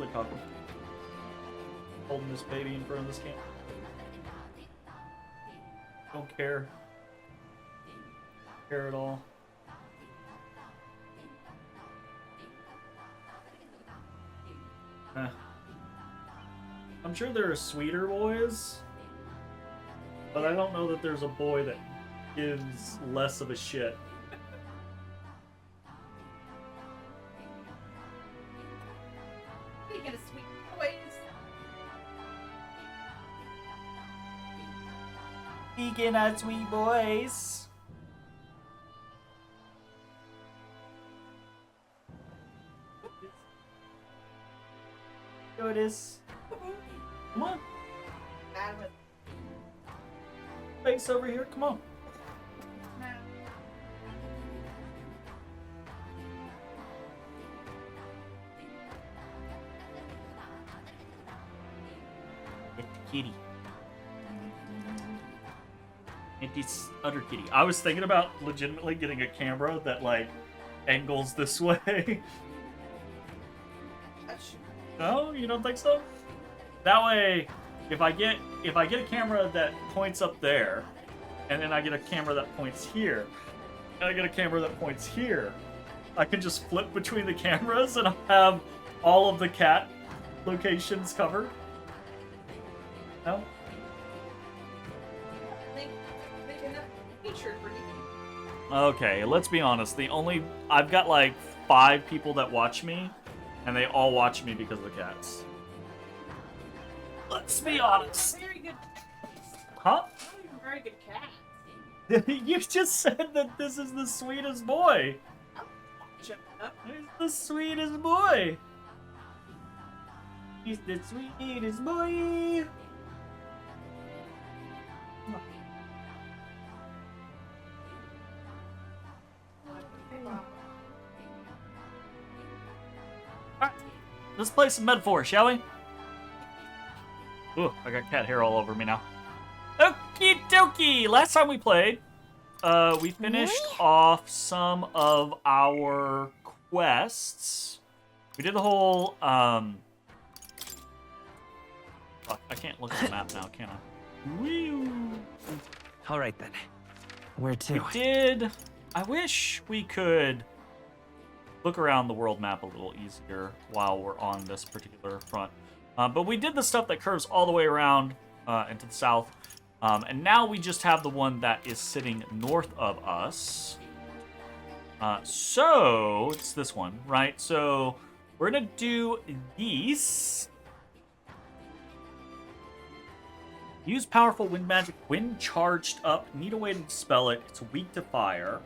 really talking. Holding this baby in front of this camera. Don't care. Care at all. I'm sure there are sweeter boys, but I don't know that there's a boy that gives less of a shit. Speaking of sweet boys. Speaking of sweet boys. Here it is. Come on. Face over here. Come on. Get the kitty. Get this other kitty. I was thinking about legitimately getting a camera that like angles this way. No, you don't think so? That way, if I get a camera that points up there, and then I get a camera that points here, and I get a camera that points here, I can just flip between the cameras and I'll have all of the cat locations covered. No? Okay, let's be honest. I've got like 5 people that watch me, and they all watch me because of the cats. Let's be honest. Very good. Huh? Very good cat. You just said that this is the sweetest boy. Shut up. He's the sweetest boy. He's the sweetest boy. Alright, let's play some metaphor, shall we? Ooh, I got cat hair all over me now. Okie dokie! Last time we played, we finished off some of our quests. We did the whole, fuck, I can't look at the map now, can I? Woo! Alright then. Where to? We did... I wish we could look around the world map a little easier while we're on this particular front. But we did the stuff that curves all the way around into the south. And now we just have the one that is sitting north of us. So, it's this one, right? So, we're going to do these. Use powerful wind magic when charged up. Need a way to dispel it. It's weak to fire.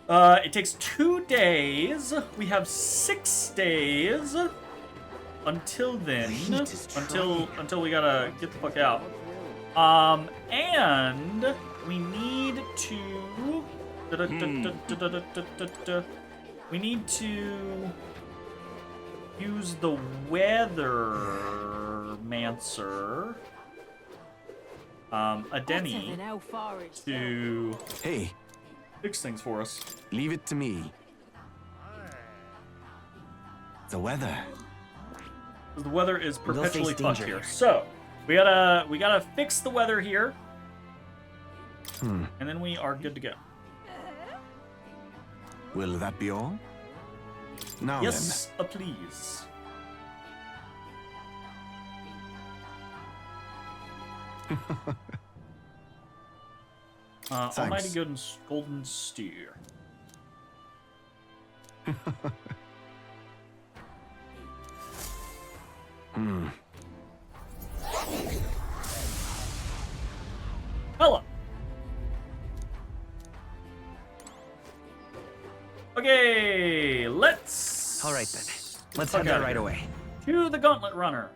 It takes 2 days. We have 6 days until then. Until we gotta get the fuck out. And we need to. We need to use the weather mancer. Adeni to fix things for us. Leave it to me. The weather. The weather is perpetually fucked here. So we gotta fix the weather here, and then we are good to go. Will that be all? Now yes, please. Almighty golden steer. Hello. Okay, let's. All right then. Let's head there right away. To the Gauntlet Runner.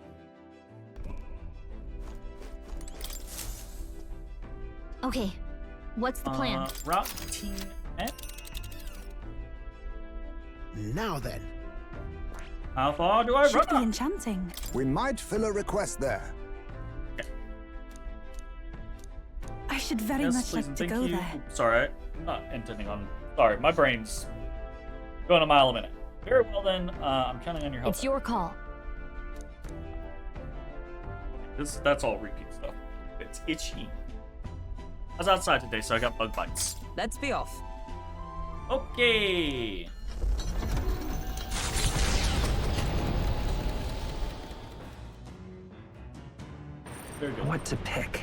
Okay, what's the plan? Route Team N. Now then. How far do I Should be run? enchanting. We might fill a request there. Okay. I should very Yes, much please like and to thank go you. there. Sorry, I'm not intending on. Sorry, my brain's going a mile a minute. Very well then, I'm counting on your help. It's your call. That's all repeat stuff. It's itchy. I was outside today, so I got bug bites. Let's be off. Okay. Very good. What to pick?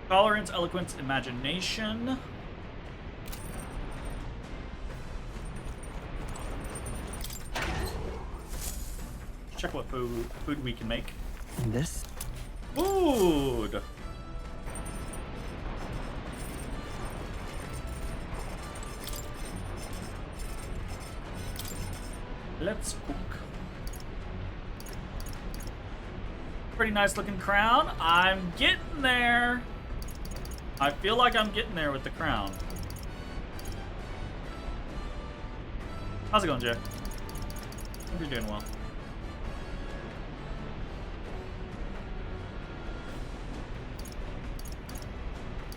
Tolerance, eloquence, imagination. Check what food we can make. And this? Food. Let's cook. Pretty nice looking crown. I'm getting there. I feel like I'm getting there with the crown. How's it going, Jay? Hope you're doing well.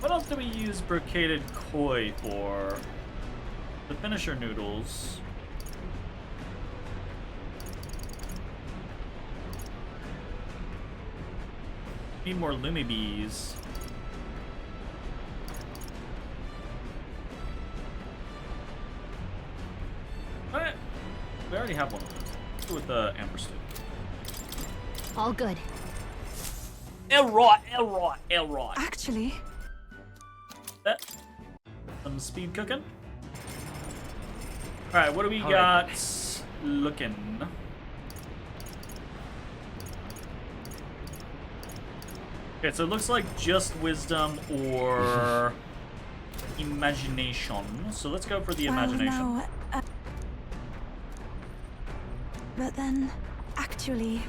What else do we use brocaded koi for? The finisher noodles. Need more Lumi bees. What? We already have one of those. Let's go with the amber stew. All good. Elroy. Actually, That. Some speed cooking. Alright, what do we got looking? Okay, so it looks like just wisdom or imagination. So let's go for the imagination. well, no, but then, actually,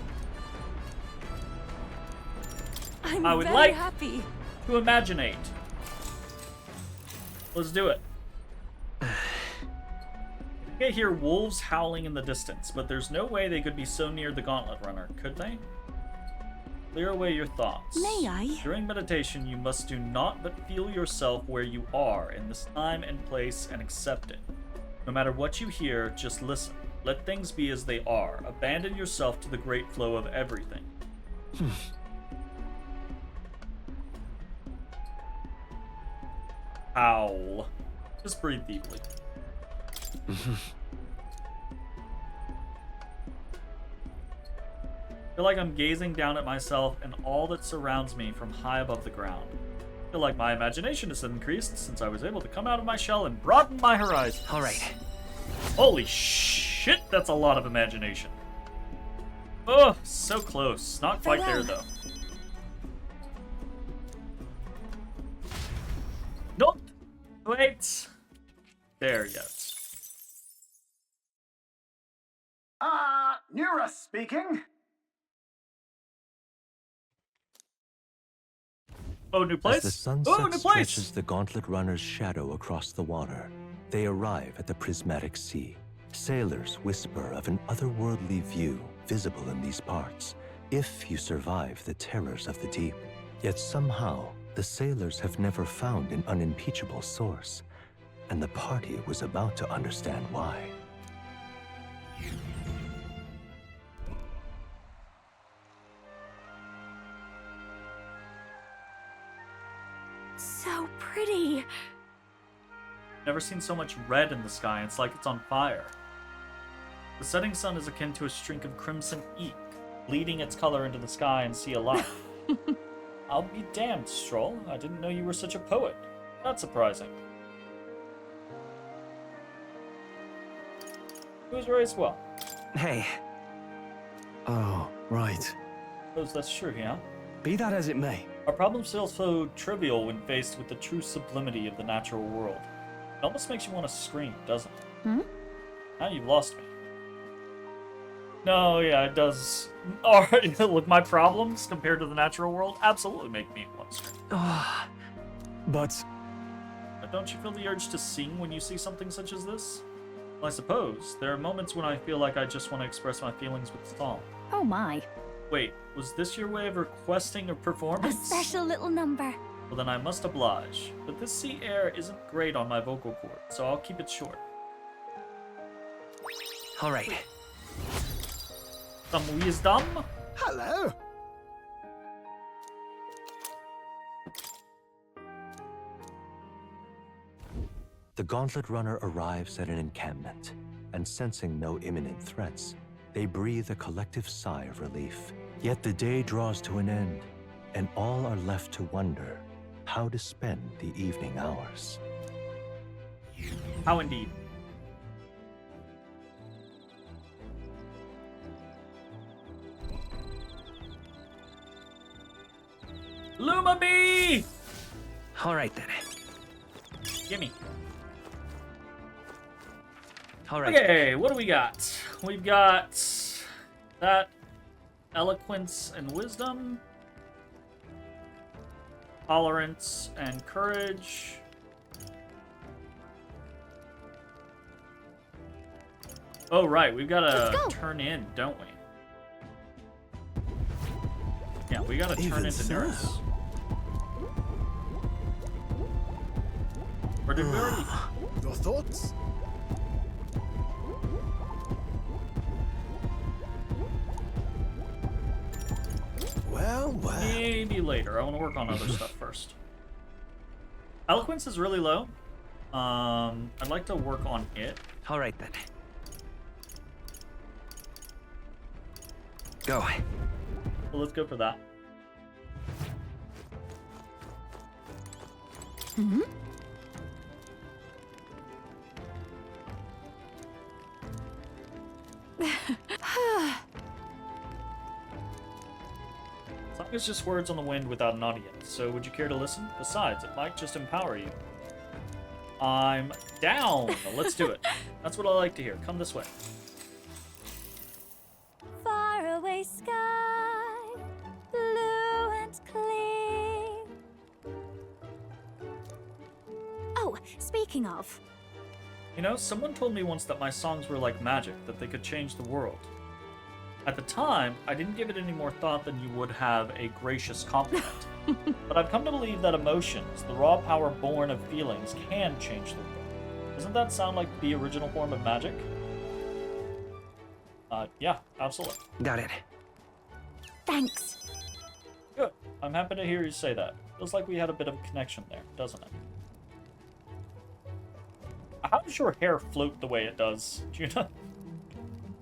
I'm I would very like- happy. To imaginate. Let's do it. Okay, hear wolves howling in the distance, but there's no way they could be so near the gauntlet runner, could they? Clear away your thoughts. May I? During meditation, you must do naught but feel yourself where you are in this time and place and accept it. No matter what you hear, just listen. Let things be as they are. Abandon yourself to the great flow of everything. Howl. Just breathe deeply. I feel like I'm gazing down at myself and all that surrounds me from high above the ground. I feel like my imagination has increased since I was able to come out of my shell and broaden my horizons. All right. Holy shit, that's a lot of imagination. Oh, so close. Not quite there, though. Nope. Wait. There, yes. Nura speaking. Oh, new place? As the sunset Oh, new place! stretches the gauntlet runner's shadow across the water, they arrive at the prismatic sea. Sailors whisper of an otherworldly view visible in these parts, if you survive the terrors of the deep. Yet somehow, the sailors have never found an unimpeachable source, and the party was about to understand why. So pretty. Never seen so much red in the sky. It's like it's on fire. The setting sun is akin to a streak of crimson ink, bleeding its color into the sky and sea alike. I'll be damned, Stroll. I didn't know you were such a poet. Not surprising. He was raised well. Hey. Oh, right. Suppose that's true, yeah? Be that as it may. Our problems feel so trivial when faced with the true sublimity of the natural world. It almost makes you want to scream, doesn't it? Hmm? Now you've lost me. No, yeah, it does. Alright, look, my problems compared to the natural world absolutely make me want to scream. But But don't you feel the urge to sing when you see something such as this? Well, I suppose. There are moments when I feel like I just want to express my feelings with song. Oh my. Wait, was this your way of requesting a A performance? special little number. Well, then I must oblige. But this sea air isn't great on my vocal cord, so I'll keep it short. All right. Some wisdom? Hello. The Gauntlet Runner arrives at an encampment, and sensing no imminent threats, they breathe a collective sigh of relief. Yet the day draws to an end, and all are left to wonder how to spend the evening hours. How indeed. Luma Bee! All right then. Gimme. All right. Okay, what do we got? We've got that eloquence and wisdom, tolerance and courage. Oh, right, we've got to turn in, don't we? Yeah, we got to turn Even into so. nerds. Or did we already? Your thoughts? Well, well. Maybe later. I want to work on other stuff first. Eloquence is really low. I'd like to work on it. All right then. Go. So let's go for that. Hmm? Song is just words on the wind without an audience, so would you care to listen? Besides, it might just empower you. I'm down! Let's do it. That's what I like to hear. Come this way. Faraway sky, blue and clear. Oh, speaking of, You know, someone told me once that my songs were like magic, that they could change the world. At the time, I didn't give it any more thought than you would have a gracious compliment. But I've come to believe that emotions, the raw power born of feelings, can change the world. Doesn't that sound like the original form of magic? Yeah, absolutely. Got it. thanks. Good. I'm happy to hear you say that. Feels like we had a bit of a connection there, doesn't it? How does your hair float the way it does, Juna?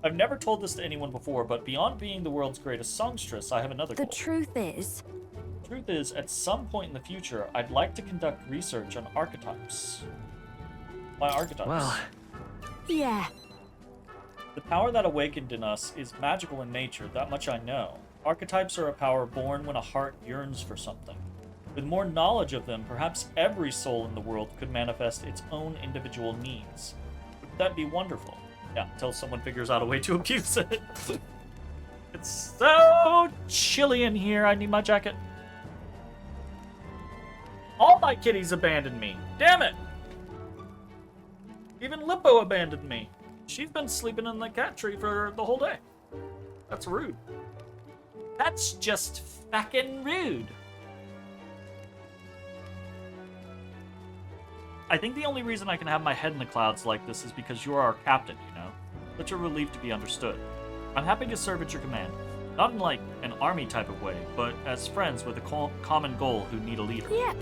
I've never told this to anyone before, but beyond being the world's greatest songstress, I have another The goal. truth is, The truth is, at some point in the future, I'd like to conduct research on archetypes. By archetypes. Well, yeah, The power that awakened in us is magical in nature, that much I know. Archetypes are a power born when a heart yearns for something. With more knowledge of them, perhaps every soul in the world could manifest its own individual needs. Would that be wonderful? Yeah, until someone figures out a way to abuse it. It's so chilly in here, I need my jacket. All my kitties abandoned me. Damn it! Even Lippo abandoned me. She's been sleeping in the cat tree for the whole day. That's rude. That's just fucking rude. I think the only reason I can have my head in the clouds like this is because you're our captain, you know? Such a relief to be understood. I'm happy to serve at your command. Not in, like, an army type of way, but as friends with a common goal who need a leader. yep.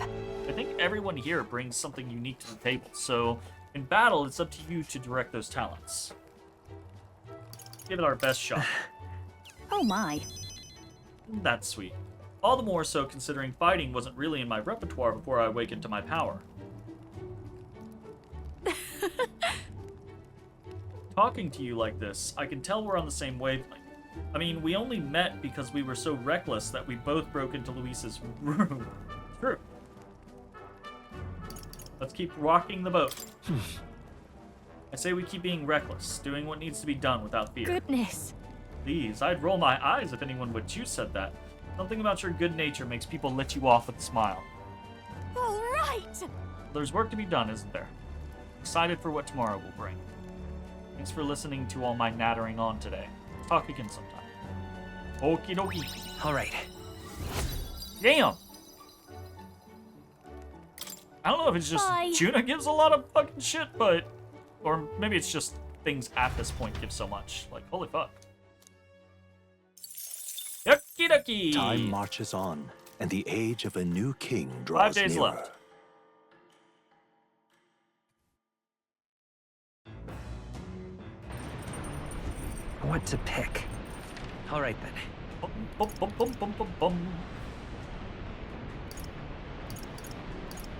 I think everyone here brings something unique to the table, so in battle, it's up to you to direct those talents. Give it our best shot. Oh my. That's sweet. All the more so considering fighting wasn't really in my repertoire before I awakened to my power. Talking to you like this, I can tell we're on the same wavelength. I mean, we only met because we were so reckless that we both broke into Luis's room. True. Let's keep rocking the boat. I say we keep being reckless, doing what needs to be done without fear. Goodness. Please, I'd roll my eyes if anyone but you said that. Something about your good nature makes people let you off with a smile. All right. There's work to be done, isn't there? Excited for what tomorrow will bring. Thanks for listening to all my nattering on today. Talk again sometime. Okie dokie. all right. Damn! I don't know if it's just Bye. Juna gives a lot of fucking shit, but... Or maybe it's just things at this point give so much. Like, holy fuck. Yucky ducky! Time marches on, and the age of a new king draws 5 days nearer. left. What to pick? All right then. Bum, bum, bum, bum, bum, bum, bum.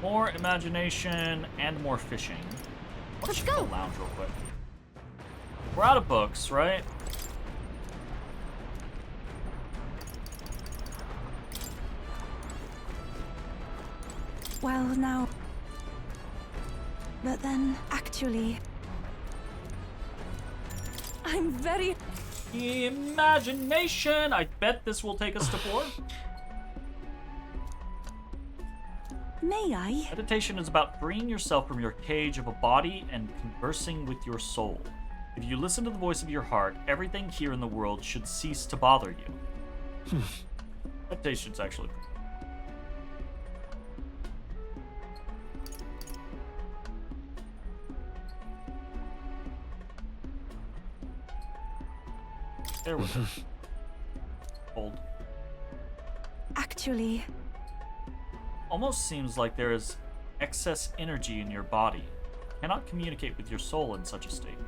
More imagination and more fishing. Let's check go. the lounge real quick. We're out of books, right? Well, now. But then, actually. I'm very. Imagination! I bet this will take us to 4. May I? Meditation is about freeing yourself from your cage of a body and conversing with your soul. If you listen to the voice of your heart, everything here in the world should cease to bother you. Meditation's actually pretty good. There we go. Hold. Actually. Almost seems like there is excess energy in your body. Cannot communicate with your soul in such a state.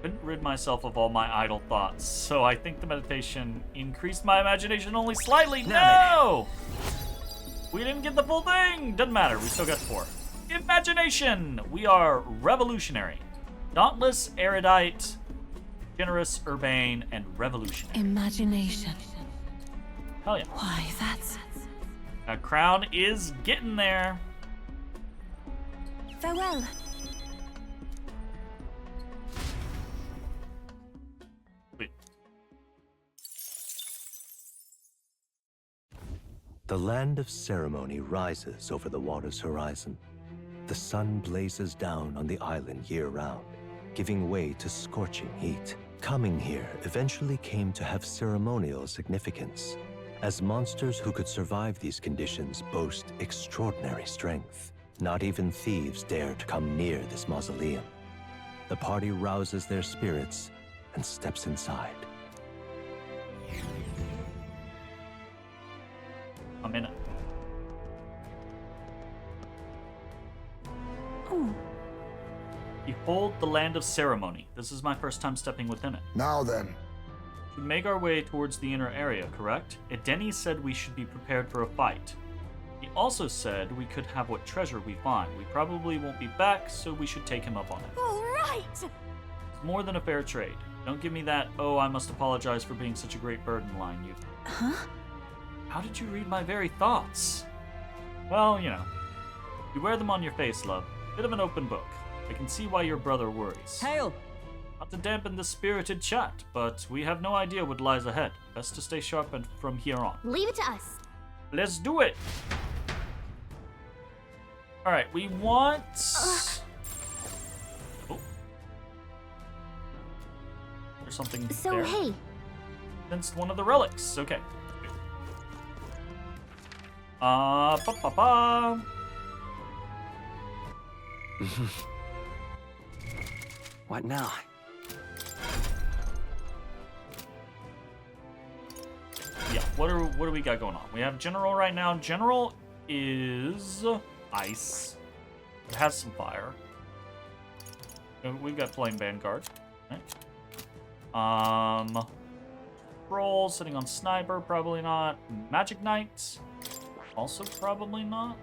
Couldn't rid myself of all my idle thoughts, so I think the meditation increased my imagination only slightly. No! We didn't get the full thing! Doesn't matter, we still got 4. Imagination! We are revolutionary. Dauntless, erudite, generous, urbane, and revolutionary. Imagination. Hell yeah. Why, that's. That crown is getting there. Farewell. Wait. The land of ceremony rises over the water's horizon. The sun blazes down on the island year-round, giving way to scorching heat. Coming here eventually came to have ceremonial significance, as monsters who could survive these conditions boast extraordinary strength. Not even thieves dare to come near this mausoleum. The party rouses their spirits and steps inside. I'm in it. Oh, Behold the land of ceremony. This is my first time stepping within it. Now then, We make our way towards the inner area, correct? Edeni said we should be prepared for a fight. He also said we could have what treasure we find. We probably won't be back, so we should take him up on it. all right. It's more than a fair trade. Don't give me that, oh, I must apologize for being such a great burden line, you. Huh? How did you read my very thoughts? Well, you know. You wear them on your face, love. Bit of an open book. I can see why your brother worries. Hail! Not to dampen the spirited chat, but we have no idea what lies ahead. Best to stay sharp and from here on. Leave it to us. Let's do it! Alright, we want... Oh. There's something So, there. hey, Sensed one of the relics. Okay. Ba-ba-ba. What now? Yeah, what do we got going on? We have General right now. General is ice. It has some fire. We've got Flame Vanguard. Right. Roll sitting on Sniper, probably not. Magic Knight, also probably not.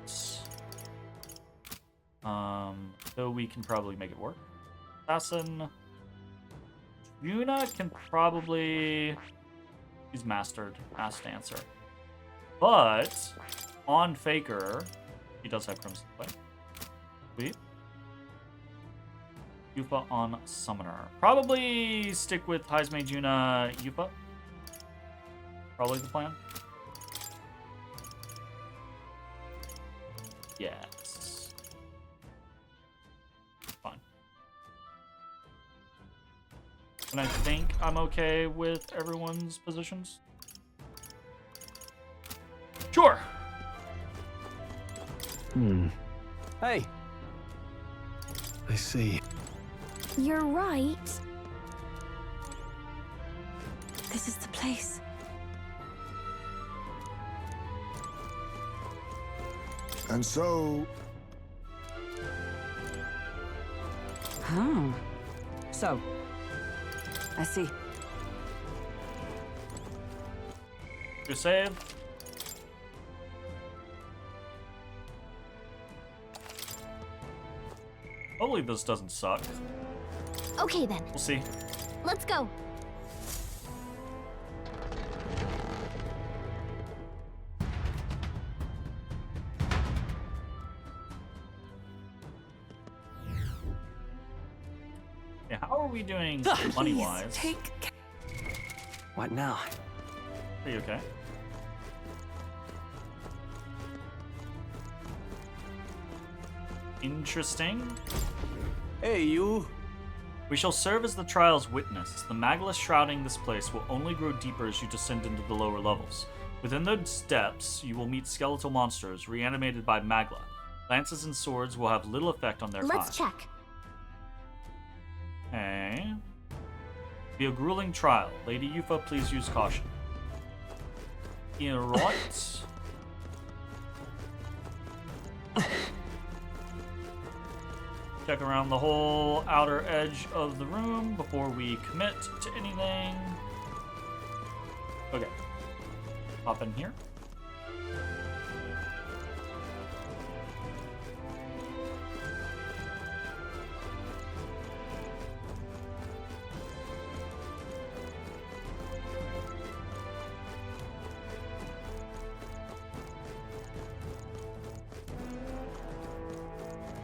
Though we can probably make it work. Assassin. Yuna can probably... He's mastered. Mass Dancer. But, on Faker, he does have Crimson Flame. Sweet. Yufa on Summoner. Probably stick with Heismei Juna Yufa. Probably the plan. Yes. Fine. And I think I'm okay with everyone's positions. Hey, I see. You're right. This is the place. And so, Oh. So, I see. You save. Hopefully this doesn't suck. Okay then, We'll see. let's go. Yeah, how are we doing Please, money-wise? take what now? Are you okay? Interesting. Hey, you. We shall serve as the trial's witness. The magma shrouding this place will only grow deeper as you descend into the lower levels. Within those depths, you will meet skeletal monsters reanimated by magma. Lances and swords will have little effect on their Let's kind. check. Okay. Be a grueling trial. Lady Yufa, please use caution. Right. Check around the whole outer edge of the room before we commit to anything. Okay. Hop in here.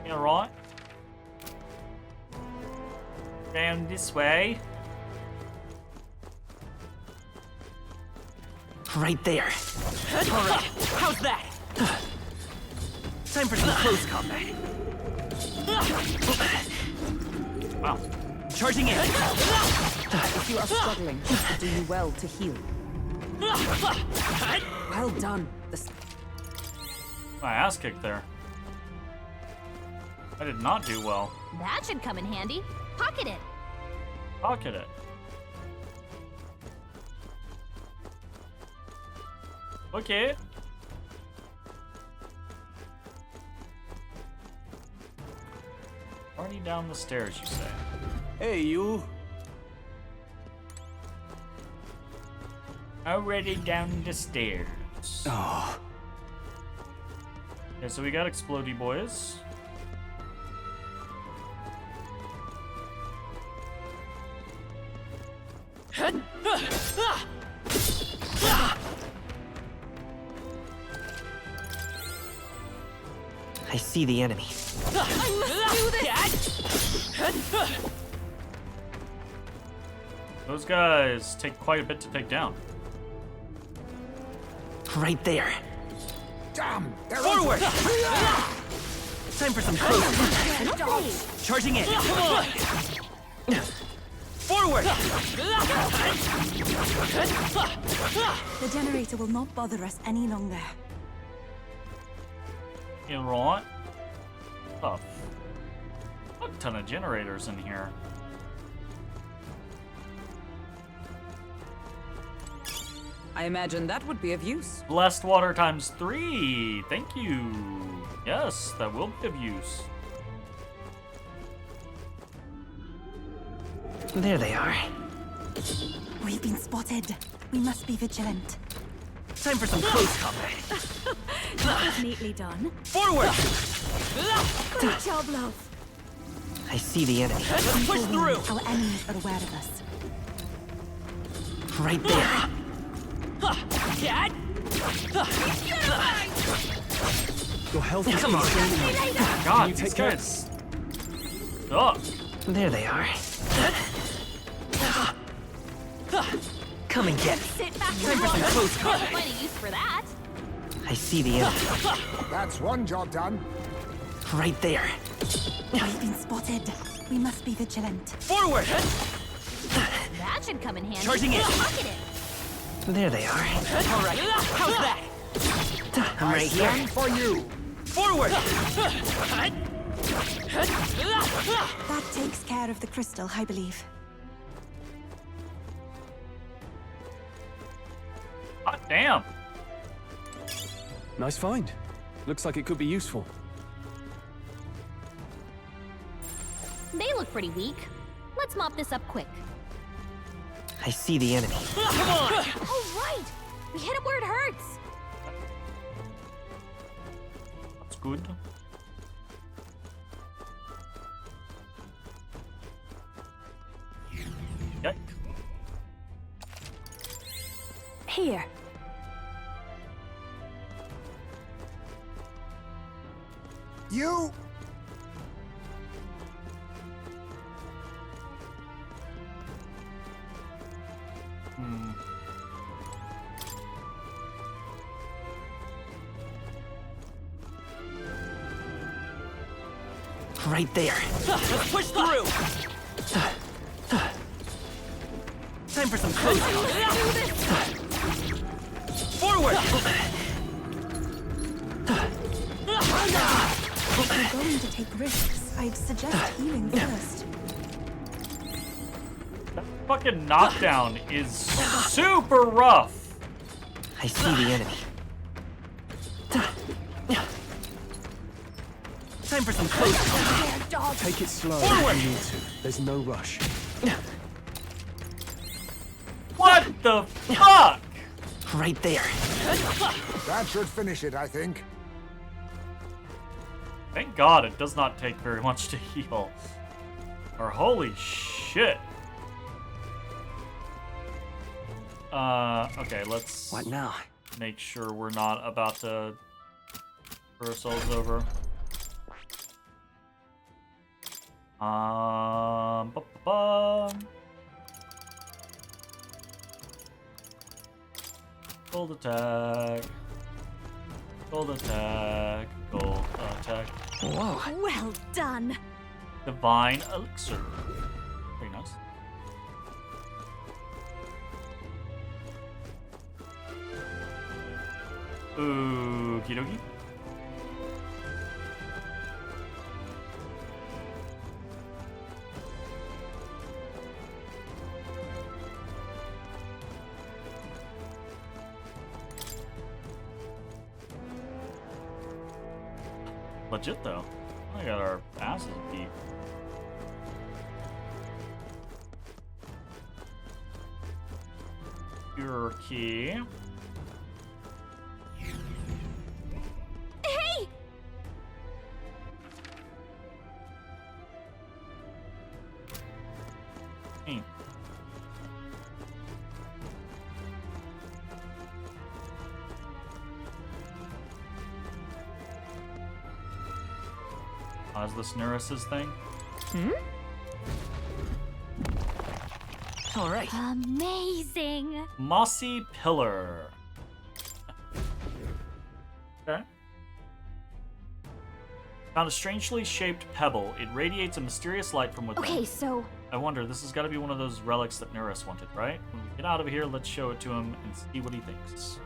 Right. Down this way. Right there. All right, how's that? Time for some close combat. Wow. Charging in. If you are struggling, it would do you well to heal. Well done. My ass kicked there. I did not do well. That should come in handy. Pocket it. Pocket it. Okay. Already down the stairs, you say? Hey, you. Already down the stairs. Oh, Okay, so we got explodey boys. I see the enemy. Those guys take quite a bit to take down. Right there. damn, they're Forward! Time for some close combat. Lovely. Charging in. Forward! The generator will not bother us any longer. You right? Oh, a ton of generators in here. I imagine that would be of use. Blessed water times 3. Thank you. Yes, that will be of use. There they are. We've been spotted. We must be vigilant. Time for some close combat. That was neatly done. Forward! Good job, love. I see the enemy. Let's push through. Our enemies are aware of us. Right there. Your health is Come on. God, these guys. Oh, There they are. Come and get it. Sit back Time for some close combat. Find a use for that. I see the enemy. That's one job done. Right there. We've been spotted. We must be vigilant. Forward! That should come in handy. Charging in. Pocket it. There they are. All right. How's that? I'm right here. Stand for you. Forward! That takes care of the crystal, I believe. Hot damn. Nice find. Looks like it could be useful. They look pretty weak. Let's mop this up quick. I see the enemy. Come on! Oh, right! We hit him where it hurts. That's good. Yikes. Here. You. Right there. Let's push through. Time for some close combat. Forward! If you're going to take risks, I'd suggest healing first. That fucking knockdown is super rough. I see the enemy. Time for some close combat. Take it slow Forward! if you need to. There's no rush. What the fuck? Right there. That should finish it, I think. Thank God it does not take very much to heal. Or holy shit. Okay, let's What now? make sure we're not about to screw ourselves over. Ba-ba-bum. Gold attack. Gold attack. Gold attack. Whoa. Well done. Divine elixir. Pretty nice. Okie dokie. Legit though. I got our asses beat. Pure key. Hey! Hey. Is this Neris's thing? All right. Amazing. Mossy pillar. Okay. Found a strangely shaped pebble. It radiates a mysterious light from within. Okay, so I wonder, this has got to be one of those relics that Neris wanted, right? When we get out of here, let's show it to him and see what he thinks.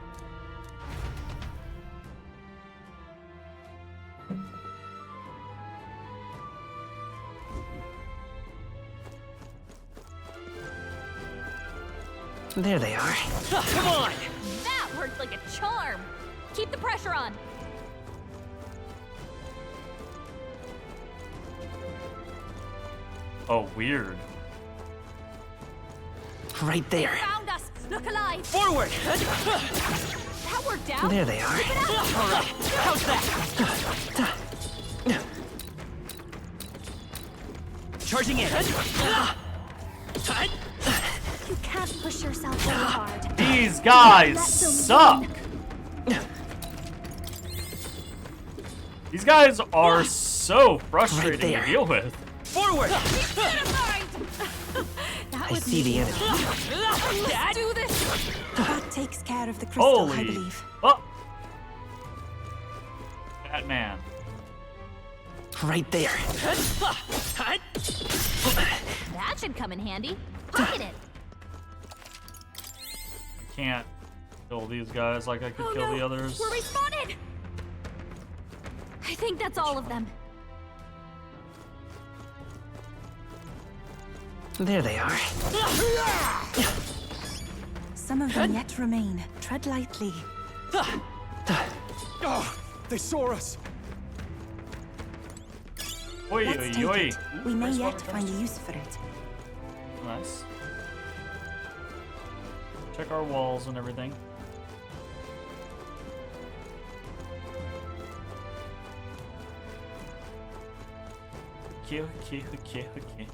There they are. Come on! that worked like a charm. Keep the pressure on. Oh, weird. Right there. Found us. Look alive. Forward! That worked out. There they are. Keep it up. All right. How's that? Charging in. You can't push yourself very hard. These guys Let them suck! win. These guys are so frustrating to there. deal with. Forward! That I was see the enemy. Let's do this. That takes care of the crystal, I Holy believe. fuck. Batman. Right there. That should come in handy. Pocket it. I can't kill these guys like I could kill the others. We're respawted. think that's all of them. There they are. Some of them yet remain. Tread lightly. Oh, they saw us. Oi, Let's oi, take oi. it. We may Nice yet water find a first. use for it. Nice. Check our walls and everything. Okay, okay, okay, okay.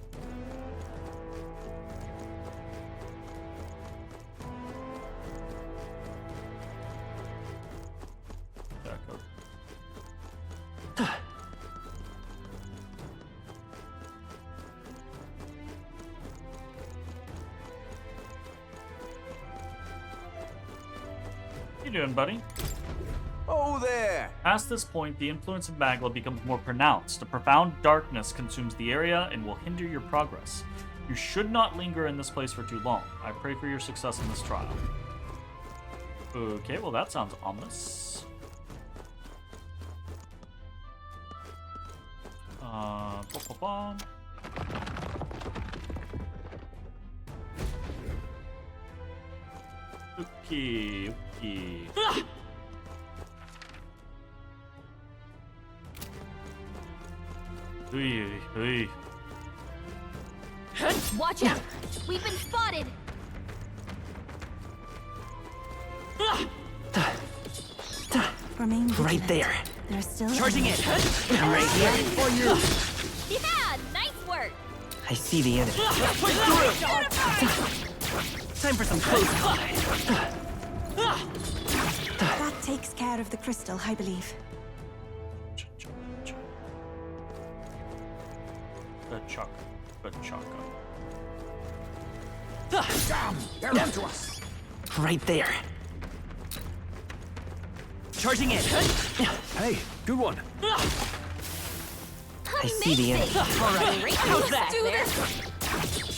Back up. How you doing, buddy? Oh, there! Past this point, the influence of Magla becomes more pronounced. A profound darkness consumes the area and will hinder your progress. You should not linger in this place for too long. I pray for your success in this trial. Okay, well that sounds ominous. Ba-ba-bum. Okay, okay. Ui, ui. Watch out! We've been spotted! Remain Right vigilant. there. There's still Charging enemies. it. I'm right here. For you! Yeah, nice work! I see the enemy. Push through. Time for some close combat. That takes care of the crystal, I believe. Good chuck. Good chuck. Damn! They're onto us! Right there. Charging in. Hey, good one. I see the enemy. All right, how's that? Do this.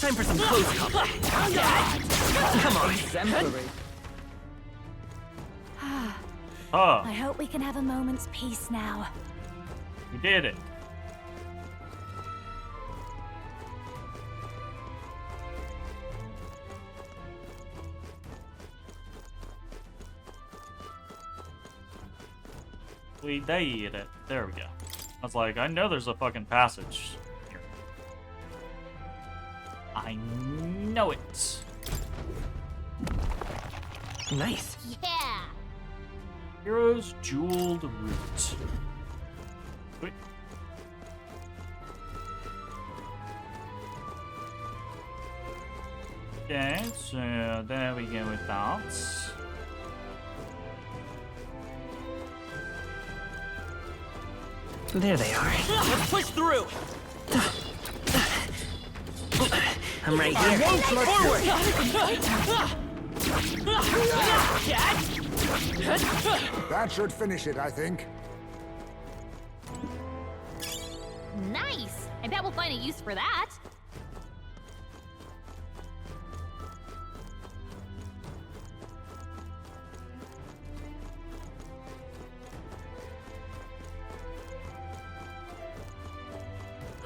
Time for some close combat. Come on. Huh, I hope we can have a moment's peace now. we did it. We did it. There we go. I was like, I know there's a fucking passage here. I know it. Nice. Yeah! Hero's Jeweled Root. Wait. Okay, so there we go with that. There they are. Let's push through. I'm right here. That should finish it, I think. Nice! I bet we'll find a use for that.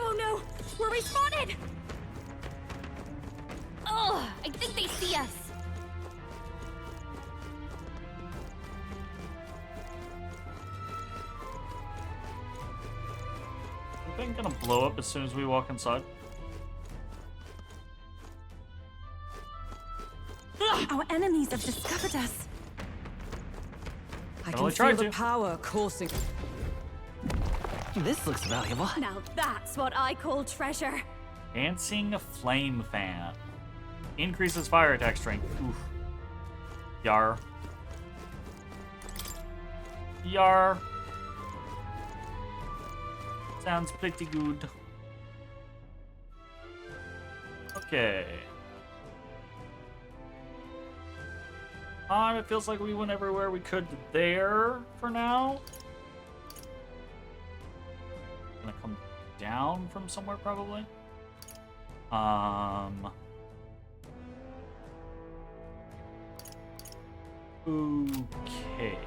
Oh no! We're respawted! Ugh! I think they see us! Are they gonna blow up as soon as we walk inside? Our enemies have discovered us. I I can only feel tried the to. power coursing. This looks valuable. Now that's what I call treasure. Dancing Flame Fan. Increases fire attack strength. Oof. Yar. Yar. Sounds pretty good. Okay. It feels like we went everywhere we could there for now. Gonna come down from somewhere probably. Okay.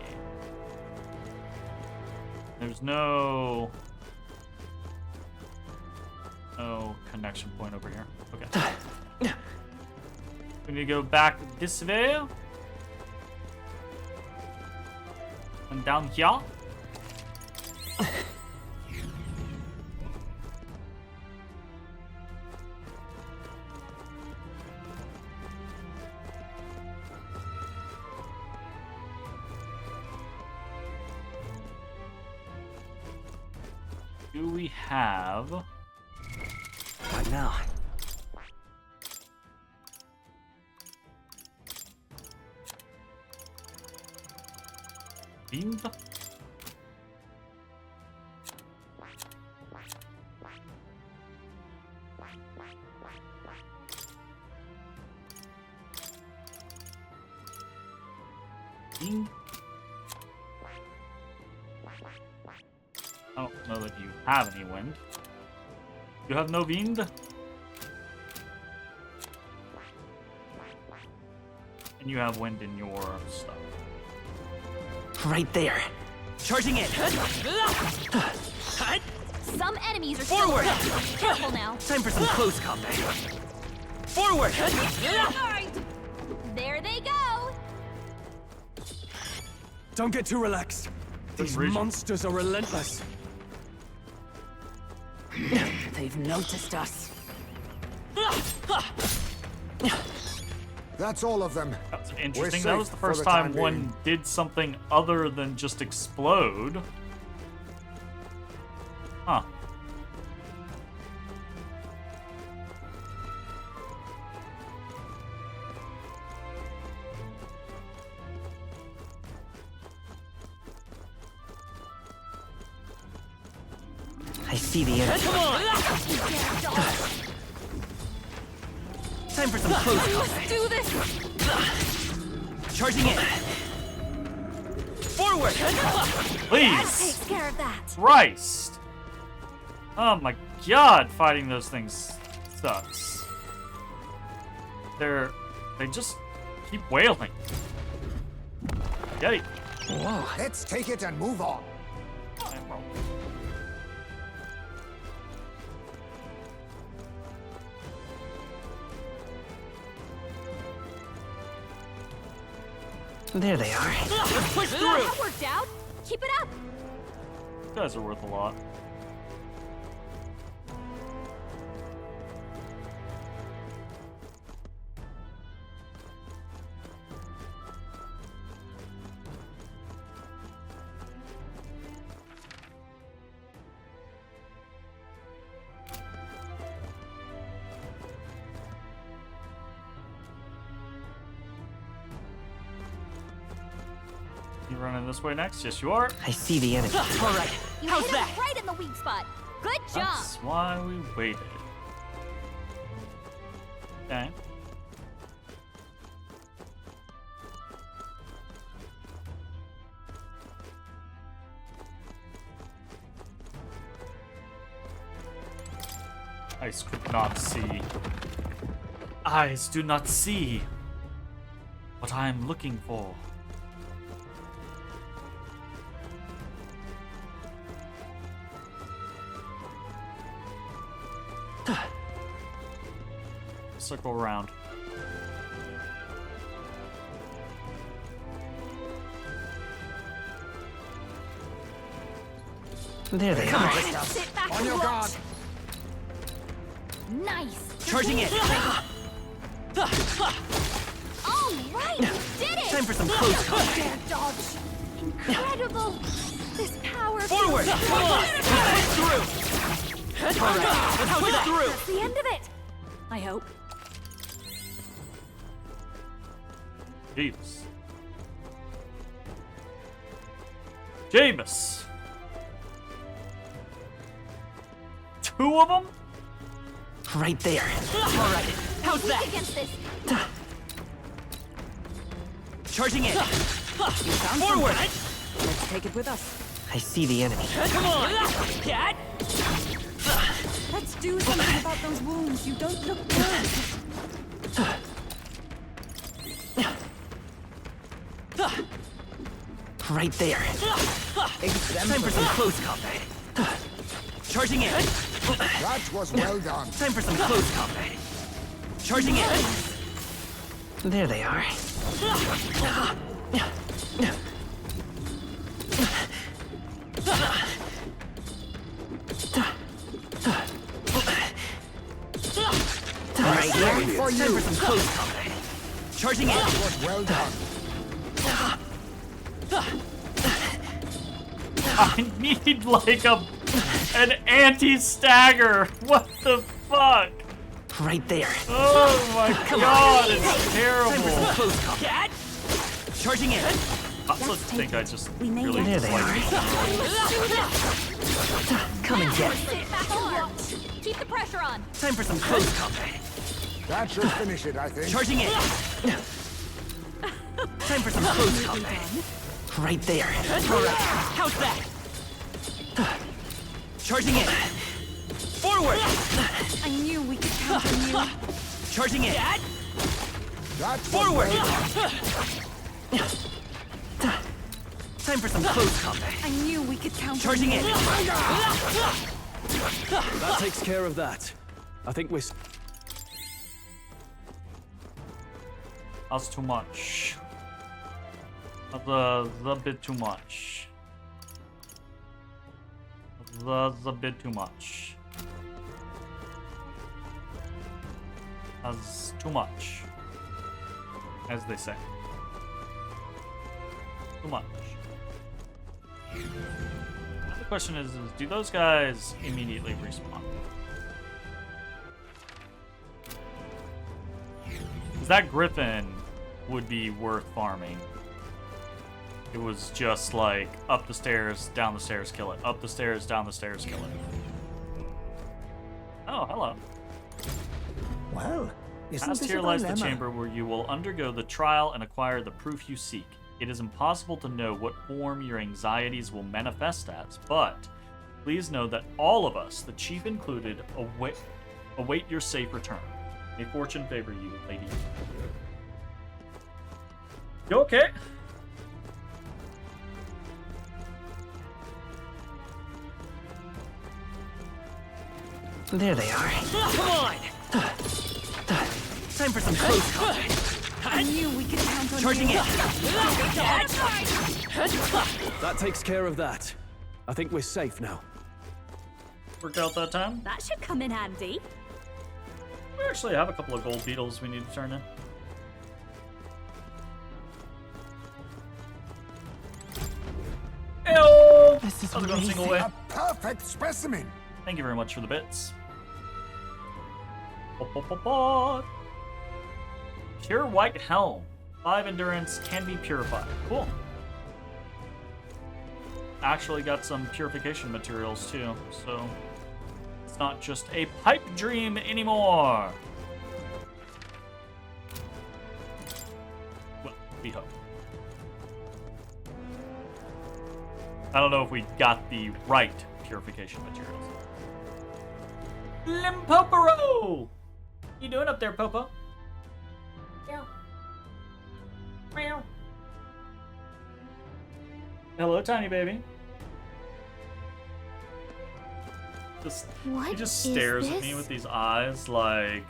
No there's no connection point over here. Okay. We need to go back this way. And down here. Do we have... What now? Wind? Wind? I don't know that you have any wind. You have no wind? And you have wind in your stuff. Right there. Charging in. Some enemies are Forward! still careful now. Time for some close combat. Forward! There they go. Don't get too relaxed. These region. monsters are relentless. They've noticed us. That's all of them. That was interesting. We're That was safe the for first the time time one being. did something other than just explode. Huh. I see the enemy. Come on! Time for some close combat. Do this. Charging in. Forward! Please! Takes care of that. Christ! Oh my god, fighting those things sucks. They just keep wailing. Yay. Whoa. Let's take it and move on. There they are. Let's push through! That worked out. Keep it up. You guys are worth a lot. You running this way next? Yes, you are. I see the enemy. All right. You How's hit that? him right in the weak spot. Good job. That's why we waited. Okay. Eyes could not see. Eyes do not see what I am looking for. Circle around. There they are. Sit back On and your watch. guard. Nice. Charging in. All right, you did it. Time for some close combat. Dare dodge. Incredible. This power. Forward! Come on! Let's push through! All right, let's push through! That's the end of it. I hope. Jeebus. Jeebus. Two of them? Right there. All right, how's Weak that? against this. Charging in. Forward! Let's take it with us. I see the enemy. Come on! Cat! Let's do something about those wounds. You don't look good. Right there. Time for some close combat. Charging in. That was well done. Time for some close combat. Charging in. There they are. Right Ready here. for Time you. for some close combat. Charging in. That was well done. I need like an anti-stagger. What the fuck? Right there. Oh my god, it's Time for some terrible. close combat. Charging in. I also think I just We made really it. There they dislike are. Come and get it. Sit back and watch. Keep the pressure on. Time for some close combat. That should finish it, I think. Charging in. Time for some close combat. Right there. How's that? Charging in. Forward. I knew we could count on you. Charging in. That was Forward. well done. Time for some close combat. I knew we could count Charging on in. you. That takes care of that. I think we're... That's too much. That's a bit too much. That's a bit too much. That's too much. As they say. Too much. The question is do those guys immediately respawn? Because that griffin would be worth farming. It was just like up the stairs, down the stairs, kill it. Up the stairs, down the stairs, kill it. Oh, hello. Well, isn't Past this here a lies the dilemma? chamber where you will undergo the trial and acquire the proof you seek. It is impossible to know what form your anxieties will manifest as, but please know that all of us, the chief included, await your safe return. May fortune favor you, lady. You okay? There they are. Come on! Time for some close combat. I knew we could count on Charging you. in. That takes care of that. I think we're safe now. Worked out that time. That should come in handy. We actually have a couple of gold beetles we need to turn in. Heyo! This is How's it going, single way? A perfect specimen. Thank you very much for the bits. Ba-ba-ba-ba. Pure white helm. 5 endurance can be purified. Cool. Actually got some purification materials too, so it's not just a pipe dream anymore. Well, we hope. I don't know if we got the right purification materials. Limpopero! You doing up there, Popo? Meow. Meow. Hello, tiny baby. He What just is stares at me this? with these eyes like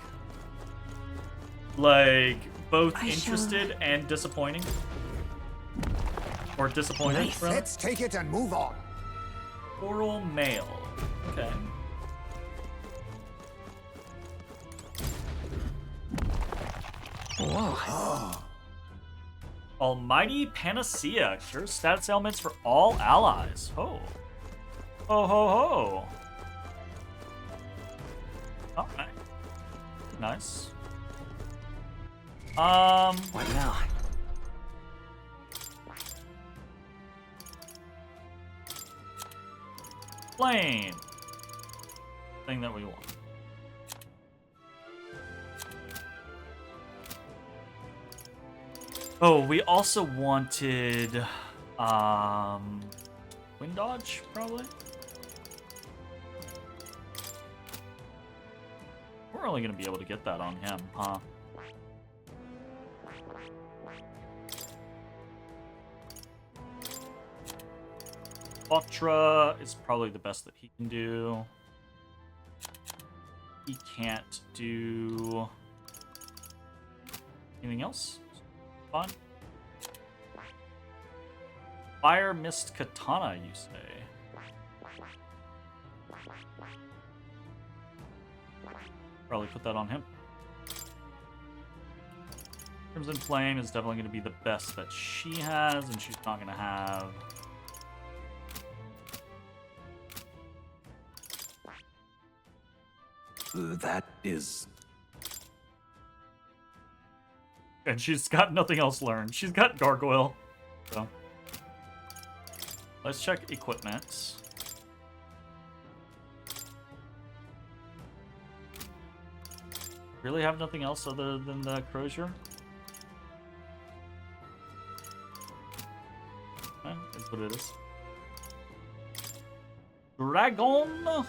both I shall- interested and disappointing. Or disappointed, rather. Let's take it and move on. Coral male. Okay. Whoa. Almighty Panacea. Cures status ailments for all allies. Ho. Ho ho ho. Alright. Nice. What now? Flame. Thing that we want. Oh, we also wanted wind dodge, probably. We're only gonna be able to get that on him, huh? Ultra is probably the best that he can do. He can't do anything else. Fun. Fire Mist Katana, you say? Probably put that on him. Crimson Flame is definitely going to be the best that she has, and she's not going to have... That is... And she's got nothing else learned. She's got Gargoyle. So let's check equipment. Really have nothing else other than the Crozier? Is what it is. Dragon!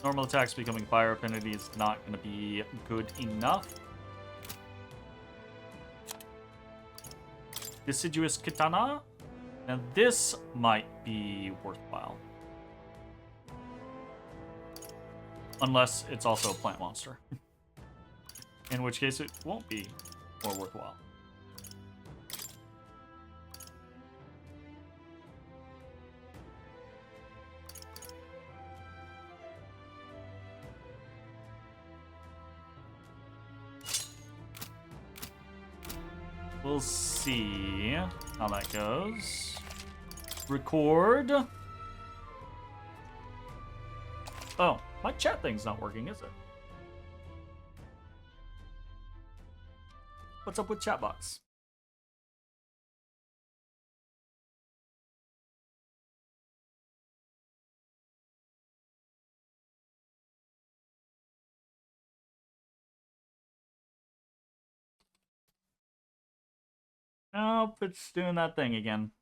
Normal attacks becoming fire affinity is not going to be good enough. Deciduous Katana. Now this might be worthwhile. Unless it's also a plant monster. In which case it won't be more worthwhile. We'll see how that goes. Record. Oh, my chat thing's not working, is it? What's up with chatbox? Nope, it's doing that thing again.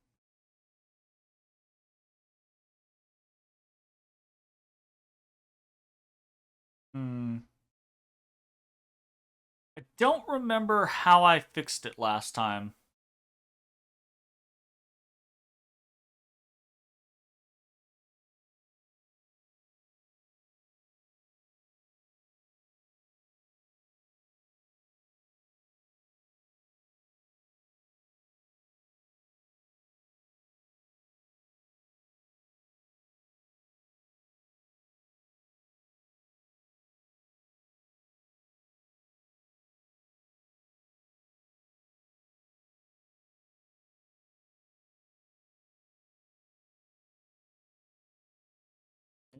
I don't remember how I fixed it last time.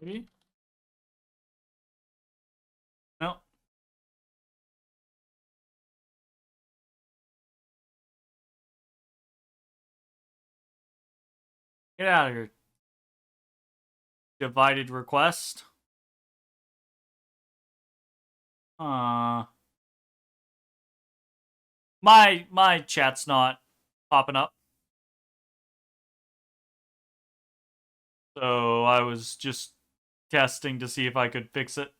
Maybe? No. Get out of here. Divided request. My chat's not popping up. So I was just testing to see if I could fix it.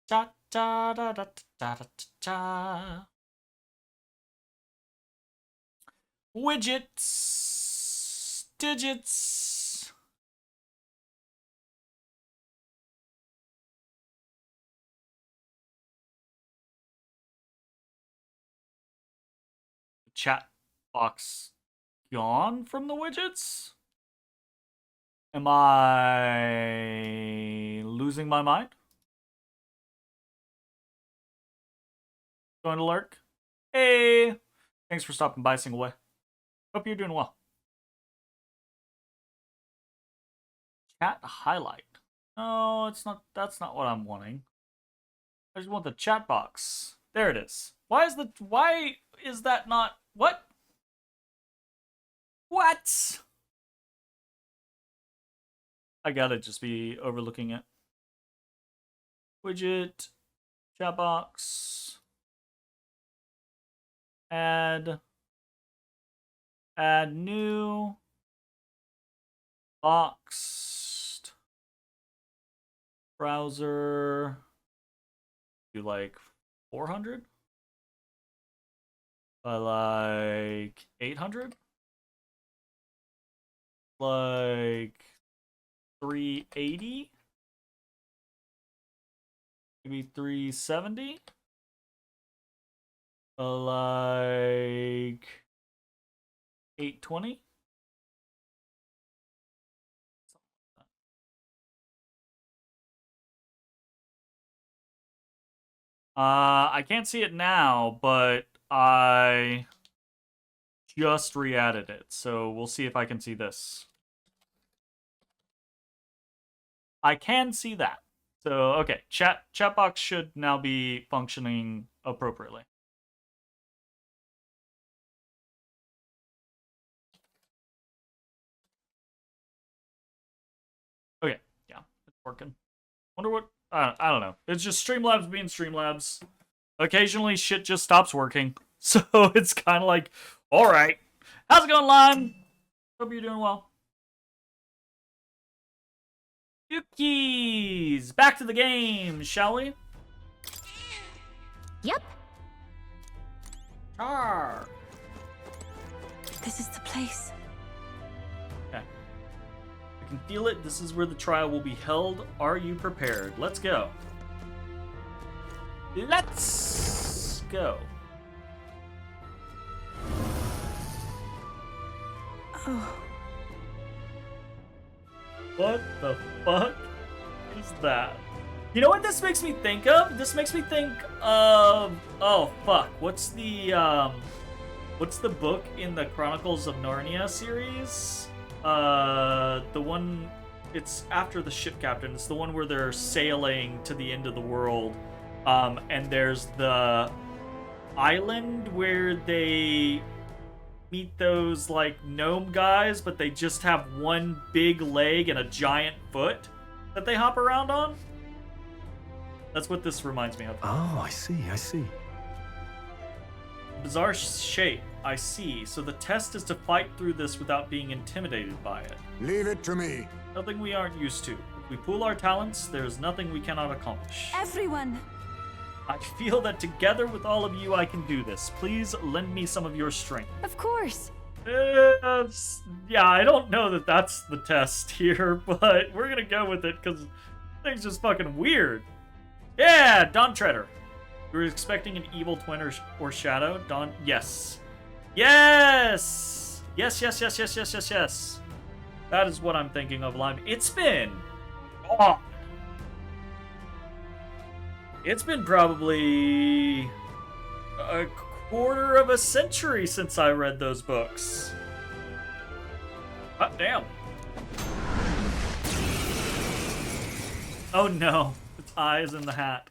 Da da da da da da da. Widgets, digits. Chat box gone from the widgets? Am I losing my mind? Going to lurk? Hey! Thanks for stopping by, Single Way. Hope you're doing well. Chat highlight. No, it's not. That's not what I'm wanting. I just want the chat box. There it is. Why is that not... What? What? I gotta just be overlooking it. Widget. Chat box. Add new. Boxed. Browser. Do like 400? Like 800? Like 380? Maybe 370? Like 820? I can't see it now, but I just re-added it, so we'll see if I can see this. I can see that. So, okay, chat box should now be functioning appropriately. Okay, yeah, it's working. Wonder what, I don't know. It's just Streamlabs being Streamlabs. Occasionally shit just stops working. So it's kind of like, alright. How's it going, Lime? Hope you're doing well. Yuki's! Back to the game, shall we? Yep. Arr. This is the place. Okay. I can feel it. This is where the trial will be held. Are you prepared? Let's go. Let's go. Oh. What the fuck is that? You know what this makes me think of? This makes me think of... Oh, fuck. What's the book in the Chronicles of Narnia series? The one... It's after the ship captain. It's the one where they're sailing to the end of the world. And there's the island where they meet those, like, gnome guys, but they just have one big leg and a giant foot that they hop around on. That's what this reminds me of. Oh, I see. Bizarre shape, I see. So the test is to fight through this without being intimidated by it. Leave it to me. Nothing we aren't used to. If we pool our talents, there's nothing we cannot accomplish. Everyone! I feel that together with all of you, I can do this. Please lend me some of your strength. Of course! Yeah, I don't know that that's the test here, but we're gonna go with it because things just fucking weird. Yeah, Don Treader. You were expecting an evil twin or shadow? Don, yes. Yes! Yes. That is what I'm thinking of, Lime. It's been... Oh. It's been probably a quarter of a century since I read those books. Hot damn. Oh no, its eyes in the hat.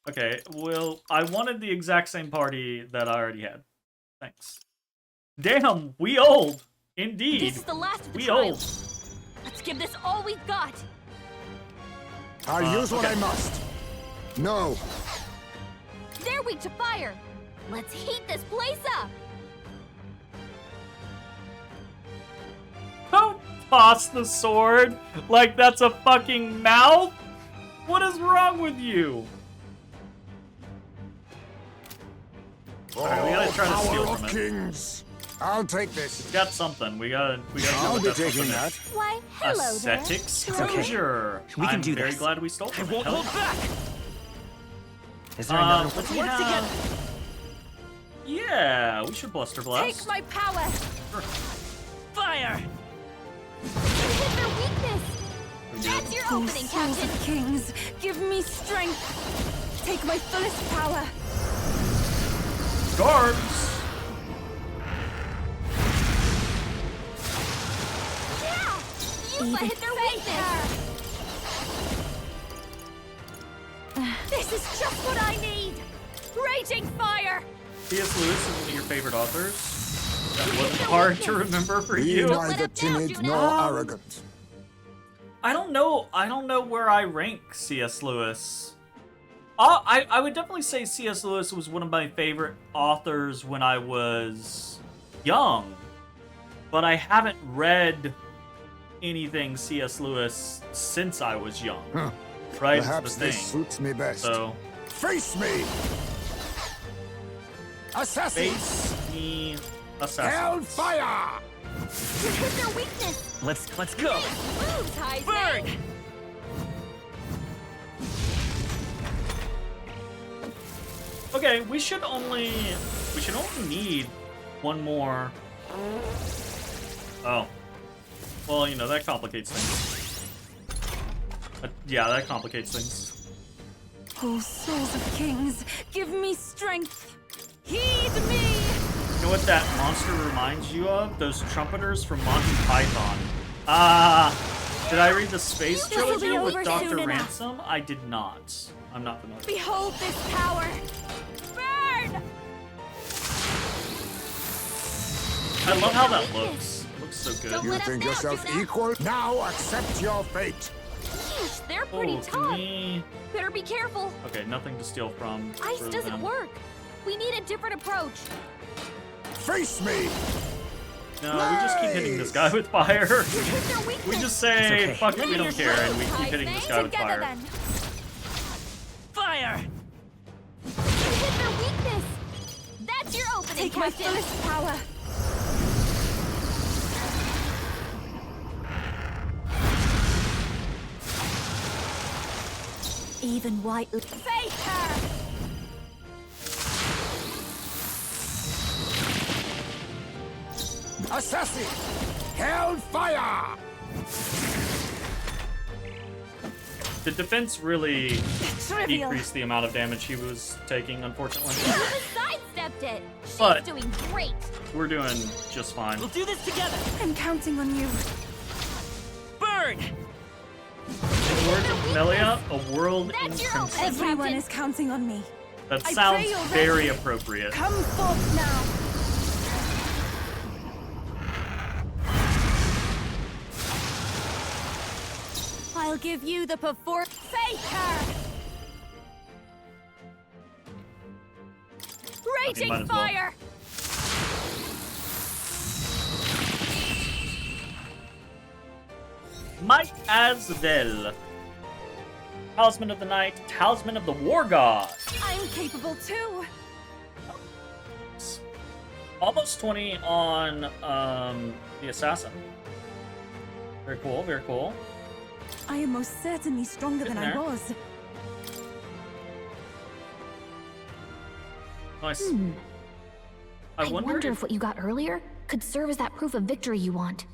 Okay, well, I wanted the exact same party that I already had. Thanks. Damn, we old. Indeed. This is the last of the we trial. old. Let's give this all we've got. I'll use what okay. I must. No. They're weak to fire. Let's heat this place up. Don't toss the sword like that's a fucking mouth. What is wrong with you? Alright, we gotta try to steal Power from of it. kings. I'll take this. It's got something. We gotta I'll deal be with taking something. that. Why, hello there. Ascetic Scourger. We can I'm do very this. glad we stole I from won't it. hold back! Is there another Let's one? Once again! Yeah, we should Bluster Blast. Take my power! Fire! Hit their weakness. That's your Oh, opening, sons Captain. of kings, give me strength! Take my fullest power! Guards. Yeah! Yufa hit their weakness. This is just what I need. Raging fire. C.S. Lewis is one of your favorite authors. That wasn't hard to remember for Be you. neither timid nor arrogant. I don't know where I rank C.S. Lewis. I would definitely say C.S. Lewis was one of my favorite authors when I was young, but I haven't read anything C.S. Lewis since I was young. right? Perhaps Is the this thing. suits me best. So Face me! Assassin! face me assassin. Hellfire! You hit their weakness! Let's go. Moves, Heisman! Burn! Okay, we should only need one more. Oh. Well, you know, that complicates things. Yeah, that complicates things. Oh, souls of kings, give me strength. Heed me! You know what that monster reminds you of? Those trumpeters from Monty Python. Ah, did I read the Space This will be Trilogy with over Dr. soon enough. Ransom? I did not. I'm not familiar. Behold this power! Burn! I love how that looks. It looks so good. Don't You let us think down, yourself Juno. equal? Now accept your fate! Yeesh, they're pretty Oh, tough. can we... Better be careful. Okay, nothing to steal from. Ice for doesn't them. work. We need a different approach. Face me! No, we just keep hitting this guy with fire. You hit their weakness. We just say, okay. fuck it, we Limit don't your care, and we blows, keep hitting this guy with Together fire. then. Fire! You hit their weakness. That's your opening, Take my Captain. fullest power. Even white. Face her! Assassin! Hellfire! The defense really Trivial. decreased the amount of damage he was taking, unfortunately. You even sidestepped it. She's But- doing great. We're doing just fine. We'll do this together. I'm counting on you. Burn! In the words of Melia, a world in That's your crimson. opening, Everyone Captain. is counting on me. That I sounds pray you're ready. very appropriate. Come forth now. I'll give you the perform. Face her! Okay, might Raging as well. fire! Might as well. Talisman of the Night, Talisman of the War God. I'm capable too. Almost 20 on the Assassin. Very cool, very cool. I am most certainly stronger than I there. was. Nice. I wonder if what you got earlier could serve as that proof of victory you want.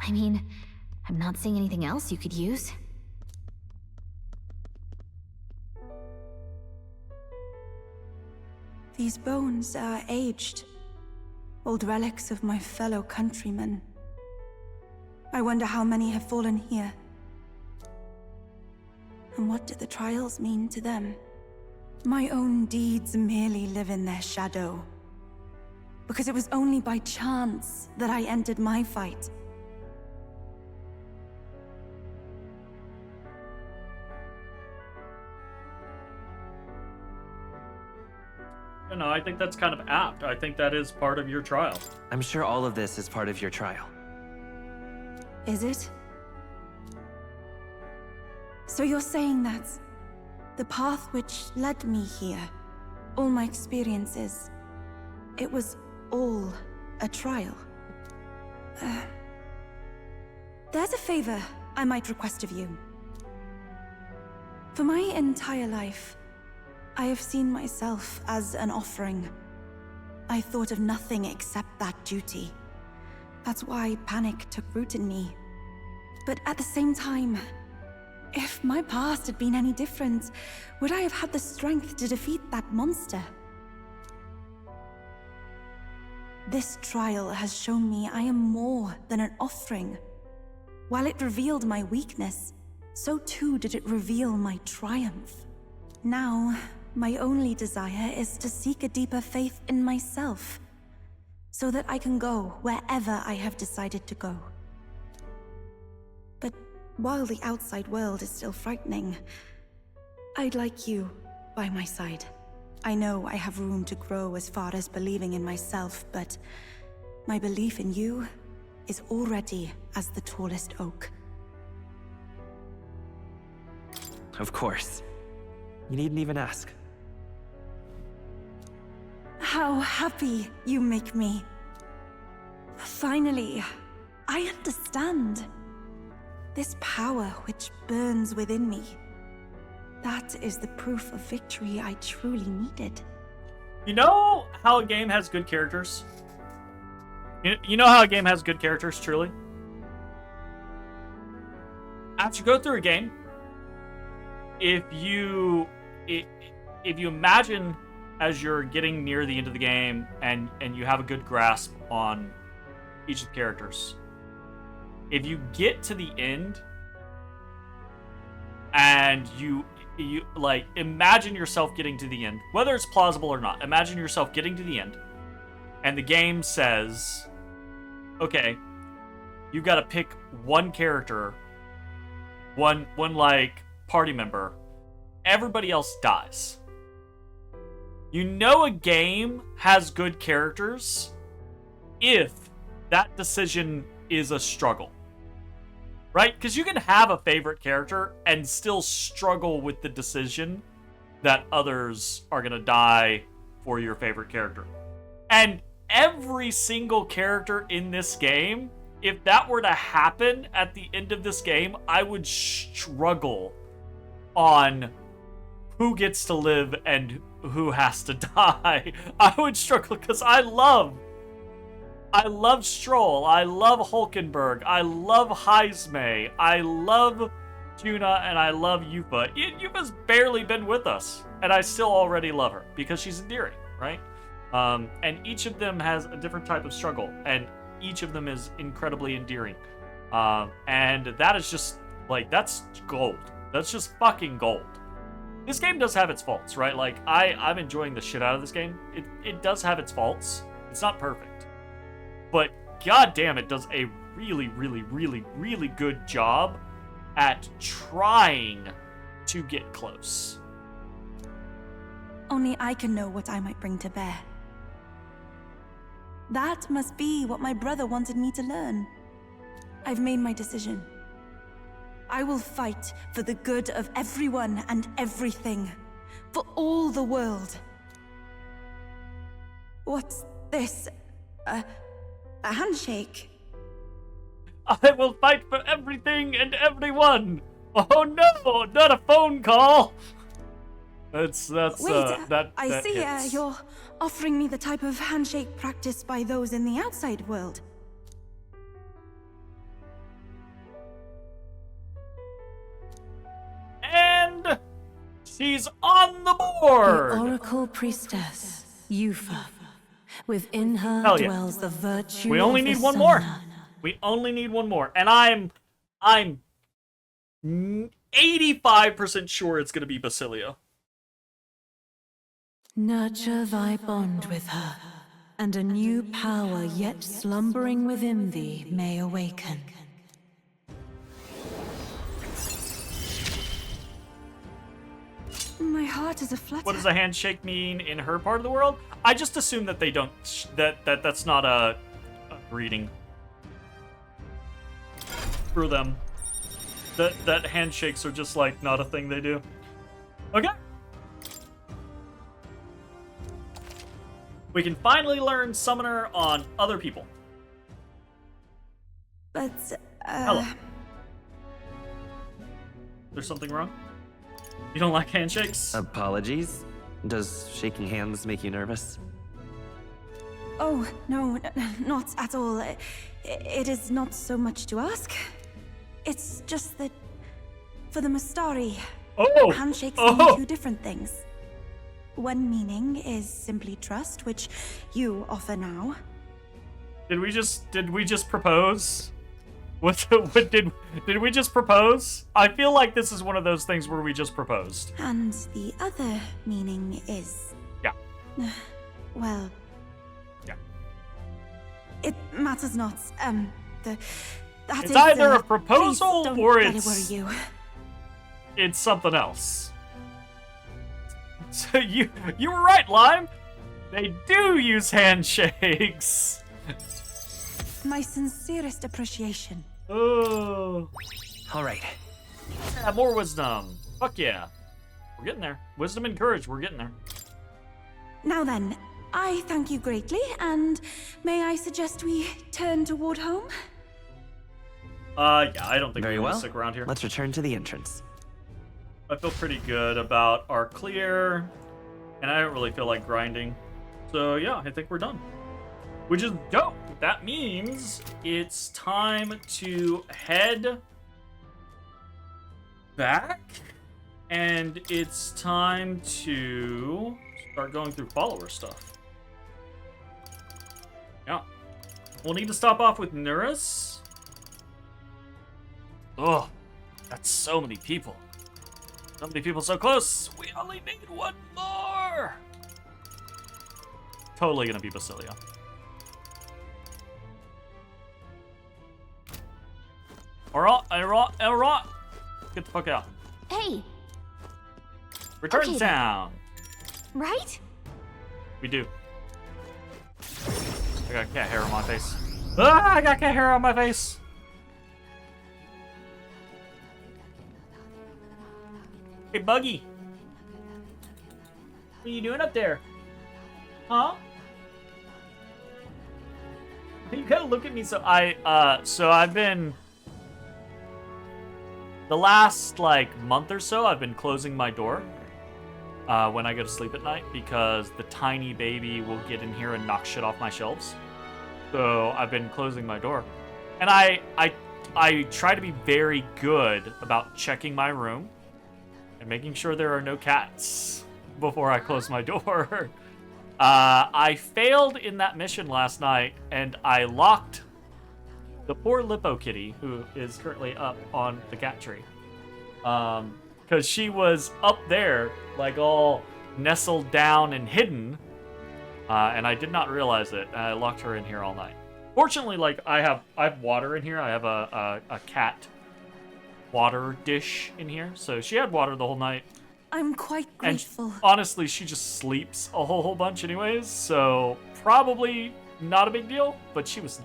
I mean, I'm not seeing anything else you could use. These bones are aged. Old relics of my fellow countrymen. I wonder how many have fallen here. And what do the trials mean to them? My own deeds merely live in their shadow. Because it was only by chance that I entered my fight. You know, I think that's kind of apt. I think that is part of your trial. I'm sure all of this is part of your trial. Is it? So you're saying that the path which led me here, all my experiences, it was all a trial? There's a favor I might request of you. For my entire life, I have seen myself as an offering. I thought of nothing except that duty. That's why panic took root in me. But at the same time, if my past had been any different, would I have had the strength to defeat that monster? This trial has shown me I am more than an offering. While it revealed my weakness, so too did it reveal my triumph. Now, my only desire is to seek a deeper faith in myself, so that I can go wherever I have decided to go. But while the outside world is still frightening, I'd like you by my side. I know I have room to grow as far as believing in myself, but my belief in you is already as the tallest oak. Of course. You needn't even ask. How happy you make me. Finally, I understand. This power which burns within me. That is the proof of victory I truly needed. You know how a game has good characters? You know how a game has good characters, truly? After you go through a game, if you imagine as you're getting near the end of the game and you have a good grasp on each of the characters, if you get to the end and you like imagine yourself getting to the end, whether it's plausible or not, imagine yourself getting to the end and the game says, okay, you've got to pick one character, one like party member, everybody else dies. You know a game has good characters if that decision is a struggle. Right? Because you can have a favorite character and still struggle with the decision that others are going to die for your favorite character. And every single character in this game, if that were to happen at the end of this game, I would struggle on who gets to live and who has to die. I would struggle because I love Stroll, I love Hulkenberg, I love Heismay, I love Juna, and I love Yufa. Yufa's barely been with us, and I still already love her because she's endearing, right? And each of them has a different type of struggle, and each of them is incredibly endearing. And that is just, like, that's gold. That's just fucking gold. This game does have its faults, right? Like, I'm enjoying the shit out of this game. It does have its faults. It's not perfect. But goddamn, it does a really, really, really, really good job at trying to get close. Only I can know what I might bring to bear. That must be what my brother wanted me to learn. I've made my decision. I will fight for the good of everyone and everything. For all the world. What's this? A handshake? I will fight for everything and everyone. Oh no, not a phone call. That's Wait, that. I see. Hits. You're offering me the type of handshake practiced by those in the outside world. And she's on the board. The Oracle Priestess, Yufa. Within her Hell yeah. dwells the virtue We only of need the one more. summoner. We only need one more. And I'm 85% sure it's going to be Basilio. Nurture thy bond with her, and a new power yet slumbering within thee may awaken. My heart is aflutter. What does a handshake mean in her part of the world? I just assume that they don't. That's not a greeting for them. That handshakes are just like not a thing they do. Okay. We can finally learn Summoner on other people. But, Hello. There's something wrong? You don't like handshakes? Apologies. Does shaking hands make you nervous? Oh, no, not at all. It is not so much to ask. It's just that, for the Mastari, handshakes mean two different things. One meaning is simply trust, which you offer now. Did we just propose? What did we just propose? I feel like this is one of those things where we just proposed. And the other meaning is... Yeah. Well... Yeah. It matters not. It's either a proposal please don't or let it it's... worry you. It's something else. So you were right, Lime. They do use handshakes. My sincerest appreciation. Oh. All right. Yeah, more wisdom. Fuck yeah. We're getting there. Wisdom and courage, we're getting there. Now then, I thank you greatly, and may I suggest we turn toward home? Yeah, I don't think Very we're gonna well. stick around here. Let's return to the entrance. I feel pretty good about our clear, and I don't really feel like grinding. So yeah, I think we're done. Which is dope. That means it's time to head back, and it's time to start going through follower stuff. Yeah. We'll need to stop off with Nurus. Oh, that's so many people. So many people so close. We only need one more. Totally gonna be Basilia. Alright. Get the fuck out. Hey, Return Okay, to then. town. right? We do. I got cat hair on my face. Ah, I got cat hair on my face. Hey, Buggy. What are you doing up there? Huh? You gotta look at me so I've been... The last, like, month or so, I've been closing my door when I go to sleep at night because the tiny baby will get in here and knock shit off my shelves. So I've been closing my door. And I try to be very good about checking my room and making sure there are no cats before I close my door. I failed in that mission last night, and I locked the poor Lippo kitty, who is currently up on the cat tree. Because she was up there, like all nestled down and hidden, and I did not realize it. I locked her in here all night. Fortunately, like, I have water in here. I have a cat water dish in here, so she had water the whole night. I'm quite grateful. And honestly, she just sleeps a whole bunch anyways, so probably not a big deal, but she was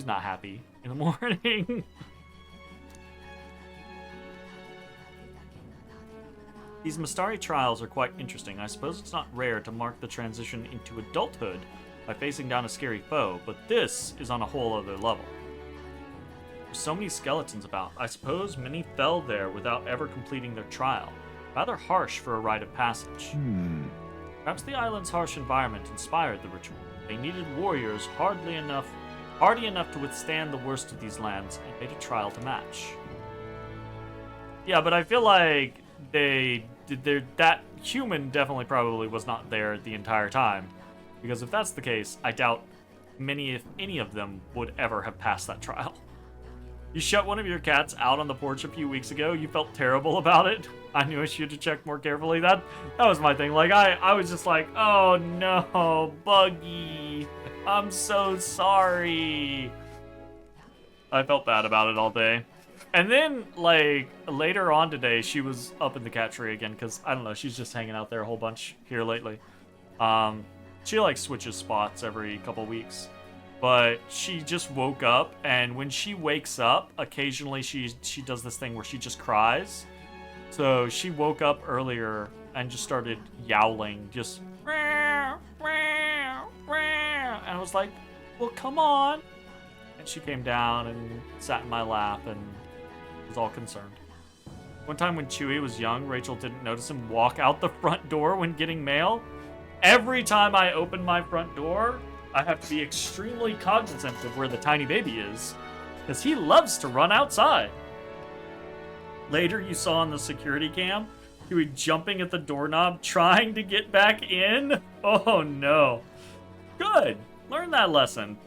not happy in the morning. These Mystari trials are quite interesting. I suppose it's not rare to mark the transition into adulthood by facing down a scary foe, but this is on a whole other level. There's so many skeletons about. I suppose many fell there without ever completing their trial. Rather harsh for a rite of passage. Perhaps the island's harsh environment inspired the ritual. They needed warriors hardy enough to withstand the worst of these lands and made a trial to match. Yeah, but I feel like that human definitely probably was not there the entire time. Because if that's the case, I doubt many, if any of them, would ever have passed that trial. You shut one of your cats out on the porch a few weeks ago, you felt terrible about it. I knew I should have checked more carefully. That was my thing. Like, I was just like, oh no, Buggy. I'm so sorry. I felt bad about it all day. And then, like, later on today, she was up in the cat tree again, because, I don't know, she's just hanging out there a whole bunch here lately. She, like, switches spots every couple weeks. But she just woke up, and when she wakes up, occasionally she does this thing where she just cries. So she woke up earlier and just started yowling, just... And I was like, well, come on. And she came down and sat in my lap and was all concerned. One time when Chewie was young, Rachel didn't notice him walk out the front door when getting mail. Every time I open my front door, I have to be extremely cognizant of where the tiny baby is, because he loves to run outside. Later, you saw on the security cam, Chewie jumping at the doorknob, trying to get back in. Oh no. Good. Learn that lesson.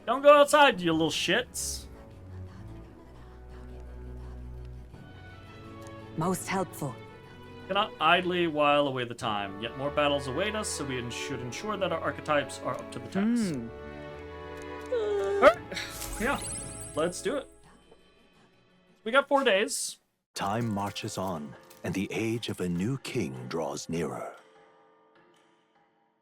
Don't go outside, you little shits. Most helpful. Cannot idly while away the time, yet more battles await us, so we should ensure that our archetypes are up to the task. Alright. Yeah, let's do it. We got 4 days. Time marches on, and the age of a new king draws nearer.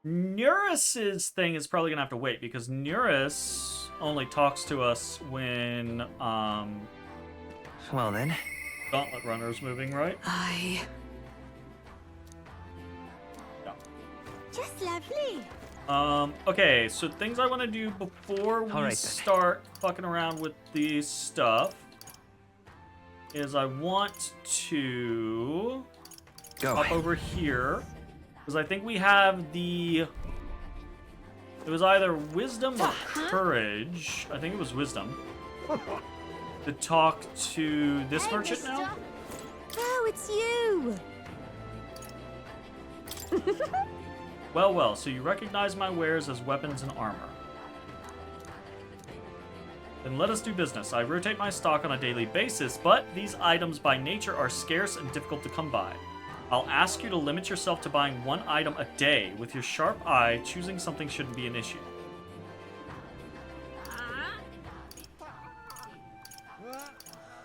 Nurus's thing is probably gonna have to wait, because Nurus only talks to us when, Well then, Gauntlet runner's moving, right? I... Yeah. Just lovely. Okay, so things I want to do before we start fucking around with the stuff is I want to hop over here, because I think we have the... It was either wisdom or courage. I think it was wisdom. To talk to this merchant now? Oh, it's you. Well, well, so you recognize my wares as weapons and armor. Then let us do business. I rotate my stock on a daily basis, but these items by nature are scarce and difficult to come by. I'll ask you to limit yourself to buying one item a day. With your sharp eye, choosing something shouldn't be an issue.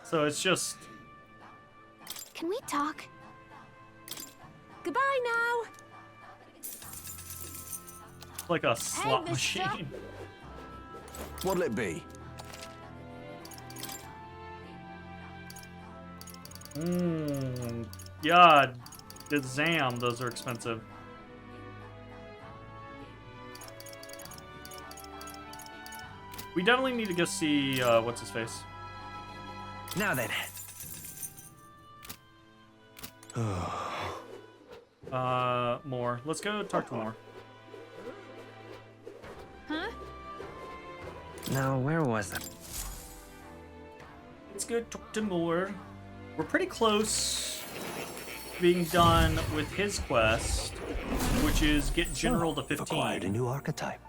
So it's just... Can we talk? Goodbye now. like a slot mister. machine. What'll it be? God, Gazam, those are expensive. We definitely need to go see, what's his face? Now then. Moore. Let's go talk to Moore. Huh? Now, where was it? Let's go talk to Moore. We're pretty close to being done with his quest, which is get General to 15. Acquired a new archetype.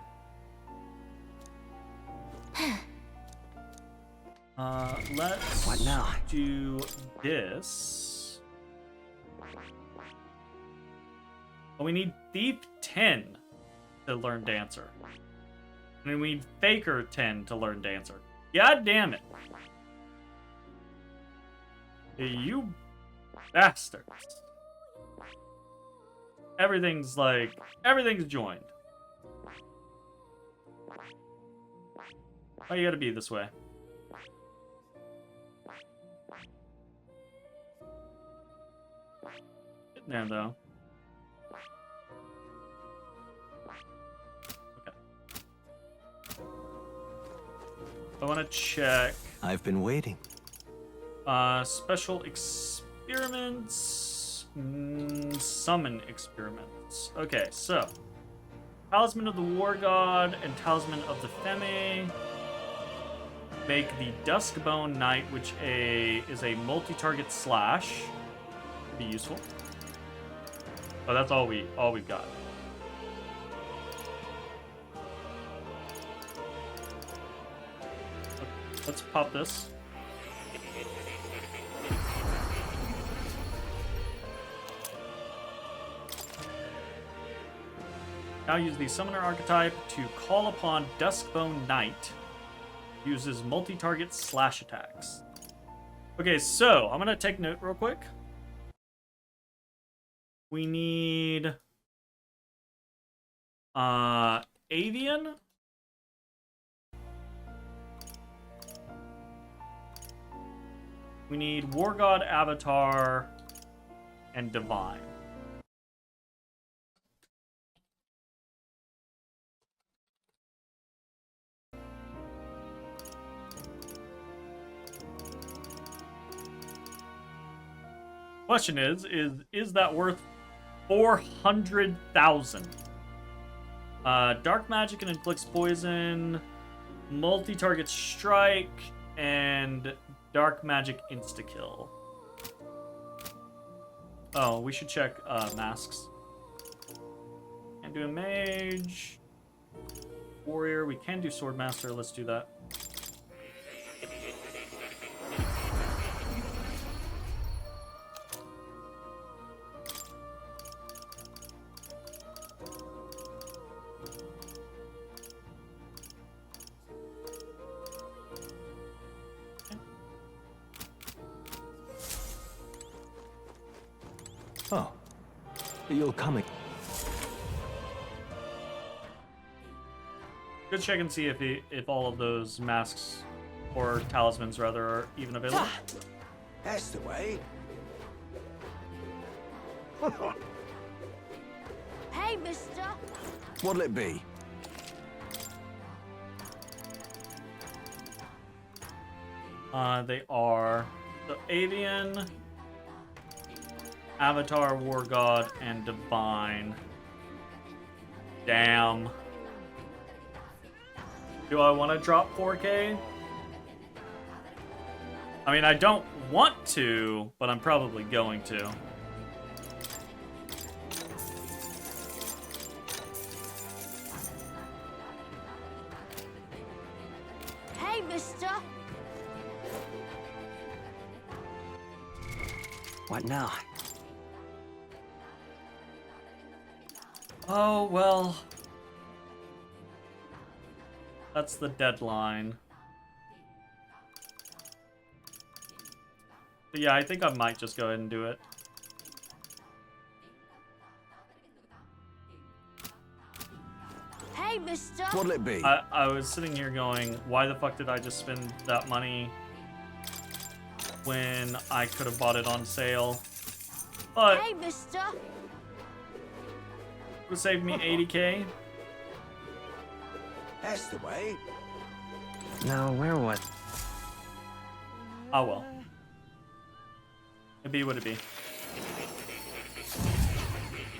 Let's What now? do this. Oh, we need Thief 10 to learn Dancer. And we need Faker 10 to learn Dancer. God damn it. You bastards. Everything's joined. Why you gotta be this way? Getting there, though. Okay. I want to check. I've been waiting. Special experiments. Summon experiments. Okay, so. Talisman of the War God and Talisman of the Femme make the Duskbone Knight, which is a multi-target slash. Could be useful. Oh, that's all we've got. Okay, let's pop this. Now use the Summoner archetype to call upon Duskbone Knight. Uses multi-target slash attacks. Okay, so I'm gonna take note real quick. We need Avian. We need War God Avatar and Divine. Question is that worth 400,000? Dark magic and inflicts poison, multi-target strike, and dark magic insta-kill. Oh, we should check masks. Can't do a mage. Warrior, we can do swordmaster. Let's do that. Oh, you'll come again. Go check and see if all of those masks or talismans rather are even available. That's the way. Hey, mister. What'll it be? They are the Avian, Avatar, War God, and Divine. Damn. Do I want to drop 4K? I mean, I don't want to, but I'm probably going to. Hey, mister. What now? Oh, well. That's the deadline. But yeah, I think I might just go ahead and do it. Hey, mister. What'll it be? I was sitting here going, why the fuck did I just spend that money when I could have bought it on sale? But Hey, mister. it would have saved me 80K. That's the way. No, where was? Oh well. It'd be what it be.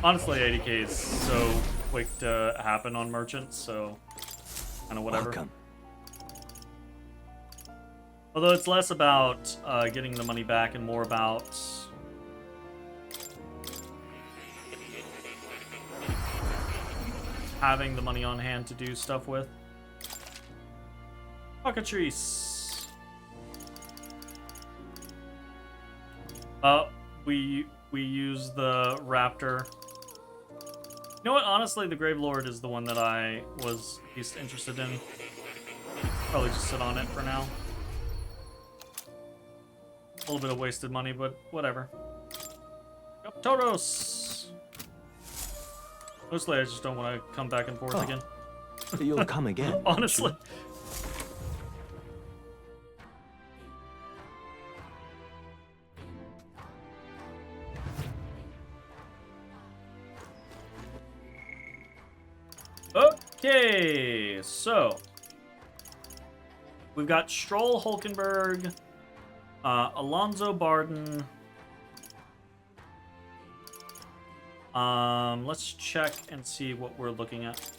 Honestly, 80K is so quick to happen on merchants, so kind of whatever. Welcome. Although it's less about getting the money back and more about having the money on hand to do stuff with. Cockatrice. We use the raptor. You know what? Honestly, the Grave Lord is the one that I was least interested in. Probably just sit on it for now. A little bit of wasted money, but whatever. Yep, Toros. Mostly, I just don't want to come back and forth again. You'll come again. won't you? Honestly. Okay, so we've got Stroll Hulkenberg, Alonso Barden. Let's check and see what we're looking at.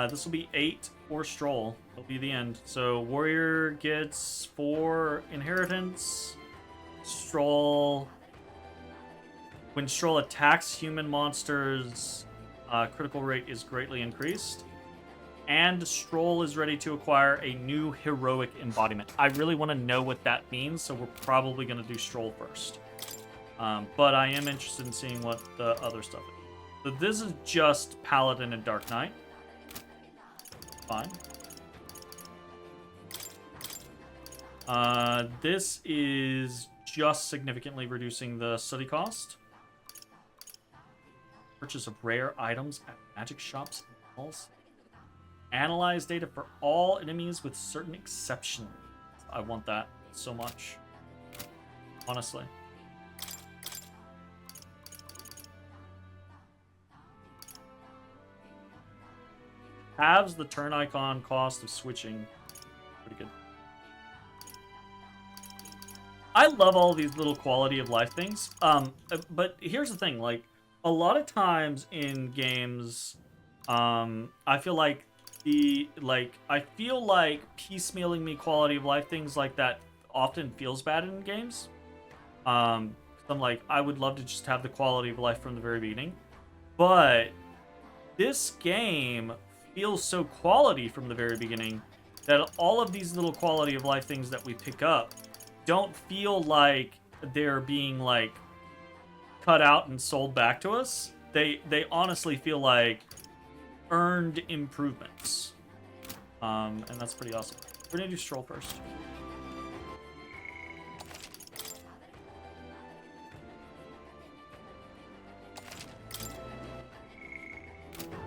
This will be 8 for Stroll. It'll be the end. So Warrior gets 4 inheritance. Stroll. When Stroll attacks human monsters, critical rate is greatly increased. And Stroll is ready to acquire a new heroic embodiment. I really want to know what that means, so we're probably going to do Stroll first. But I am interested in seeing what the other stuff is. So this is just Paladin and Dark Knight. Fine. This is just significantly reducing the study cost. Purchase of rare items at magic shops and malls. Analyze data for all enemies with certain exceptions. I want that so much. Honestly. Halves the turn icon cost of switching. Pretty good. I love all these little quality of life things. But here's the thing, like, a lot of times in games, I feel like piecemealing me quality of life things like that often feels bad in games. I'm like, I would love to just have the quality of life from the very beginning. But this game feels so quality from the very beginning that all of these little quality of life things that we pick up don't feel like they're being like cut out and sold back to us. They honestly feel like earned improvements. And that's pretty awesome. We're gonna do Stroll first.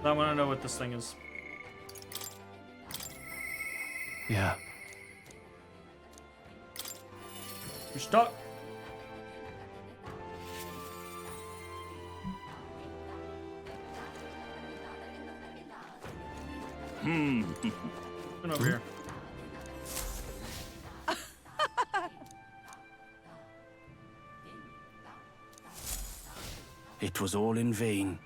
I want to know what this thing is. Yeah. You're stuck. Been over here. It was all in vain.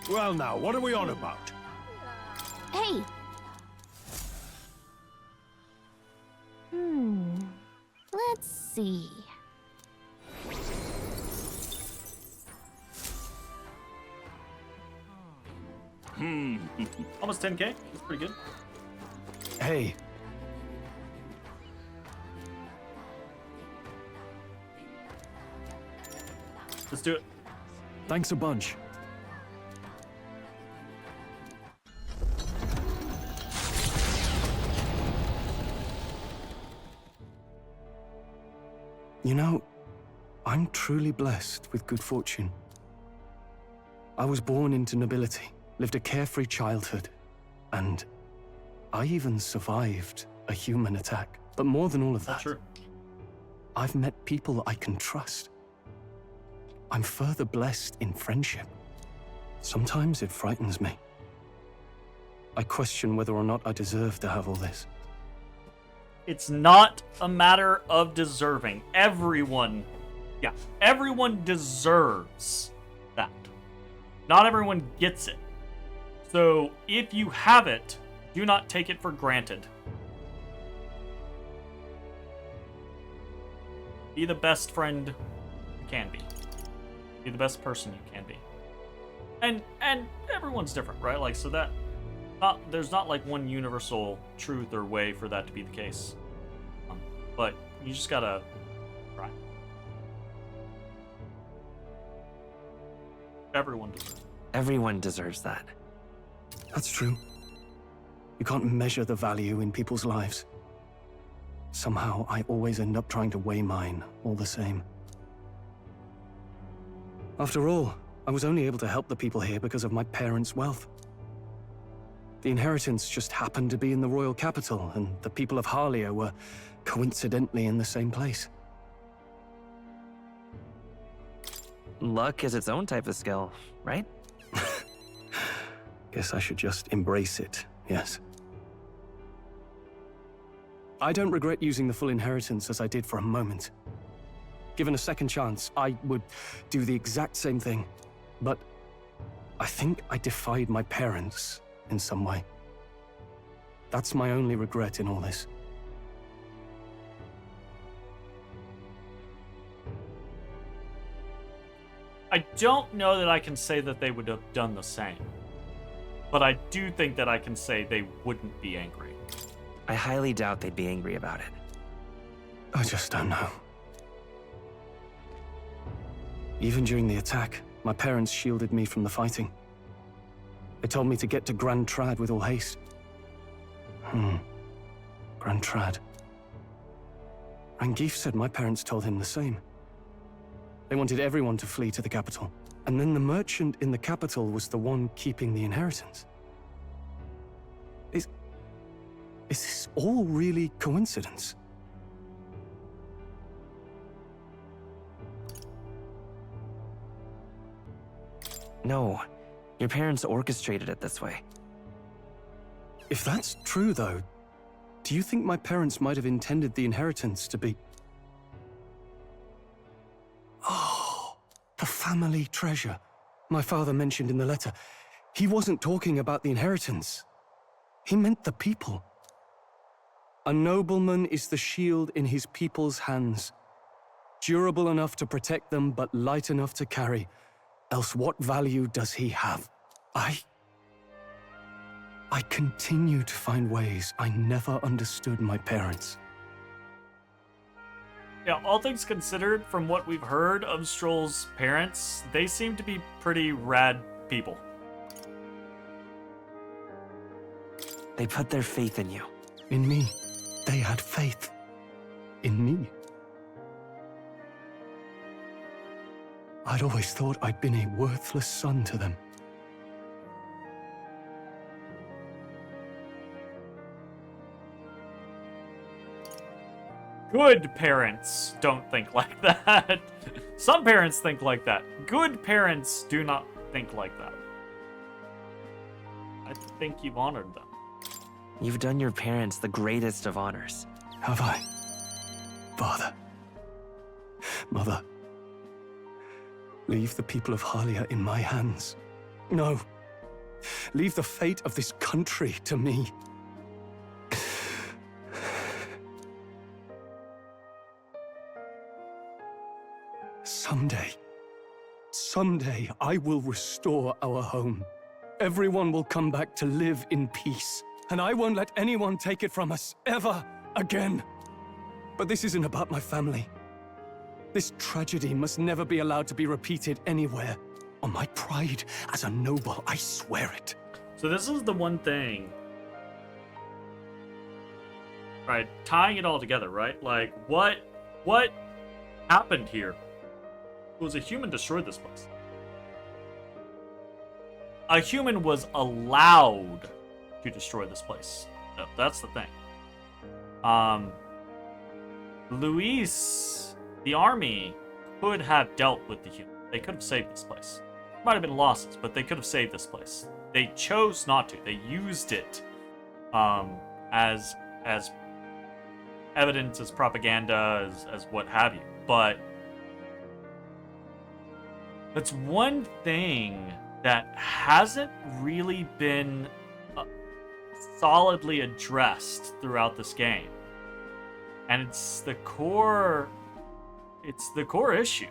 Well now, what are we on about? Hey! Let's see. Almost 10k. That's pretty good. Hey, Let's do it. thanks a bunch. You know, I'm truly blessed with good fortune. I was born into nobility, lived a carefree childhood, and I even survived a human attack. But more than all of that, True. I've met people I can trust. I'm further blessed in friendship. Sometimes it frightens me. I question whether or not I deserve to have all this. It's not a matter of deserving. Everyone deserves that. Not everyone gets it. So if you have it, do not take it for granted. Be the best friend you can be. Be the best person you can be. And everyone's different, right? Like, so that there's not like one universal truth or way for that to be the case. But you just gotta try. Everyone deserves it. Everyone deserves that. That's true. You can't measure the value in people's lives. Somehow, I always end up trying to weigh mine all the same. After all, I was only able to help the people here because of my parents' wealth. The inheritance just happened to be in the royal capital, and the people of Harlia were coincidentally in the same place. Luck is its own type of skill, right? Guess I should just embrace it, yes. I don't regret using the full inheritance as I did for a moment. Given a second chance, I would do the exact same thing. But I think I defied my parents in some way. That's my only regret in all this. I don't know that I can say that they would have done the same. But I do think that I can say they wouldn't be angry. I highly doubt they'd be angry about it. I just don't know. Even during the attack, my parents shielded me from the fighting. They told me to get to Grand Trad with all haste. Grand Trad. Rangif said my parents told him the same. They wanted everyone to flee to the capital. And then the merchant in the capital was the one keeping the inheritance. Is this all really coincidence? No, your parents orchestrated it this way. If that's true, though, do you think my parents might have intended the inheritance to be... Oh, the family treasure my father mentioned in the letter. He wasn't talking about the inheritance. He meant the people. A nobleman is the shield in his people's hands, durable enough to protect them, but light enough to carry. Else what value does he have? I continue to find ways I never understood my parents. Yeah, all things considered, from what we've heard of Stroll's parents, they seem to be pretty rad people. They put their faith in you. In me. They had faith. In me. I'd always thought I'd been a worthless son to them. Good parents don't think like that. Some parents think like that. Good parents do not think like that. I think you've honored them. You've done your parents the greatest of honors. Have I? Father. Mother. Leave the people of Halia in my hands. No. Leave the fate of this country to me. Someday, I will restore our home. Everyone will come back to live in peace, and I won't let anyone take it from us, ever again. But this isn't about my family. This tragedy must never be allowed to be repeated anywhere. On my pride as a noble, I swear it. So this is the one thing, right? Tying it all together, right? Like, what happened here? It was a human destroyed this place. A human was allowed to destroy this place. No, that's the thing. Luis, the army, could have dealt with the human. They could have saved this place. There might have been losses, but they could have saved this place. They chose not to. They used it as evidence, as propaganda, as what have you. But that's one thing that hasn't really been solidly addressed throughout this game. And it's the core issue.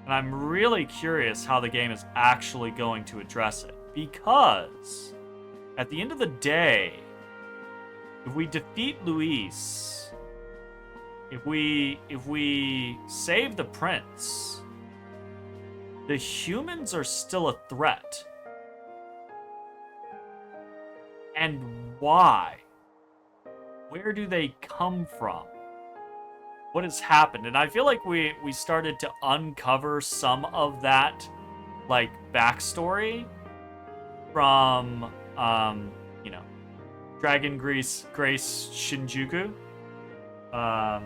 And I'm really curious how the game is actually going to address it. Because at the end of the day, if we defeat Luis, if we save the prince, the humans are still a threat. And why? Where do they come from? What has happened? And I feel like we started to uncover some of that, like, backstory from, Dragon Grace Shinjuku. The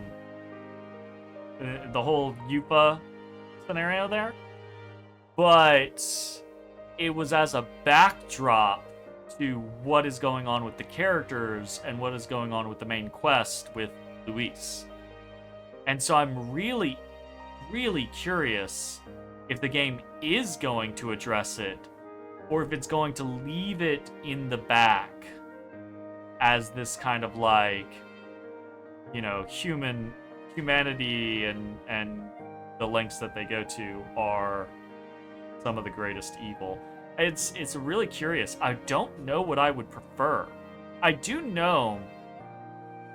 whole Yupa scenario there. But it was as a backdrop to what is going on with the characters and what is going on with the main quest with Luis. And so I'm really, really curious if the game is going to address it or if it's going to leave it in the back as this kind of like, humanity and the lengths that they go to are some of the greatest evil. It's really curious. I don't know what I would prefer. I do know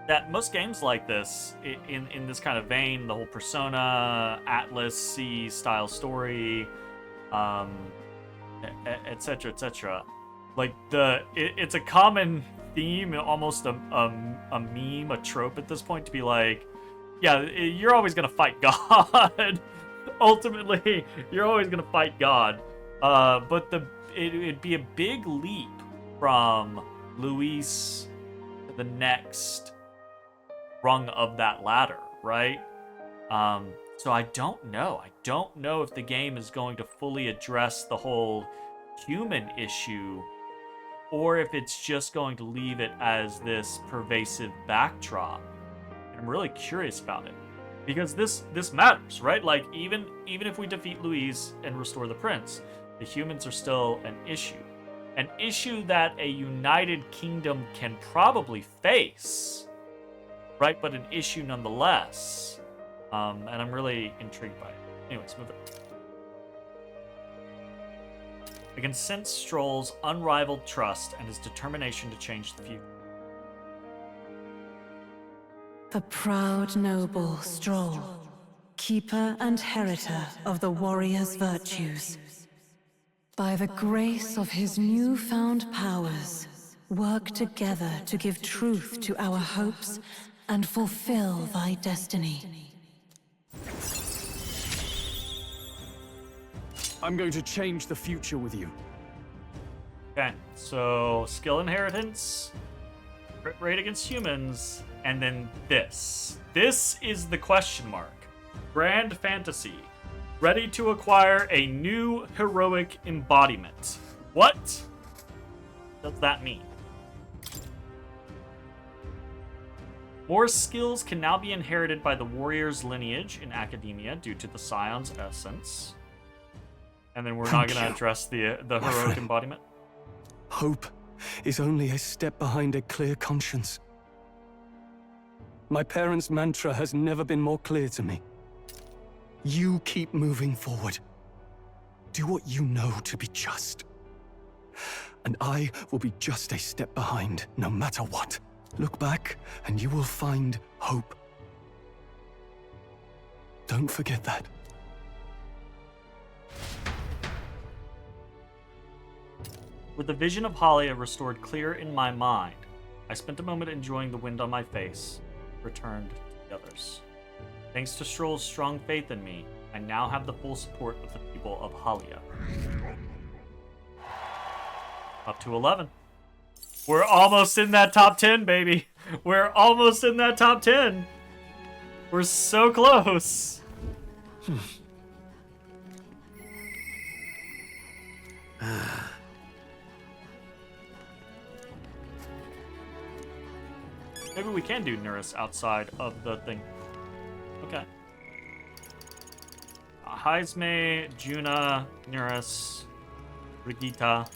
that most games like this, in this kind of vein, the whole Persona, Atlas, C style story, etc., etc. Like it's a common theme, almost a meme, a trope at this point to be like, yeah, you're always gonna fight God. Ultimately, you're always gonna fight God. But it'd be a big leap from Luis to the next rung of that ladder, right? So I don't know. I don't know if the game is going to fully address the whole human issue, or if it's just going to leave it as this pervasive backdrop. And I'm really curious about it. Because this matters, right? Like, even if we defeat Luis and restore the prince, the humans are still an issue. An issue that a united kingdom can probably face, right? But an issue nonetheless. And I'm really intrigued by it. Anyways, move it. I can sense Stroll's unrivaled trust and his determination to change the future. The proud noble Stroll, keeper and heritor of the warrior's virtues. By the grace of his newfound powers, work together to give truth to our hopes and fulfill thy destiny. I'm going to change the future with you. Okay, so skill inheritance, crit rate against humans, and then this. This is the question mark. Grand Fantasy. Ready to acquire a new heroic embodiment. What does that mean? More skills can now be inherited by the warrior's lineage in academia due to the Scion's essence. And then we're not going to address the heroic embodiment. Hope is only a step behind a clear conscience. My parents' mantra has never been more clear to me. You keep moving forward. Do what you know to be just. And I will be just a step behind, no matter what. Look back, and you will find hope. Don't forget that. With the vision of Halia restored clear in my mind, I spent a moment enjoying the wind on my face, returned to the others. Thanks to Stroll's strong faith in me, I now have the full support of the people of Halia. Up to 11. We're almost in that top 10, baby. We're almost in that top 10. We're so close. Maybe we can do Nurus outside of the thing. Okay. Heisme, Juna, Nurus, Brigitta.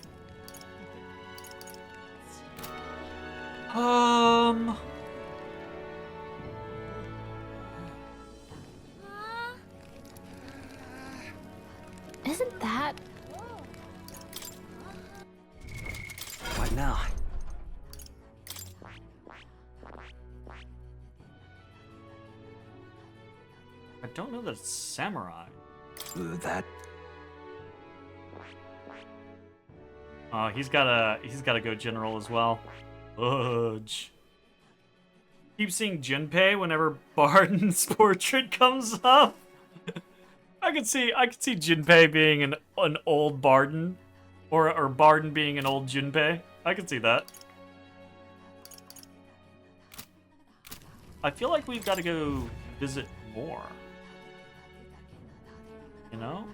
Isn't that... What now? I don't know that it's samurai. That... He's gotta go general as well. Fudge. Keep seeing Junpei whenever Barden's portrait comes up. I could see Junpei being an old Barden, or Barden being an old Junpei. I could see that. I feel like we've got to go visit more. You know?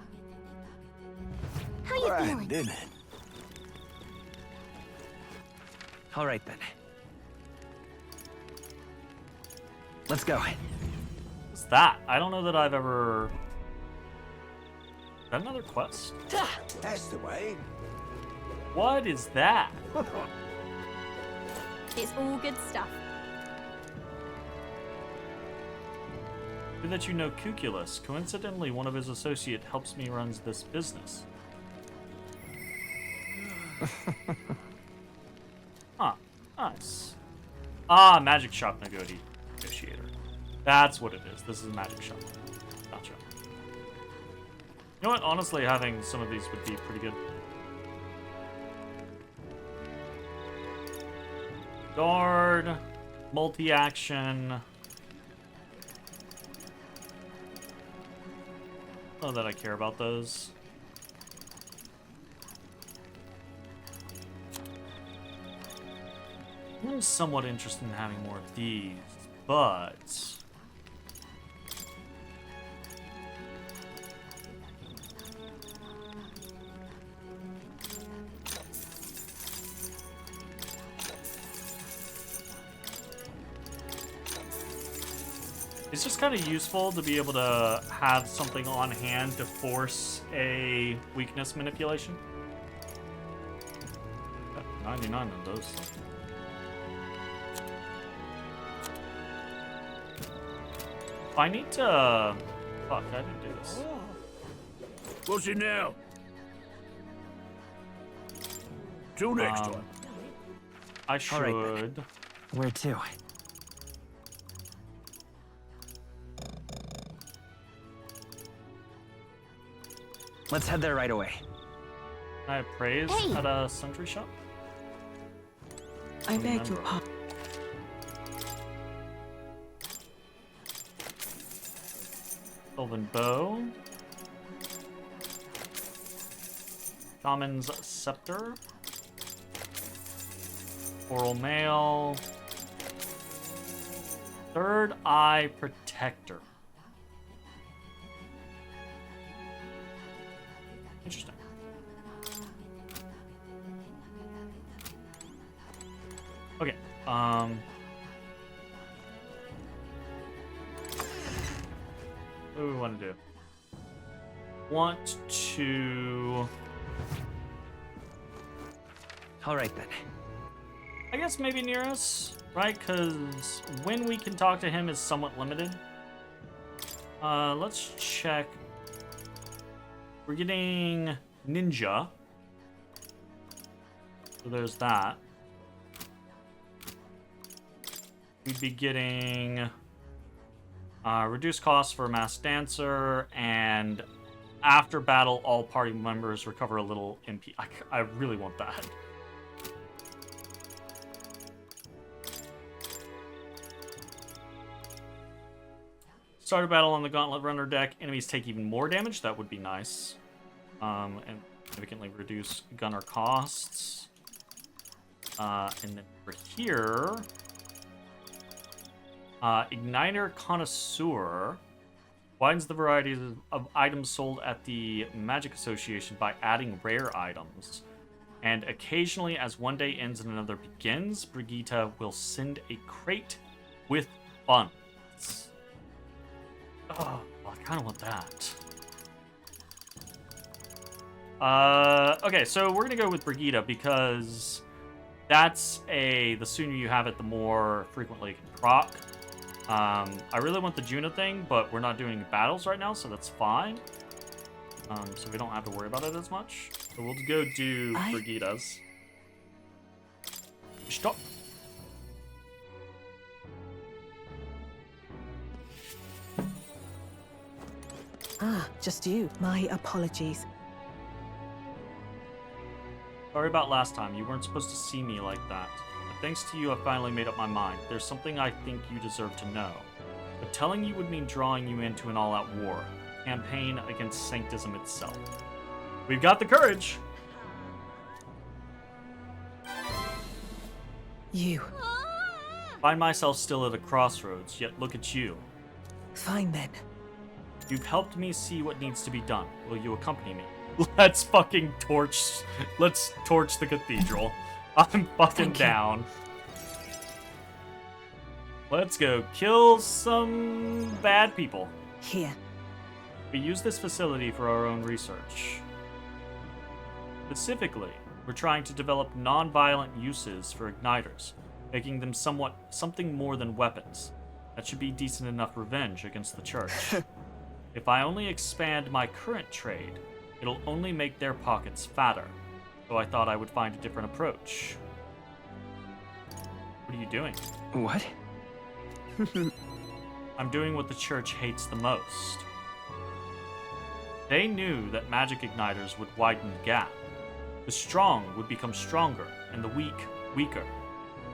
How you feeling? Didn't it? All right, then. Let's go. What's that? I don't know that I've ever... Is that another quest? That's the way. What is that? It's all good stuff. Good that you know Cuculus. Coincidentally, one of his associates helps me runs this business. Huh. Nice. Ah, magic shop negotiator. That's what it is. This is a magic shop. Gotcha. You know what? Honestly, having some of these would be pretty good. Guard, multi-action. Oh, that I care about those. I'm somewhat interested in having more of these, but... It's just kind of useful to be able to have something on hand to force a weakness manipulation. Got 99 of those. I need to... Fuck, I didn't do this. What's it now? Till next time. I should... Right, where to? Let's head there right away. Can I appraise Hey. at a sundry shop? I beg your pardon. Sylvan Bow. Shaman's Scepter. Coral Mail. Third Eye Protector. Interesting. Okay, what do we want to do? Want to... Alright then. I guess maybe near us, right? Because when we can talk to him is somewhat limited. Let's check. We're getting Ninja. So there's that. We'd be getting reduced costs for Masked Dancer, and after battle, all party members recover a little MP. I really want that. Start a battle on the Gauntlet Runner deck. Enemies take even more damage. That would be nice. And significantly reduce gunner costs. And then for here... Igniter Connoisseur widens the varieties of items sold at the Magic Association by adding rare items. And occasionally, as one day ends and another begins, Brigitte will send a crate with funds. Oh, well, I kind of want that. Okay, so we're gonna go with Brigitte because that's the sooner you have it, the more frequently it can proc. I really want the Juna thing, but we're not doing battles right now, so that's fine. So we don't have to worry about it as much. So we'll go do Brigitte's. Stop. Ah, just you. My apologies. Sorry about last time. You weren't supposed to see me like that. But thanks to you, I finally made up my mind. There's something I think you deserve to know. But telling you would mean drawing you into an all-out war. A campaign against Sanctism itself. We've got the courage! You. Find myself still at a crossroads, yet look at you. Fine then. You've helped me see what needs to be done. Will you accompany me? Let's fucking torch... Let's torch the cathedral. I'm fucking down. Let's go kill some bad people. Here. We use this facility for our own research. Specifically, we're trying to develop non-violent uses for igniters, making them something more than weapons. That should be decent enough revenge against the church. If I only expand my current trade, it'll only make their pockets fatter. So I thought I would find a different approach. What are you doing? What? I'm doing what the church hates the most. They knew that magic igniters would widen the gap. The strong would become stronger, and the weak, weaker.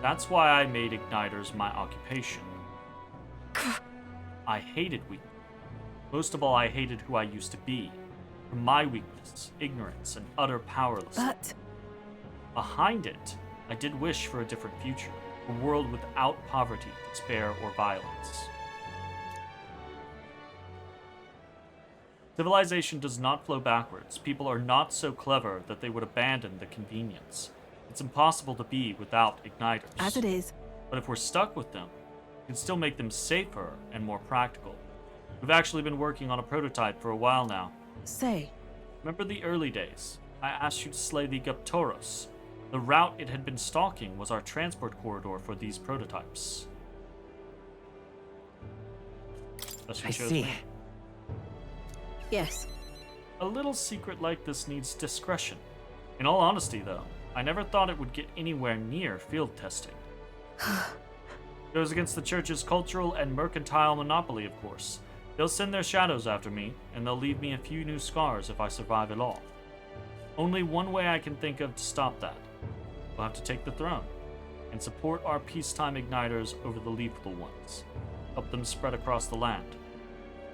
That's why I made igniters my occupation. I hated weakness. Most of all, I hated who I used to be. From my weakness, ignorance, and utter powerlessness. But... behind it, I did wish for a different future. A world without poverty, despair, or violence. Civilization does not flow backwards. People are not so clever that they would abandon the convenience. It's impossible to be without igniters. As it is. But if we're stuck with them, we can still make them safer and more practical. We've actually been working on a prototype for a while now. Say. Remember the early days? I asked you to slay the Guptoros. The route it had been stalking was our transport corridor for these prototypes. I see. Yes. A little secret like this needs discretion. In all honesty, though, I never thought it would get anywhere near field testing. It goes against the church's cultural and mercantile monopoly, of course. They'll send their shadows after me, and they'll leave me a few new scars if I survive at all. Only one way I can think of to stop that. We'll have to take the throne. and support our peacetime igniters over the lethal ones. Help them spread across the land.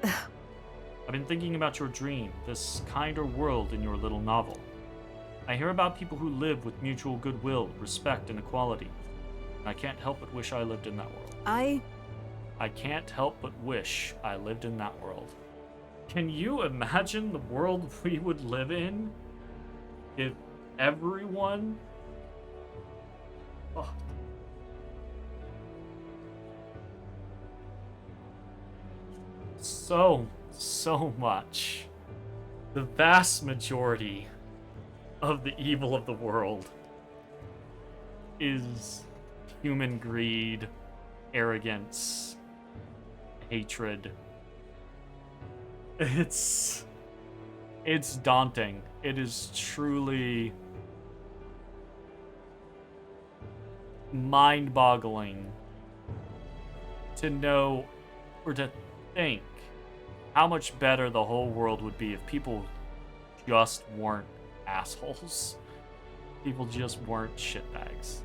I've been thinking about your dream, this kinder world in your little novel. I hear about people who live with mutual goodwill, respect, and equality. And I can't help but wish I lived in that world. I can't help but wish I lived in that world. Can you imagine the world we would live in if everyone... Oh. So much. The vast majority of the evil of the world is human greed, arrogance, hatred. It's daunting. It is truly mind-boggling to know or to think how much better the whole world would be if people just weren't assholes. People just weren't shitbags.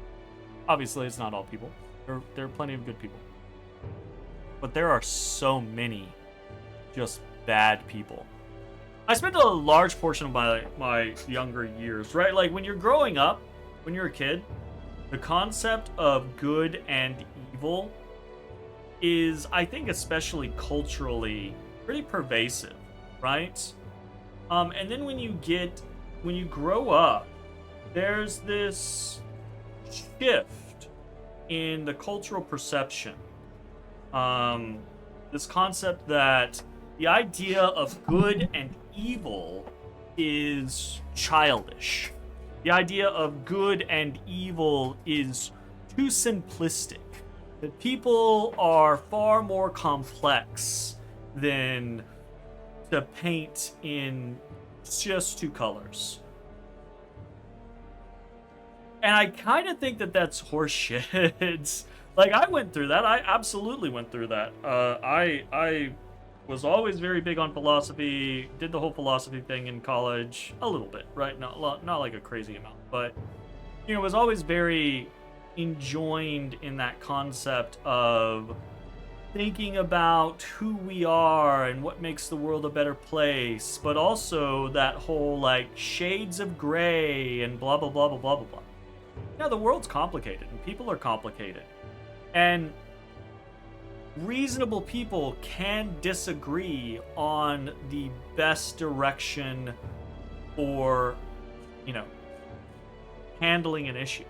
Obviously, it's not all people. There are plenty of good people. But there are so many just bad people. I spent a large portion of my younger years, right? Like, when you're growing up, when you're a kid, the concept of good and evil is, I think, especially culturally, pretty pervasive, right? And then when you grow up, there's this shift in the cultural perception. This concept that the idea of good and evil is childish. The idea of good and evil is too simplistic. That people are far more complex than to paint in just two colors. And I kind of think that that's horseshit. Like, I went through that. I absolutely went through that. I was always very big on philosophy, did the whole philosophy thing in college a little bit, right? Not like a crazy amount, but, you know, was always very enjoined in that concept of thinking about who we are and what makes the world a better place, but also that whole, like, shades of gray and blah, blah, blah, blah, blah, blah, blah. Yeah, the world's complicated and people are complicated. And reasonable people can disagree on the best direction for, you know, handling an issue.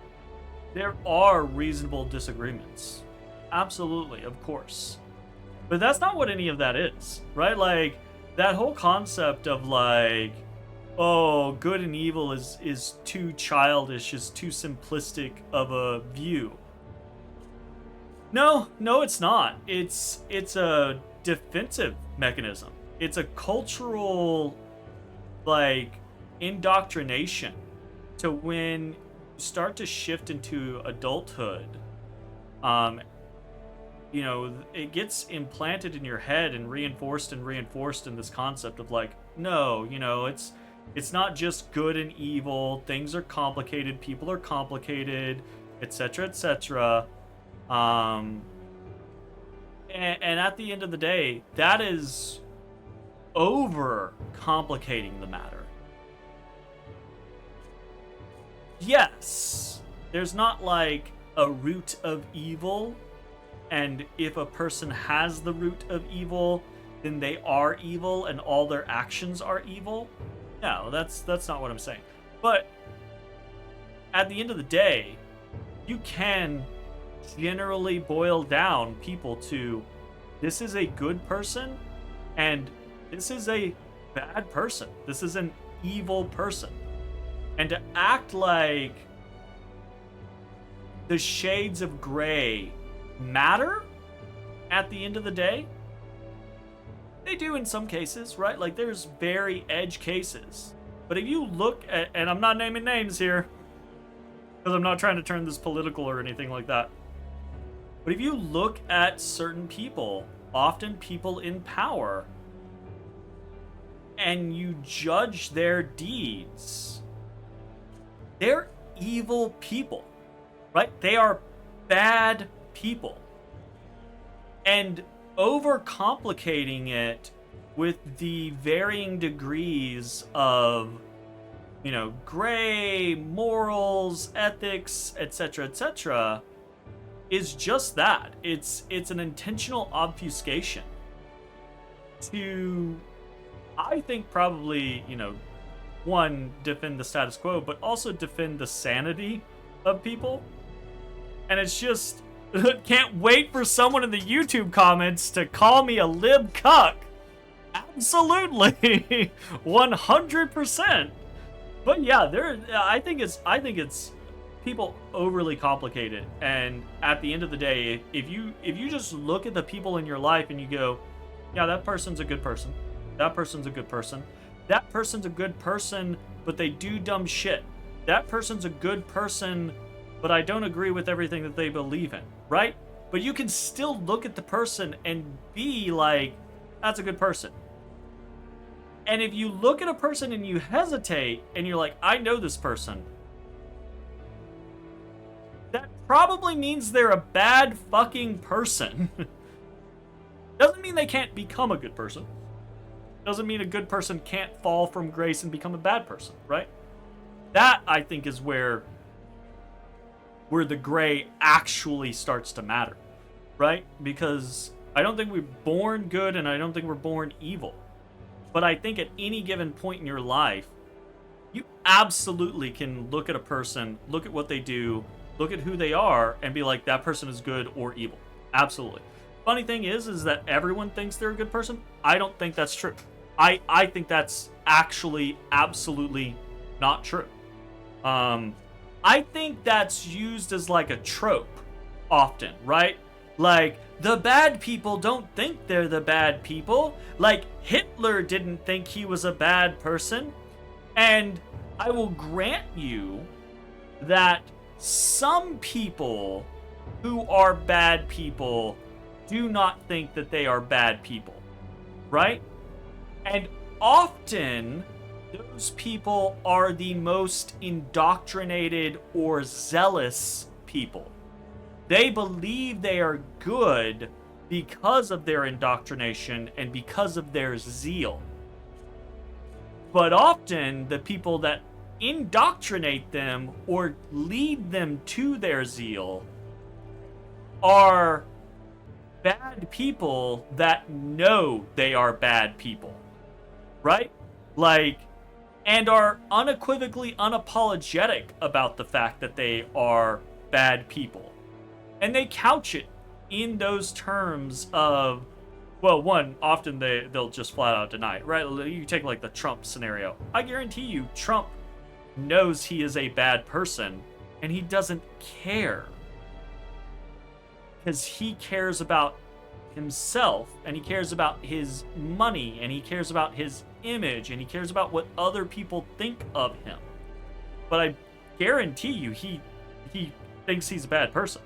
There are reasonable disagreements. Absolutely, of course. But that's not what any of that is, right? Like, that whole concept of, like, oh, good and evil is too childish, is too simplistic of a view. No, it's not. It's a defensive mechanism. It's a cultural, like, indoctrination to when you start to shift into adulthood, you know, it gets implanted in your head and reinforced in this concept of, like, no, you know, it's not just good and evil. Things are complicated. People are complicated, etc., etc. And at the end of the day, that is over complicating the matter. Yes, there's not like a root of evil, and if a person has the root of evil, then they are evil and all their actions are evil. No, that's not what I'm saying. But at the end of the day, you can generally boil down people to, this is a good person and this is a bad person. This is an evil person. And to act like the shades of gray matter at the end of the day, they do in some cases, right? Like, there's very edge cases. But if you look at, and I'm not naming names here, because I'm not trying to turn this political or anything like that. But if you look at certain people, often people in power, and you judge their deeds, they're evil people, right? They are bad people. And overcomplicating it with the varying degrees of, gray, morals, ethics, etc., is just that. It's an intentional obfuscation to, I think, probably, one, defend the status quo, but also defend the sanity of people. And it's just, can't wait for someone in the YouTube comments to call me a lib cuck. Absolutely. 100%. But yeah, I think it's people overly complicate it. And at the end of the day, if you just look at the people in your life and you go, yeah, that person's a good person. That person's a good person. That person's a good person, but they do dumb shit. That person's a good person, but I don't agree with everything that they believe in, right? But you can still look at the person and be like, that's a good person. And if you look at a person and you hesitate and you're like, I know this person, that probably means they're a bad fucking person. Doesn't mean they can't become a good person. Doesn't mean a good person can't fall from grace and become a bad person, right? That, I think, is where the gray actually starts to matter, right? Because I don't think we're born good and I don't think we're born evil. But I think at any given point in your life, you absolutely can look at a person, look at what they do, look at who they are, and be like, that person is good or evil. Absolutely. Funny thing is that everyone thinks they're a good person. I don't think that's true. I think that's actually absolutely not true. I think that's used as like a trope often, right? Like, the bad people don't think they're the bad people. Like, Hitler didn't think he was a bad person. And I will grant you that some people who are bad people do not think that they are bad people, right? And often, those people are the most indoctrinated or zealous people. They believe they are good because of their indoctrination and because of their zeal. But often, the people that indoctrinate them or lead them to their zeal are bad people that know they are bad people, right? Like, and are unequivocally unapologetic about the fact that they are bad people. And they couch it in those terms of, well, one, often they'll just flat out deny it, right? You take like the Trump scenario. I guarantee you, Trump knows he is a bad person, and he doesn't care. Because he cares about himself, and he cares about his money, and he cares about his image, and he cares about what other people think of him. But I guarantee you, he thinks he's a bad person.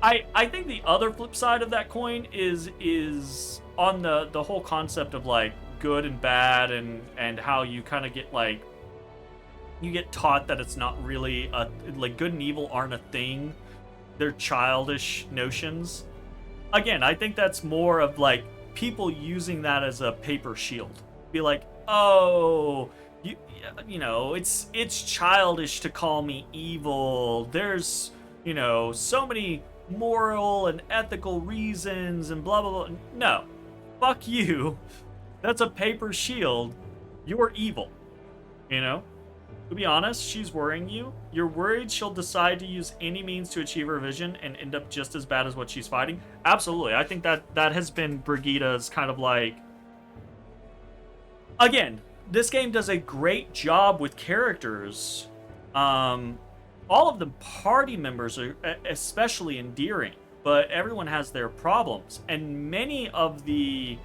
I think the other flip side of that coin is on the whole concept of like good and bad and how you kind of get like, you get taught that it's not really like good and evil aren't a thing. They're childish notions. Again, I think that's more of like people using that as a paper shield. Be like, oh, you know, it's childish to call me evil. There's, so many moral and ethical reasons and blah, blah, blah. No, fuck you. That's a paper shield. You're evil, To be honest, she's worrying you. You're worried she'll decide to use any means to achieve her vision and end up just as bad as what she's fighting. Absolutely. I think that has been Brigida's kind of like... Again, this game does a great job with characters. All of the party members are especially endearing, but everyone has their problems. And many of the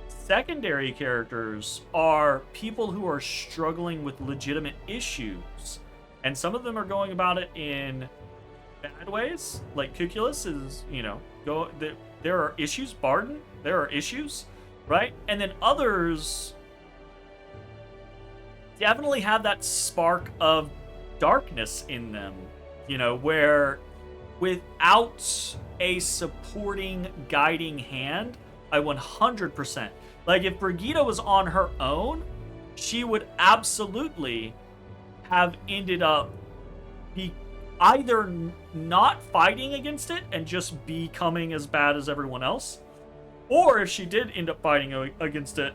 secondary characters are people who are struggling with legitimate issues. And some of them are going about it in bad ways. Like Cuculus is, there are issues. Barden, there are issues, right? And then others definitely have that spark of darkness in them, where without a supporting, guiding hand, I 100%. Like, if Brigitte was on her own, she would absolutely have ended up either not fighting against it and just becoming as bad as everyone else, or if she did end up fighting against it,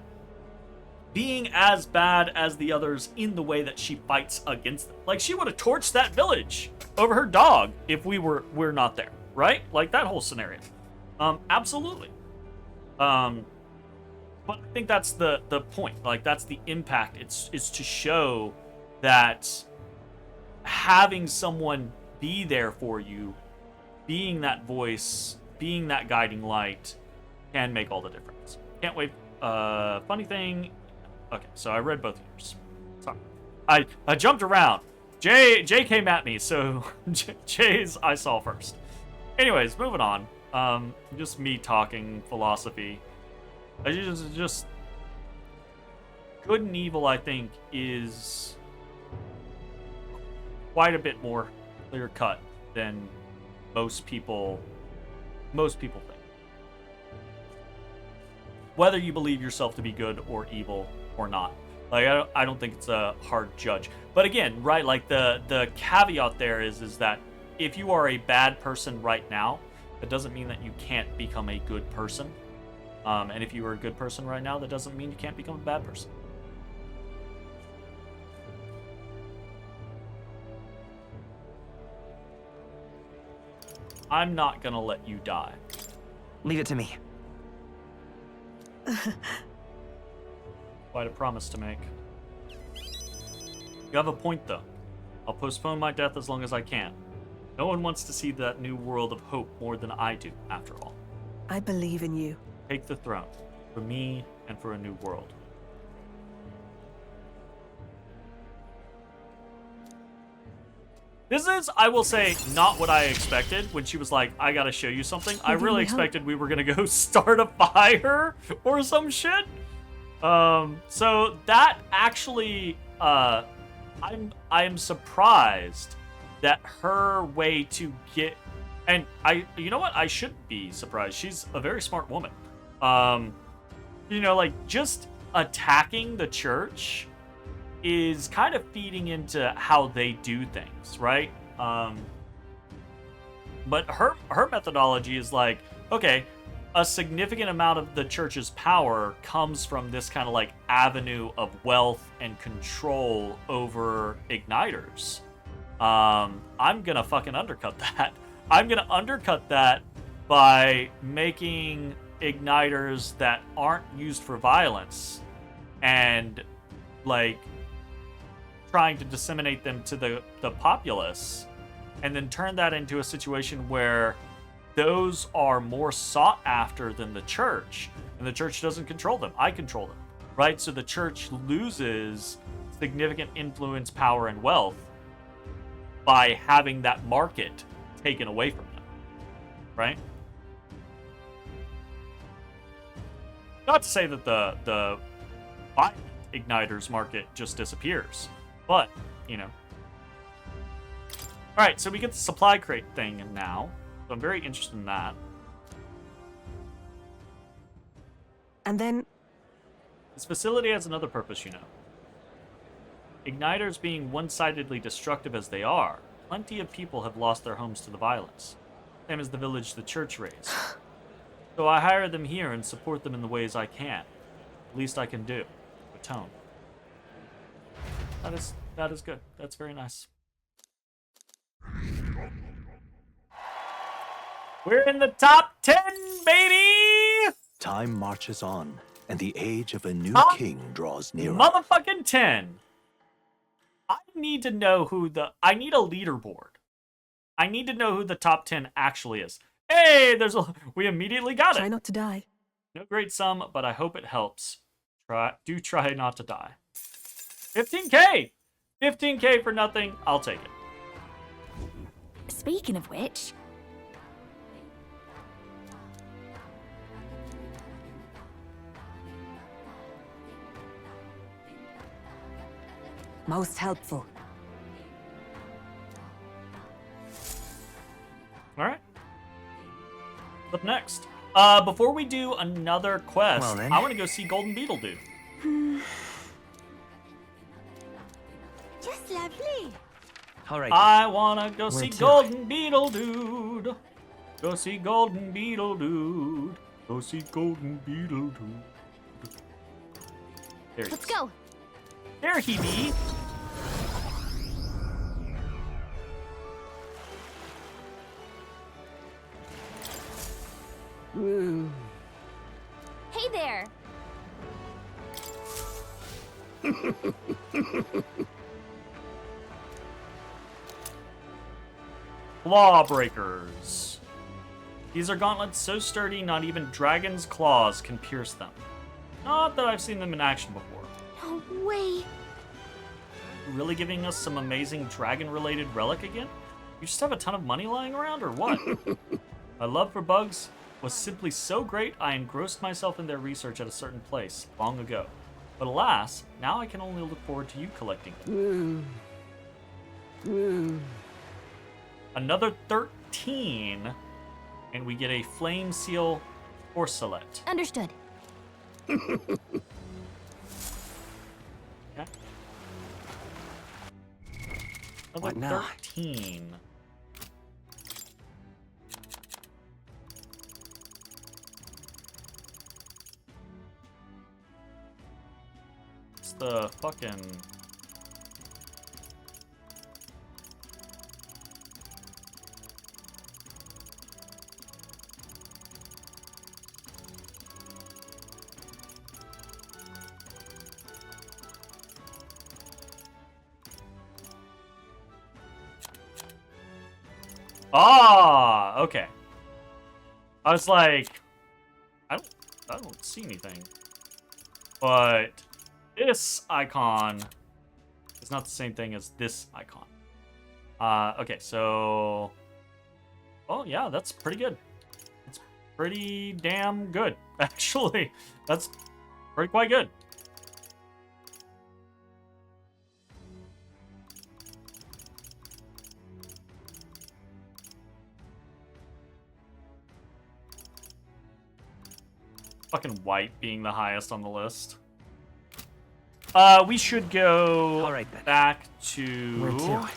being as bad as the others in the way that she fights against them. Like, she would have torched that village over her dog if we're not there, right? Like, that whole scenario. Absolutely. But I think that's the point. Like, that's the impact. It's to show that having someone be there for you, being that voice, being that guiding light, can make all the difference. Can't wait. Funny thing. Okay, so I read both of yours. Sorry. I jumped around. Jay came at me, so Jay's I saw first. Anyways, moving on. Just me talking philosophy. I just good and evil, I think, is quite a bit more clear cut than most people think. Whether you believe yourself to be good or evil or not, like, I don't think it's a hard judge. But again, right, like the caveat there is that if you are a bad person right now, that doesn't mean that you can't become a good person. And if you are a good person right now, that doesn't mean you can't become a bad person. I'm not gonna let you die. Leave it to me. Quite a promise to make. You have a point, though. I'll postpone my death as long as I can. No one wants to see that new world of hope more than I do, after all. I believe in you. Take the throne, for me and for a new world. This is, I will say, not what I expected when she was like, I gotta show you something. I really expected we were gonna go start a fire or some shit. So that actually, I am surprised that her way to get, and you know what? I shouldn't be surprised. She's a very smart woman. You know, like, just attacking the church is kind of feeding into how they do things, right? But her methodology is like, okay, a significant amount of the church's power comes from this kind of like avenue of wealth and control over igniters. I'm gonna fucking undercut that. I'm gonna undercut that by making igniters that aren't used for violence and like trying to disseminate them to the populace, and then turn that into a situation where those are more sought after than the church, and the church doesn't control them. I control them, right? So the church loses significant influence, power, and wealth by having that market taken away from them, right? Not to say that the violent igniters market just disappears, but, you know. Alright, so we get the supply crate thing now. So I'm very interested in that. And then... This facility has another purpose, you know. Igniters being one-sidedly destructive as they are, plenty of people have lost their homes to the violence. Same as the village the church raised. So I hire them here and support them in the ways I can. The least I can do. Atone. That is good. That's very nice. We're in the top 10, baby! Time marches on, and the age of a new king draws nearer. Motherfucking 10. I need to know I need a leaderboard. I need to know who the top 10 actually is. Hey, we immediately got it. Try not to die. No great sum, but I hope it helps. Do try not to die. 15K! 15K for nothing, I'll take it. Speaking of which... Most helpful. Alright. Up next. Before we do another quest, Well, then. I want to go see Golden Beetle Dude. Just lovely. All right. I want to go Where see to? Golden Beetle Dude. Go see Golden Beetle Dude. Go see Golden Beetle Dude. There he Let's is. go. There he be. Hey there. Lawbreakers. These are gauntlets so sturdy, not even dragon's claws can pierce them. Not that I've seen them in action before. No way. Really giving us some amazing dragon-related relic again? You just have a ton of money lying around, or what? My love for bugs was simply so great, I engrossed myself in their research at a certain place long ago. But alas, now I can only look forward to you collecting them. Another 13, and we get a flame seal corselet. Understood. Okay. What Another now? 13. It's the fucking... Ah, okay. I was like, I don't see anything. But this icon is not the same thing as this icon. Okay, so... Oh, yeah, that's pretty good. It's pretty damn good, actually. That's pretty quite good. Fucking white being the highest on the list. We should go All right, then. back Where to to?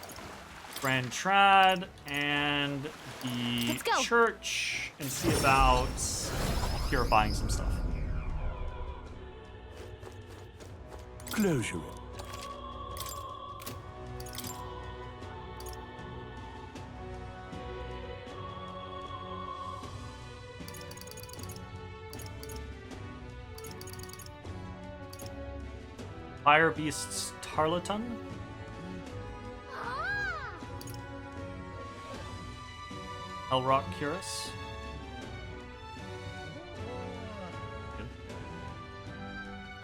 Grand Trad and the Let's go. church and see about purifying some stuff. Closure. Fire Beast's Tarleton. Hellrock Curus. Good.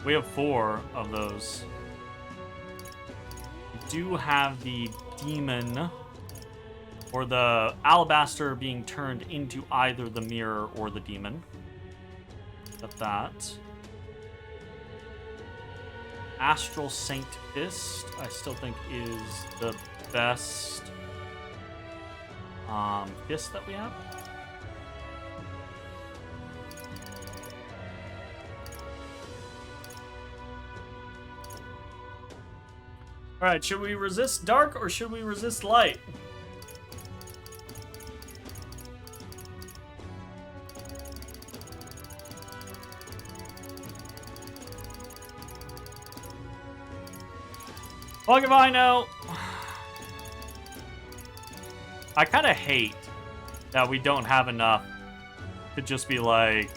We have 4 of those. We do have the demon, or the alabaster being turned into either the mirror or the demon. Got that. Astral Saint Fist, I still think is the best fist that we have. Alright, should we resist dark or should we resist light? Fuck if I know. I kind of hate that we don't have enough to just be like,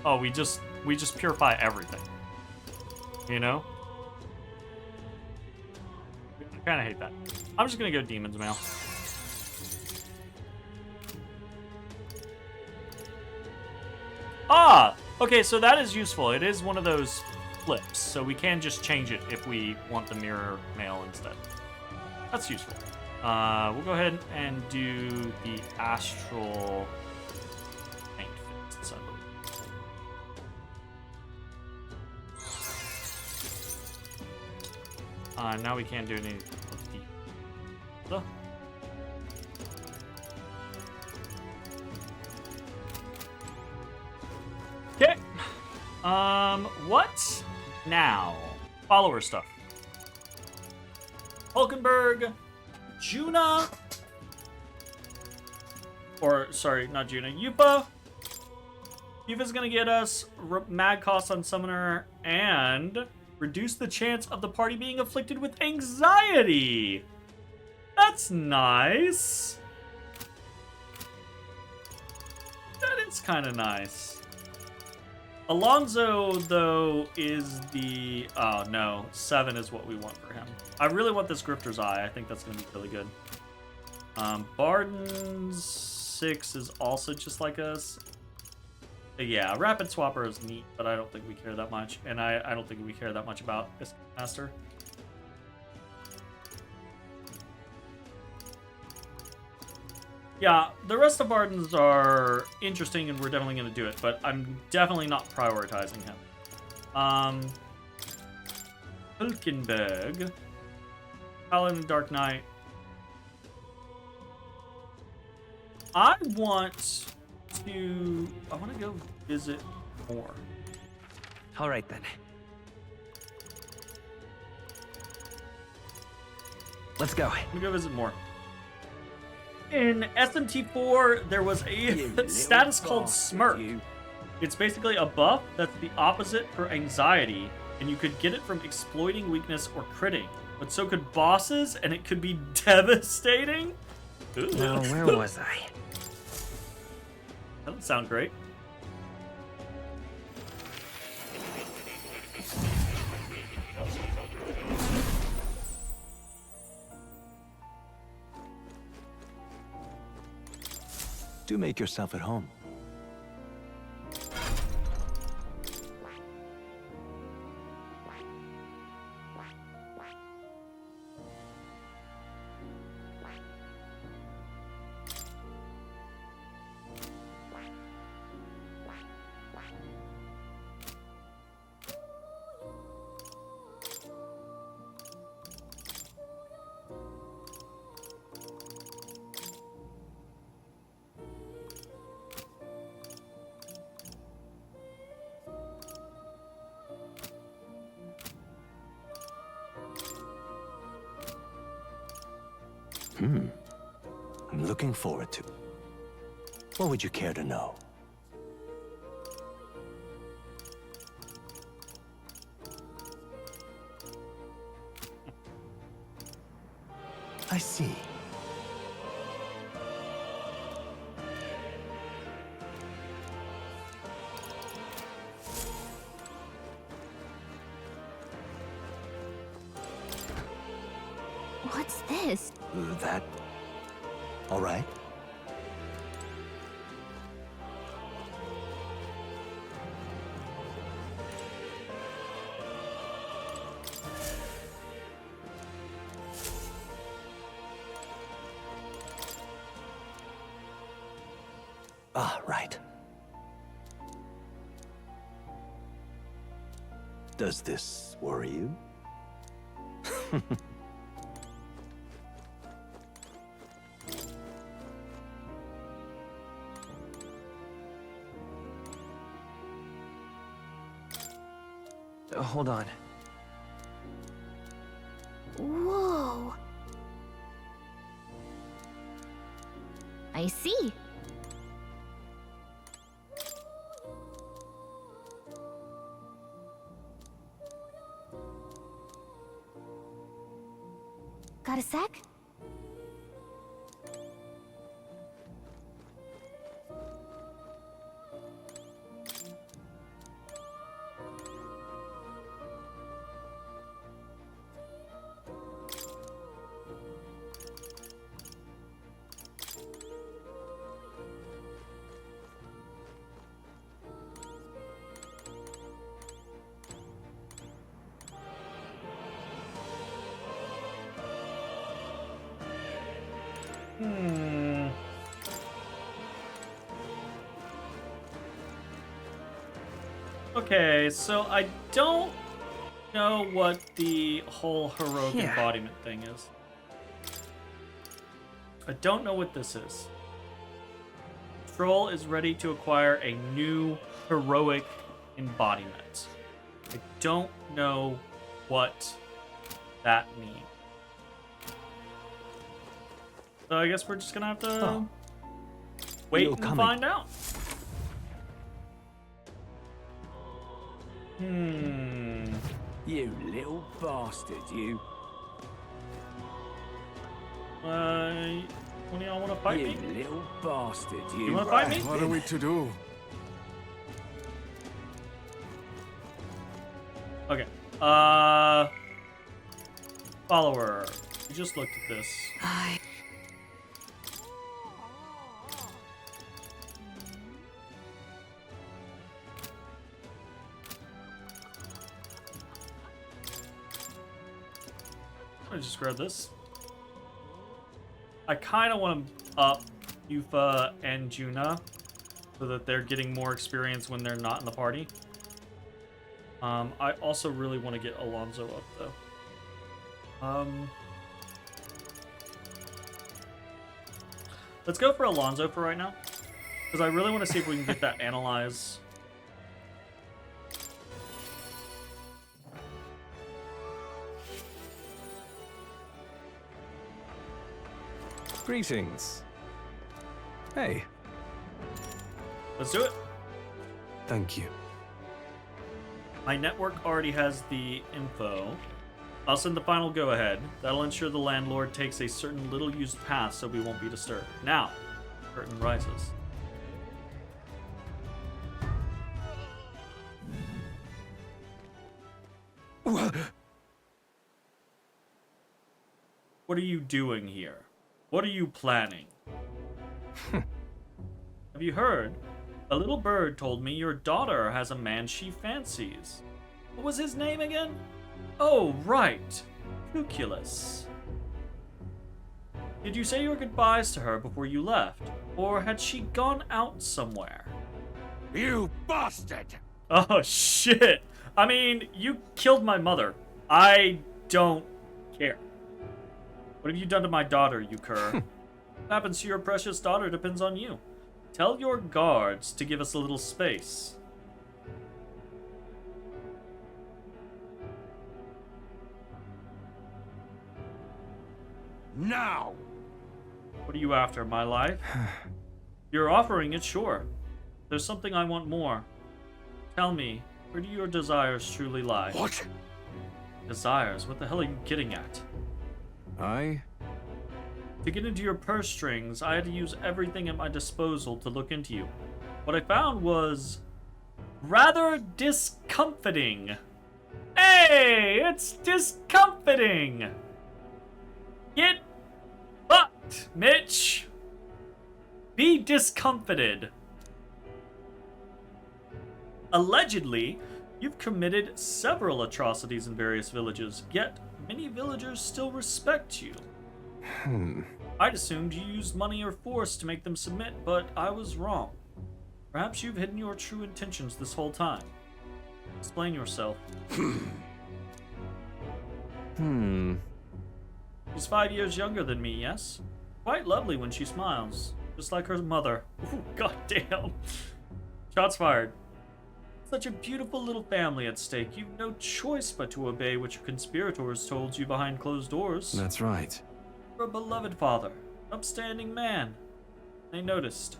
oh, we just purify everything. You know? I kind of hate that. I'm just gonna go Demon's Mail. Ah! Okay, so that is useful. It is one of those flips, so we can just change it if we want the mirror mail instead. That's useful. We'll go ahead and do the astral paint fists, I believe. Now we can't do any of the... What now? Follower stuff. Hulkenberg, Juna, or sorry, not Juna, Yupa. Yupa's gonna get us mad cost on summoner and reduce the chance of the party being afflicted with anxiety. That's nice. That is kind of nice. Alonso, though, is the... Oh, no. 7 is what we want for him. I really want this Grifter's Eye. I think that's going to be really good. Barden's 6 is also just like us. Yeah, Rapid Swapper is neat, but I don't think we care that much. And I don't think we care that much about this Master. Yeah, the rest of Bardens are interesting, and we're definitely going to do it, but I'm definitely not prioritizing him. Hulkenberg. Paladin Dark Knight. I want to go visit more. All right, then. Let's go. I'm going to go visit more. In SMT4, there was a status called Smirk. It's basically a buff that's the opposite for anxiety, and you could get it from exploiting weakness or critting. But so could bosses, and it could be devastating. Ooh. Now, where was I? That doesn't sound great. Do make yourself at home. I'm looking forward to. What would you care to know? I see. What's this? That... all right? Ah, right. Does this worry you? Hold on. Whoa. I see. Got a sec? Okay, so I don't know what the whole heroic embodiment thing is. I don't know what this is. Troll is ready to acquire a new heroic embodiment. I don't know what that means. So I guess we're just gonna have to wait You're and coming. find out. You little bastard, you. One of y'all want to fight You me? little bastard, you. You want to fight me? What are we to do? Okay. Follower. We just looked at this. I just grab this. I kind of want to up Yufa and Juna so that they're getting more experience when they're not in the party. I also really want to get Alonso up though. Let's go for Alonso for right now, because I really want to see if we can get that analyze. Greetings. Hey. Let's do it. Thank you. My network already has the info. I'll send the final go-ahead. That'll ensure the landlord takes a certain little-used path so we won't be disturbed. Now, curtain rises. What are you doing here? What are you planning? Have you heard? A little bird told me your daughter has a man she fancies. What was his name again? Oh, right. Cuculus. Did you say your goodbyes to her before you left? Or had she gone out somewhere? You bastard! Oh, shit. I mean, you killed my mother. I don't care. What have you done to my daughter, you cur? What happens to your precious daughter depends on you. Tell your guards to give us a little space. Now! What are you after, my life? You're offering it, sure. There's something I want more. Tell me, where do your desires truly lie? What? Desires? What the hell are you getting at? To get into your purse strings, I had to use everything at my disposal to look into you. What I found was rather discomfiting. Hey, it's discomfiting. Get fucked, Mitch. Be discomfited. Allegedly, you've committed several atrocities in various villages, yet many villagers still respect you. I'd assumed you used money or force to make them submit, but I was wrong. Perhaps you've hidden your true intentions this whole time. Explain yourself. She's 5 years younger than me, yes? Quite lovely when she smiles, just like her mother. Ooh, goddamn. Shots fired. Such a beautiful little family at stake. You've no choice but to obey what your conspirators told you behind closed doors. That's right. You're a beloved father, upstanding man. They noticed.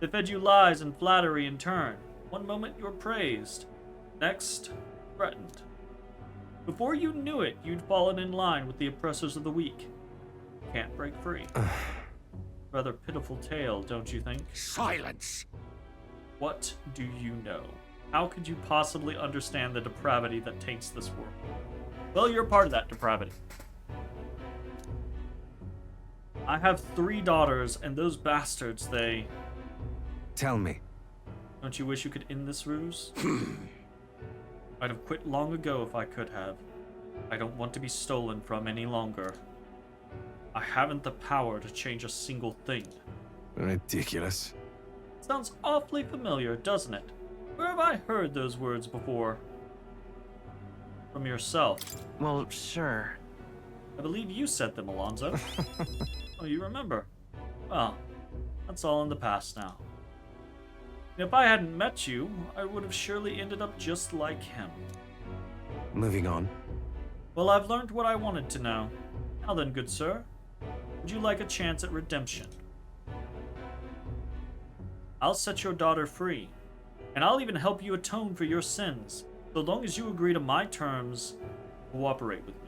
They fed you lies and flattery in turn. One moment you were praised, next, threatened. Before you knew it, you'd fallen in line with the oppressors of the weak. Can't break free. Rather pitiful tale, don't you think? Silence! What do you know? How could you possibly understand the depravity that taints this world? Well, you're part of that depravity. I have 3 daughters, and those bastards, they... Tell me. Don't you wish you could end this ruse? I'd have quit long ago if I could have. I don't want to be stolen from any longer. I haven't the power to change a single thing. Ridiculous. Sounds awfully familiar, doesn't it? Where have I heard those words before? From yourself. Well, sure. I believe you said them, Alonso. Oh, you remember? Well, that's all in the past now. If I hadn't met you, I would have surely ended up just like him. Moving on. Well, I've learned what I wanted to know. Now then, good sir, would you like a chance at redemption? I'll set your daughter free, and I'll even help you atone for your sins, so long as you agree to my terms, cooperate with me.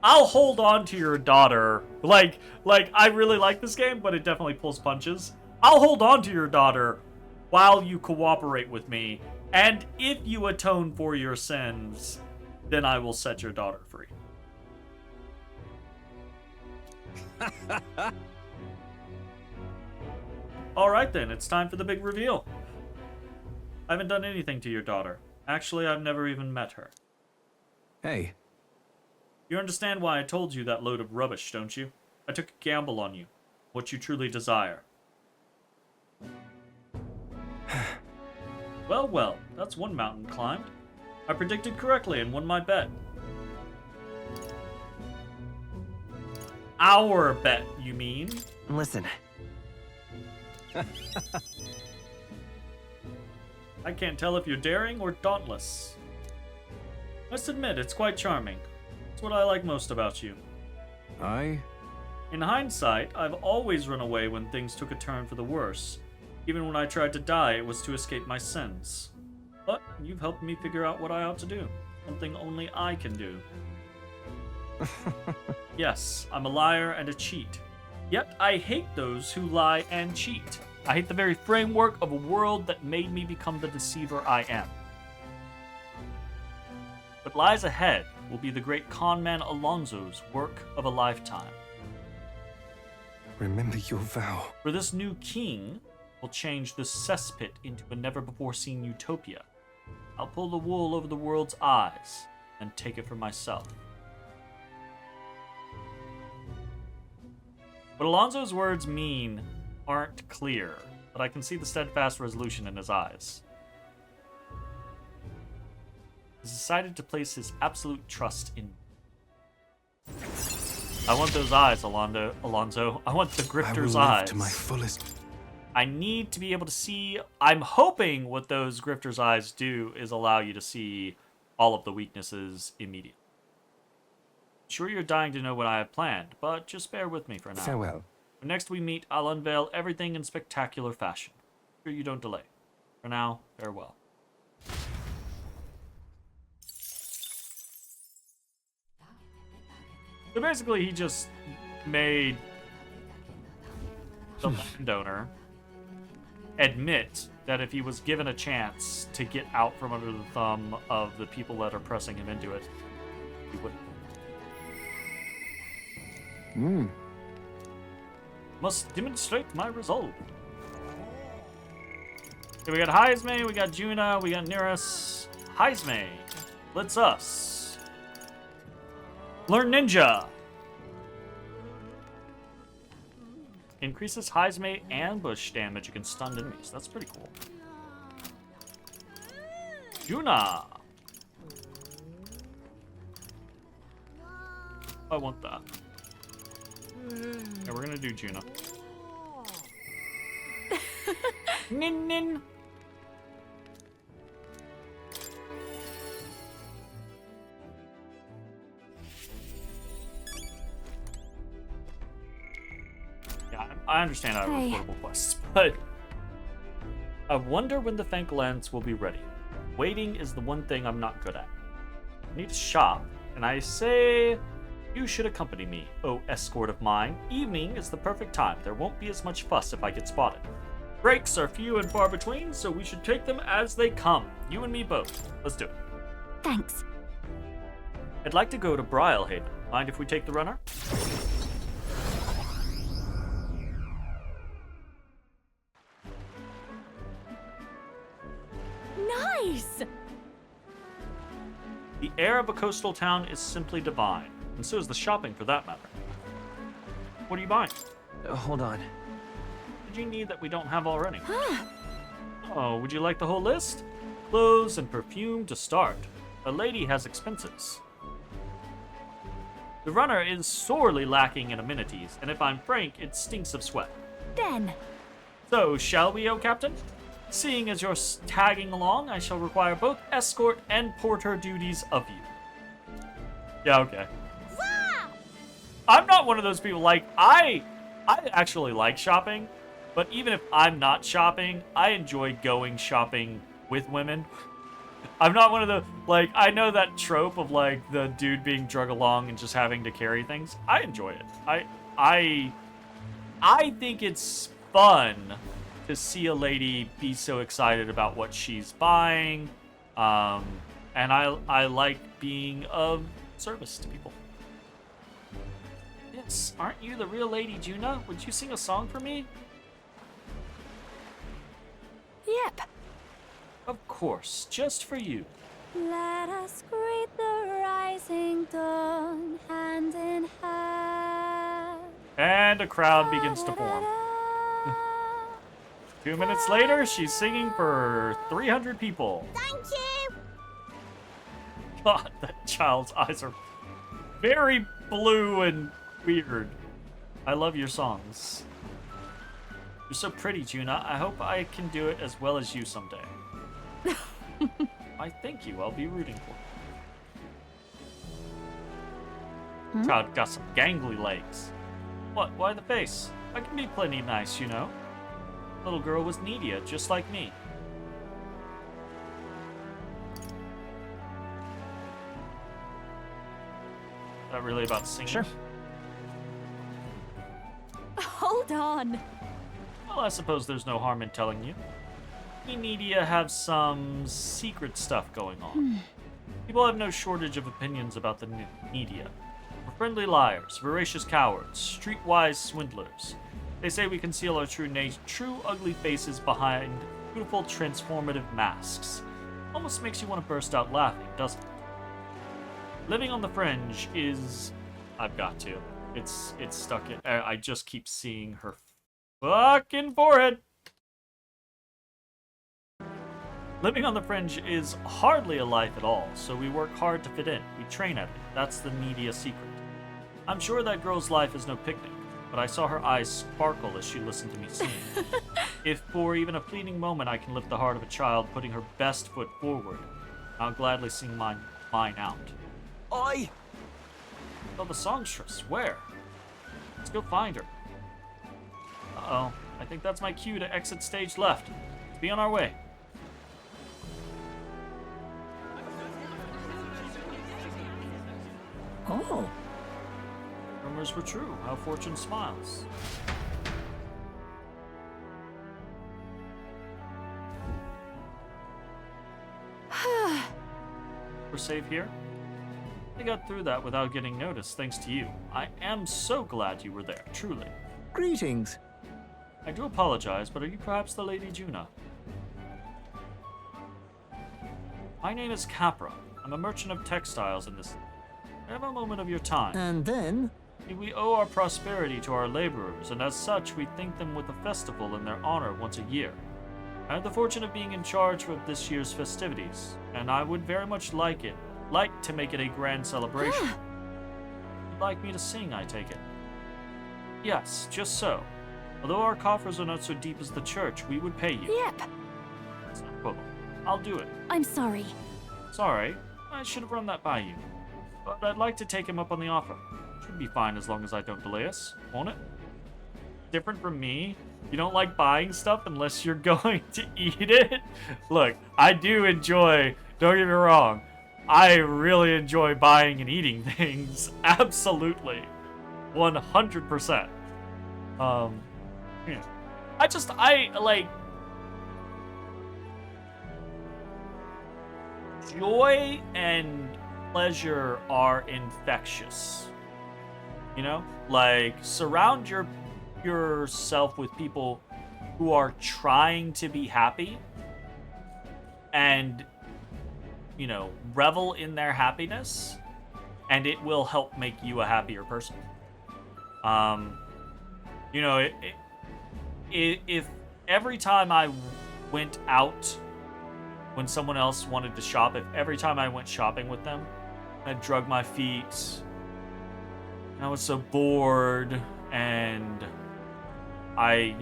I'll hold on to your daughter. Like, I really like this game, but it definitely pulls punches. I'll hold on to your daughter while you cooperate with me, and if you atone for your sins, then I will set your daughter free. Alright then, it's time for the big reveal. I haven't done anything to your daughter. Actually, I've never even met her. Hey. You understand why I told you that load of rubbish, don't you? I took a gamble on you. What you truly desire. Well, that's one mountain climbed. I predicted correctly and won my bet. Our bet, you mean? Listen. I can't tell if you're daring or dauntless. Must admit, it's quite charming. It's what I like most about you. Aye? In hindsight, I've always run away when things took a turn for the worse. Even when I tried to die, it was to escape my sins. But you've helped me figure out what I ought to do. Something only I can do. Yes, I'm a liar and a cheat. Yet I hate those who lie and cheat. I hate the very framework of a world that made me become the deceiver I am. What lies ahead will be the great conman Alonso's work of a lifetime. Remember your vow. For this new king will change this cesspit into a never-before-seen utopia. I'll pull the wool over the world's eyes and take it for myself. What Alonso's words mean aren't clear, but I can see the steadfast resolution in his eyes. He's decided to place his absolute trust in me. I want those eyes, Alonso. I want the grifter's I will live eyes. to my fullest. I need to be able to see. I'm hoping what those grifter's eyes do is allow you to see all of the weaknesses immediately. Sure, you're dying to know what I have planned, but just bear with me for now. Farewell. When next we meet, I'll unveil everything in spectacular fashion. Sure you don't delay. For now, farewell. So basically, he just made the landowner admit that if he was given a chance to get out from under the thumb of the people that are pressing him into it, he wouldn't. Must demonstrate my resolve. Okay, we got Heisme, we got Juna, we got Neris. Heisme lets us learn Ninja. Increases Heisme ambush damage against stunned enemies. That's pretty cool. Juna. I want that. Yeah, we're gonna do Juna. Nin nin. Yeah, I understand I have affordable quests, but I wonder when the Fank lens will be ready. Waiting is the one thing I'm not good at. I need to shop, and I say you should accompany me, oh escort of mine. Evening is the perfect time. There won't be as much fuss if I get spotted. Breaks are few and far between, so we should take them as they come. You and me both. Let's do it. Thanks. I'd like to go to Brialhaven. Mind if we take the runner? Nice! The air of a coastal town is simply divine, and so is the shopping for that matter. What are you buying? Hold on. What did you need that we don't have already? Oh, would you like the whole list? Clothes and perfume to start. A lady has expenses. The runner is sorely lacking in amenities, and if I'm frank, it stinks of sweat. Ben! So, shall we, O Captain? Seeing as you're tagging along, I shall require both escort and porter duties of you. Yeah, okay. I'm not one of those people, like, I actually like shopping, but even if I'm not shopping, I enjoy going shopping with women. I'm not one of the, like, I know that trope of, like, the dude being drug along and just having to carry things. I enjoy it. I think it's fun to see a lady be so excited about what she's buying, and I like being of service to people. Yes, aren't you the real Lady Juna? Would you sing a song for me? Yep. Of course, just for you. Let us greet the rising dawn, hand in hand. And a crowd begins to form. 2 minutes later, she's singing for 300 people. Thank you. God, that child's eyes are very blue and weird. I love your songs. You're so pretty, Juna. I hope I can do it as well as you someday. I thank you. I'll be rooting for you. Child got some gangly legs. What? Why the face? I can be plenty nice, you know. Little girl was Nidia, just like me. Is that really about singing? Sure. Hold on. Well, I suppose there's no harm in telling you. Me and Nidia have some secret stuff going on. People have no shortage of opinions about the Nidia. We're friendly liars, voracious cowards, streetwise swindlers. They say we conceal our true ugly faces behind beautiful transformative masks. Almost makes you want to burst out laughing, doesn't it? Living on the fringe is... I've got to. It's stuck in... I just keep seeing her fucking forehead. Living on the fringe is hardly a life at all, so we work hard to fit in. We train at it. That's the Nidia secret. I'm sure that girl's life is no picnic, but I saw her eyes sparkle as she listened to me sing. If for even a fleeting moment I can lift the heart of a child putting her best foot forward, I'll gladly sing mine out. Oh, the songstress. Where? Let's go find her. Uh-oh. I think that's my cue to exit stage left. Let's be on our way. Oh. Rumors were true. How fortune smiles. We're safe here? I got through that without getting noticed, thanks to you. I am so glad you were there, truly. Greetings. I do apologize, but are you perhaps the Lady Juna? My name is Capra. I'm a merchant of textiles in this... Have a moment of your time. And then? We owe our prosperity to our laborers, and as such, we thank them with a festival in their honor once a year. I had the fortune of being in charge of this year's festivities, and I would very much like to make it a grand celebration. You'd like me to sing, I take it? Yes, just so. Although our coffers are not so deep as the church, we would pay you. Yep. That's no problem. I'll do it. I'm sorry. Sorry, I should have run that by you. But I'd like to take him up on the offer. Should be fine as long as I don't delay us, won't it? Different from me? You don't like buying stuff unless you're going to eat it? Look, I do enjoy, don't get me wrong, I really enjoy buying and eating things. Absolutely. 100%. Yeah. I like... Joy and pleasure are infectious. You know? Like, surround yourself with people who are trying to be happy and, you know, revel in their happiness, and it will help make you a happier person. You know, if every time I went out when someone else wanted to shop, if every time I went shopping with them, I drug my feet, I was so bored, and I,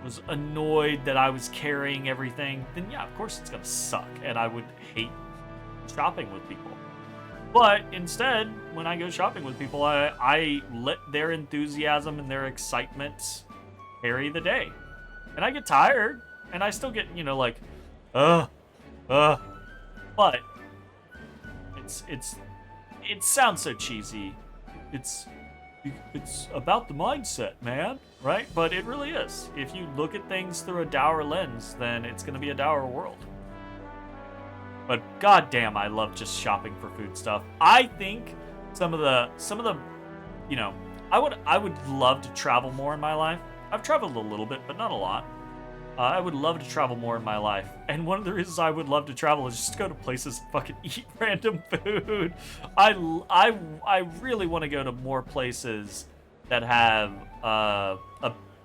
was annoyed that I was carrying everything, then yeah, of course it's gonna suck, and I would hate shopping with people. But instead, when I go shopping with people, I let their enthusiasm and their excitement carry the day. And I get tired, and I still get, but it sounds so cheesy. It's about the mindset, man, right? But it really is. If you look at things through a dour lens, then it's going to be a dour world. But goddamn, I love just shopping for food stuff. I think some of the, I would love to travel more in my life. I've traveled a little bit, but not a lot. I would love to travel more in my life. And one of the reasons I would love to travel is just to go to places and fucking eat random food. I really want to go to more places that have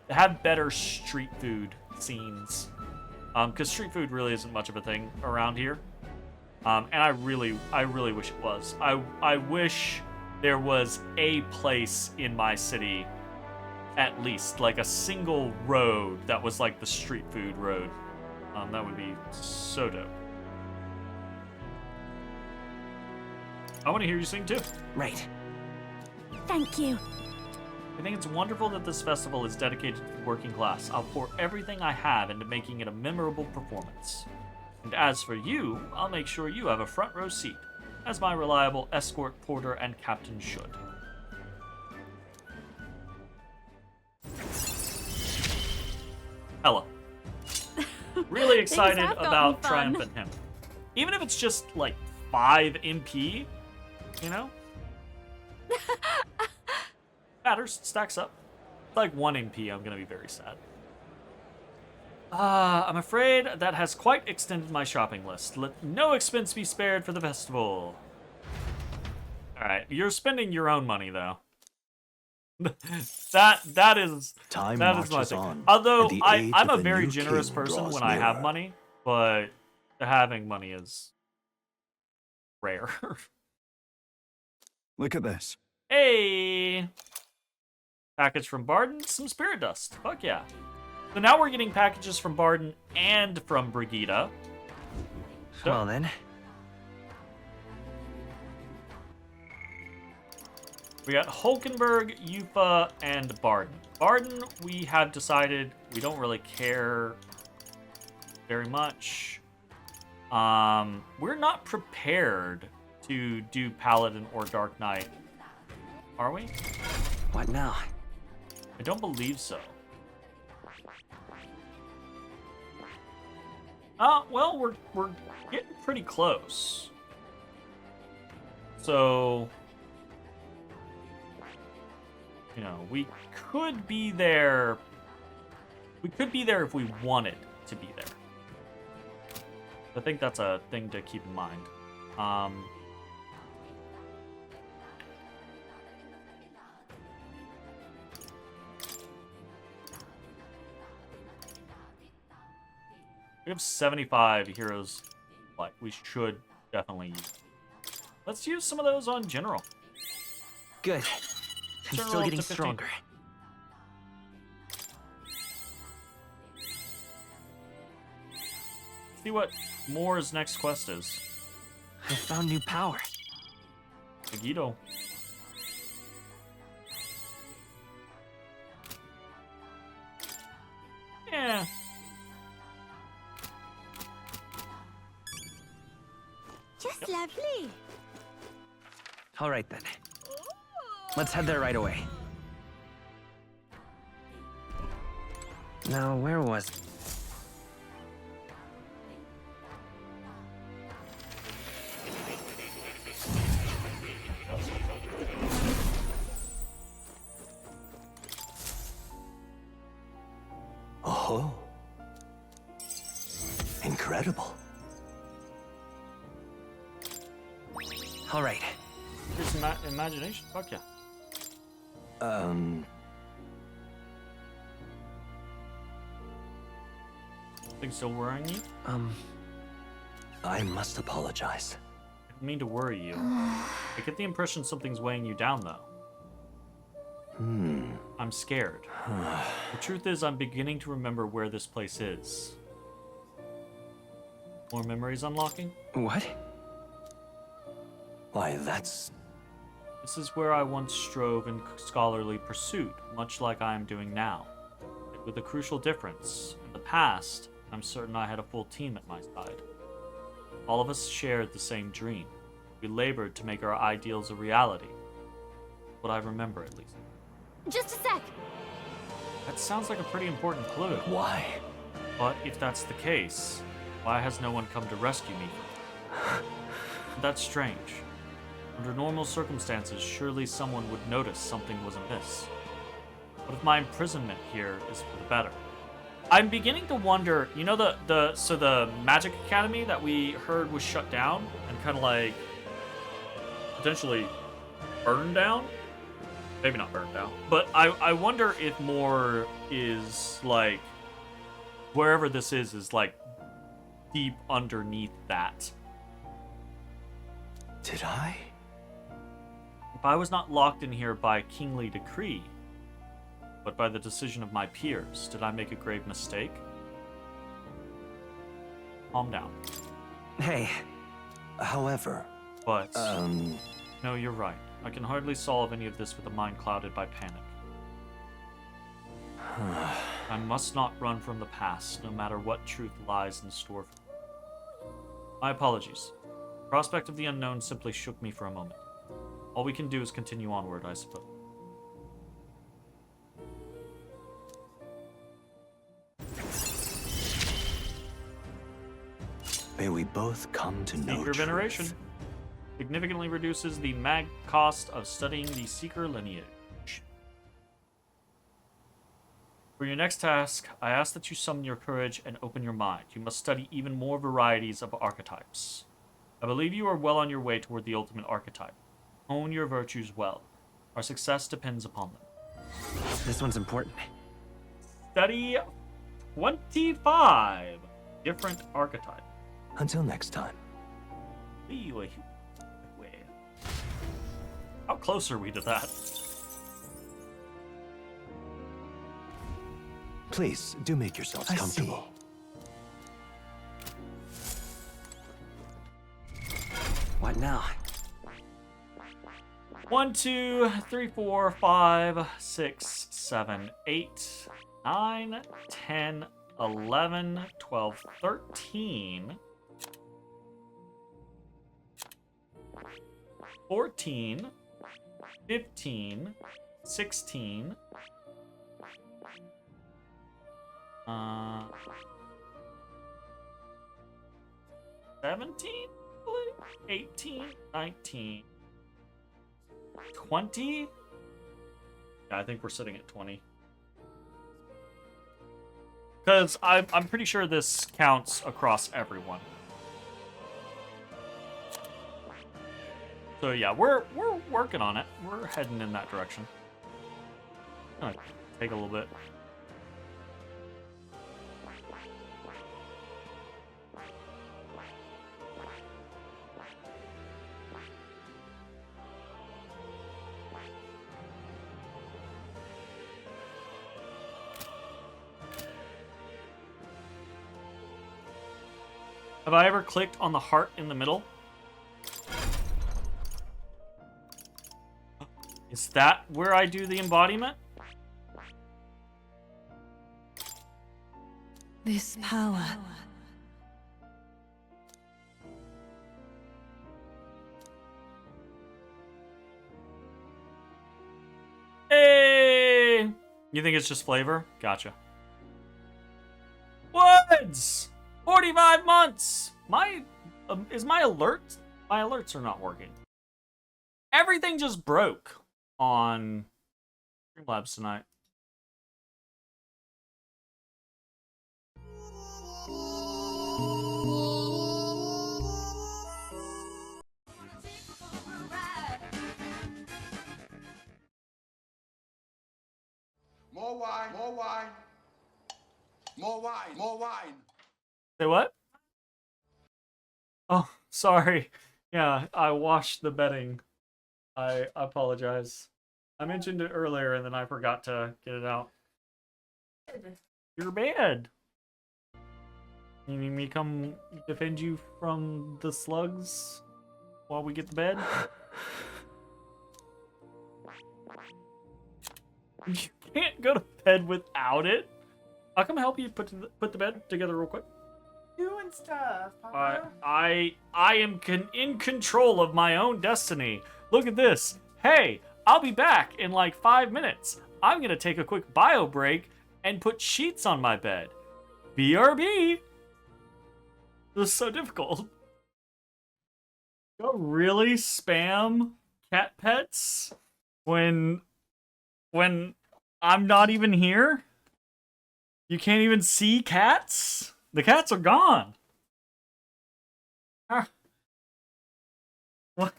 have better street food scenes. Because street food really isn't much of a thing around here. And I really wish it was. I wish there was a place in my city, at least, like a single road that was like the street food road. That would be so dope. I want to hear you sing too. Right. Thank you. I think it's wonderful that this festival is dedicated to the working class. I'll pour everything I have into making it a memorable performance. And as for you, I'll make sure you have a front row seat, as my reliable escort, porter, and captain should. Ella. Really excited about Triumphant Hymn. Even if it's just like 5 MP, matters, stacks up. Like 1 MP, I'm gonna be very sad. I'm afraid that has quite extended my shopping list. Let no expense be spared for the festival. Alright, you're spending your own money though. that is Time my marches thing. on, Although and the age I'm of a the very new generous king person draws when I have nearer. money, but having money is rare. Look at this. Hey! Package from Barden, some spirit dust. Fuck yeah. So now we're getting packages from Barden and from Brigida. Well then. We got Hulkenberg, Yupa, and Barden. Barden, we have decided we don't really care very much. We're not prepared to do Paladin or Dark Knight, are we? What now? I don't believe so. Well, we're getting pretty close. So, we could be there. We could be there if we wanted to be there. I think that's a thing to keep in mind. We have 75 heroes. Like, we should definitely use. Let's use some of those on general. Good. I'm General still up getting to 15. stronger. See what Moore's next quest is. I found new power. Megiddo. Yeah. Just lovely. All right then. Let's head there right away. Now, where was it? Oh. Incredible. All right. Just imagination. Fuck yeah. Things still worrying you? I must apologize. I didn't mean to worry you. I get the impression something's weighing you down, though. I'm scared. The truth is, I'm beginning to remember where this place is. More memories unlocking? What? Why, that's... This is where I once strove in scholarly pursuit, much like I am doing now. With a crucial difference. In the past, I'm certain I had a full team at my side. All of us shared the same dream. We labored to make our ideals a reality. What I remember, at least. Just a sec. That sounds like a pretty important clue. Why? But if that's the case, why has no one come to rescue me from it? That's strange. Under normal circumstances, surely someone would notice something was amiss. What if my imprisonment here is for the better? I'm beginning to wonder, you know the Magic Academy that we heard was shut down and kind of like potentially burned down? Maybe not burned down, but I wonder if more is like wherever this is like deep underneath that. Did I? If I was not locked in here by kingly decree, but by the decision of my peers, did I make a grave mistake? Calm down. Hey. However... But... No, you're right. I can hardly solve any of this with a mind clouded by panic. I must not run from the past, no matter what truth lies in store for me. My apologies. The prospect of the unknown simply shook me for a moment. All we can do is continue onward, I suppose. May we both come to know Seeker Veneration significantly reduces the mag cost of studying the Seeker lineage. For your next task, I ask that you summon your courage and open your mind. You must study even more varieties of archetypes. I believe you are well on your way toward the ultimate archetype. Hone your virtues well. Our success depends upon them. This one's important. Study 25 different archetypes. Until next time. How close are we to that? Please, do make yourselves comfortable. What now? 1, 2, 3, 4, 5, 6, 7, 8, 9, 10, 11, 12, 13, 14, 15, 16, 17, 18, 19, 20. Yeah, I think we're sitting at 20. Because I'm pretty sure this counts across everyone. So yeah, we're working on it. We're heading in that direction. Gonna take a little bit. Have I ever clicked on the heart in the middle? Is that where I do the embodiment? This power. Hey! You think it's just flavor? Gotcha. Woods! 45 months! Is my alert? My alerts are not working. Everything just broke on Streamlabs tonight. More wine, more wine. More wine, more wine. Say what? Oh, sorry. Yeah, I washed the bedding. I apologize. I mentioned it earlier and then I forgot to get it out. Your bed. You need me to come defend you from the slugs while we get to bed? You can't go to bed without it. I'll come help you put the bed together real quick. Doing stuff, Papa. I am in control of my own destiny. Look at this. Hey, I'll be back in like 5 minutes. I'm gonna take a quick bio break and put sheets on my bed. BRB. This is so difficult. You really spam cat pets when I'm not even here? You can't even see cats? The cats are gone. What?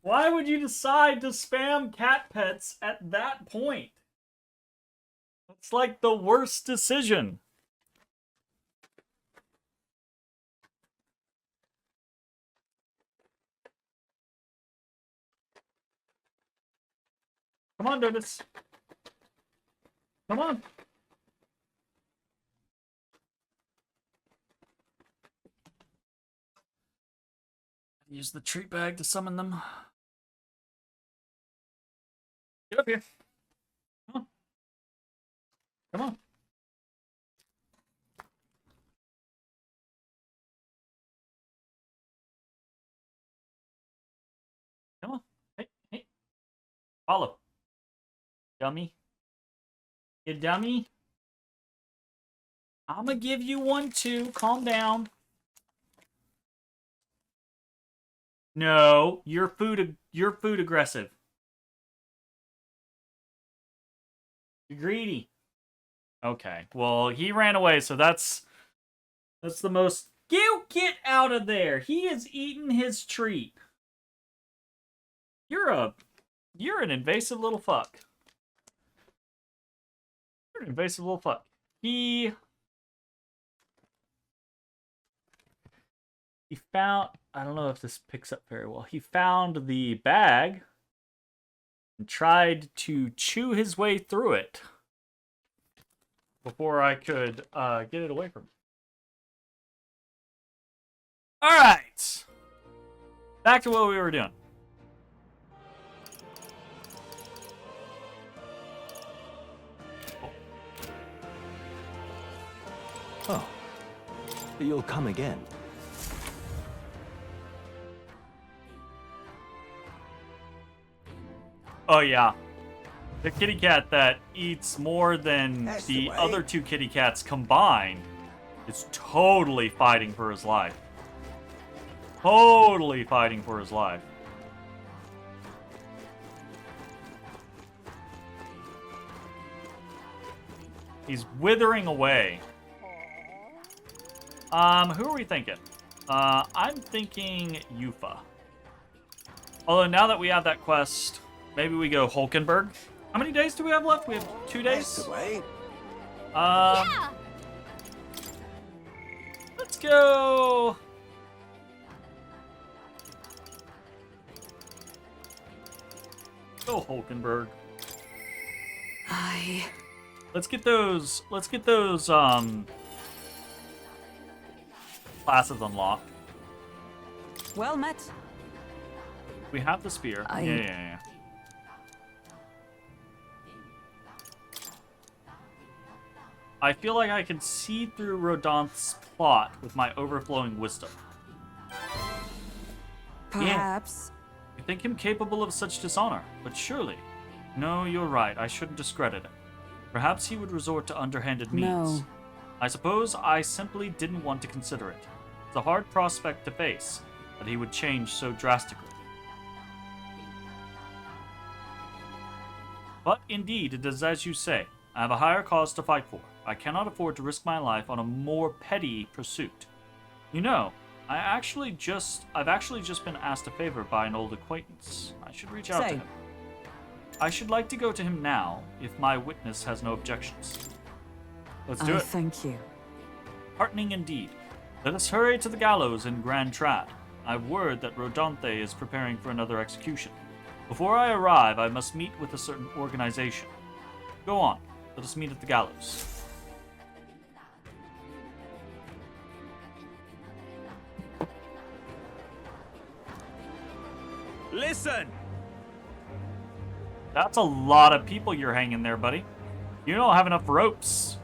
Why would you decide to spam cat pets at that point? It's like the worst decision. Come on, Donuts. Come on. Use the treat bag to summon them. Get up here. Come on. Come on. Come on. Hey, hey. Follow. Dummy. You dummy. I'm gonna give you one too. Calm down. No, you're food aggressive. You're greedy. Okay, well, he ran away, so that's the most... You get out of there! He has eaten his treat. You're an invasive little fuck. You're an invasive little fuck. He found... I don't know if this picks up very well. He found the bag and tried to chew his way through it before I could get it away from him. Alright! Back to what we were doing. Oh, you'll come again. Oh yeah, the kitty cat that eats more than the other two kitty cats combined is totally fighting for his life. Totally fighting for his life. He's withering away. Who are we thinking? I'm thinking Yufa. Although now that we have that quest, maybe we go Hulkenberg. How many days do we have left? We have 2 days. Yeah. Let's go. Go Hulkenberg. Let's get those classes unlocked. Well met. We have the spear. Yeah. I feel like I can see through Rodonth's plot with my overflowing wisdom. Perhaps. Yeah. You think him capable of such dishonor, but surely... No, you're right. I shouldn't discredit him. Perhaps he would resort to underhanded means. No. I suppose I simply didn't want to consider it. It's a hard prospect to face, that he would change so drastically. But indeed, it is as you say. I have a higher cause to fight for. I cannot afford to risk my life on a more petty pursuit. You know, I've actually just been asked a favor by an old acquaintance. I should reach out to him. I should like to go to him now, if my witness has no objections. Let's do it. Thank you. Heartening indeed. Let us hurry to the gallows in Grand Trad. I've word that Rodanthe is preparing for another execution. Before I arrive, I must meet with a certain organization. Go on. Let us meet at the gallows. Listen! That's a lot of people you're hanging there, buddy. You don't have enough ropes.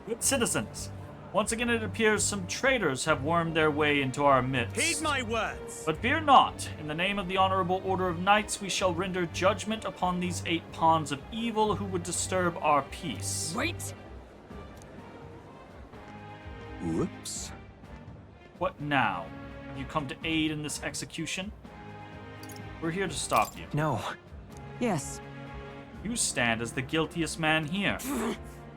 Good citizens. Once again, it appears some traitors have wormed their way into our midst. Heed my words! But fear not. In the name of the Honorable Order of Knights, we shall render judgment upon these 8 pawns of evil who would disturb our peace. Wait! Whoops. What now? Have you come to aid in this execution? We're here to stop you. No. Yes. You stand as the guiltiest man here.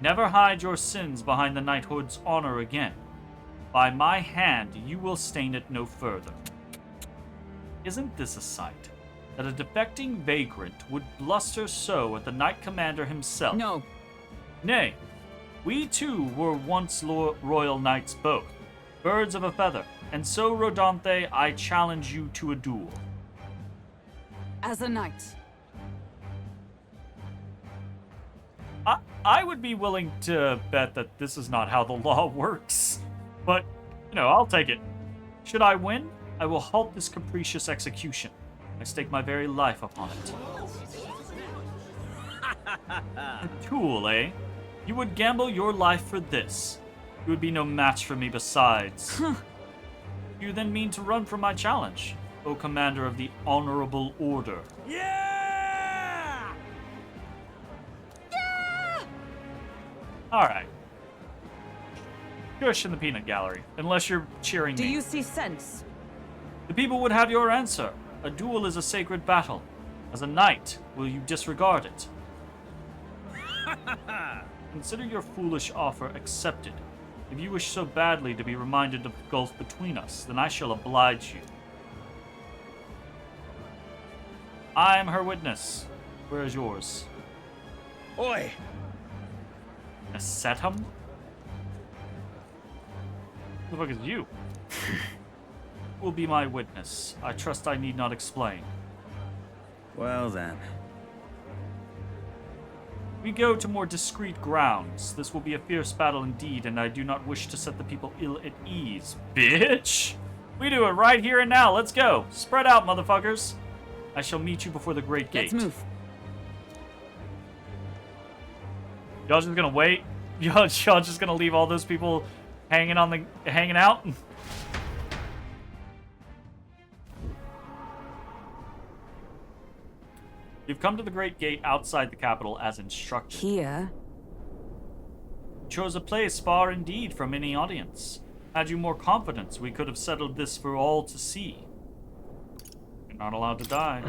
Never hide your sins behind the knighthood's honor again. By my hand, you will stain it no further. Isn't this a sight? That a defecting vagrant would bluster so at the knight commander himself? No. Nay, we too were once royal knights both, birds of a feather, and so, Rodanthe, I challenge you to a duel. As a knight. I would be willing to bet that this is not how the law works. But, I'll take it. Should I win, I will halt this capricious execution. I stake my very life upon it. A tool, eh? You would gamble your life for this. You would be no match for me besides. You then mean to run from my challenge, O Commander of the Honorable Order? Yeah! Alright. Shush in the peanut gallery, unless you're cheering Do me. you see sense? The people would have your answer. A duel is a sacred battle. As a knight, will you disregard it? Consider your foolish offer accepted. If you wish so badly to be reminded of the gulf between us, then I shall oblige you. I am her witness. Where is yours? Oi! Nesetum? Who the fuck is you? Will be my witness. I trust I need not explain. Well then. We go to more discreet grounds. This will be a fierce battle indeed, and I do not wish to set the people ill at ease. Bitch! We do it right here and now. Let's go. Spread out, motherfuckers. I shall meet you before the great gate. Let's move. Y'all just gonna wait? Y'all just gonna leave all those people hanging out? You've come to the great gate outside the capital as instructed. Here? You chose a place far indeed from any audience. Had you more confidence, we could have settled this for all to see. You're not allowed to die.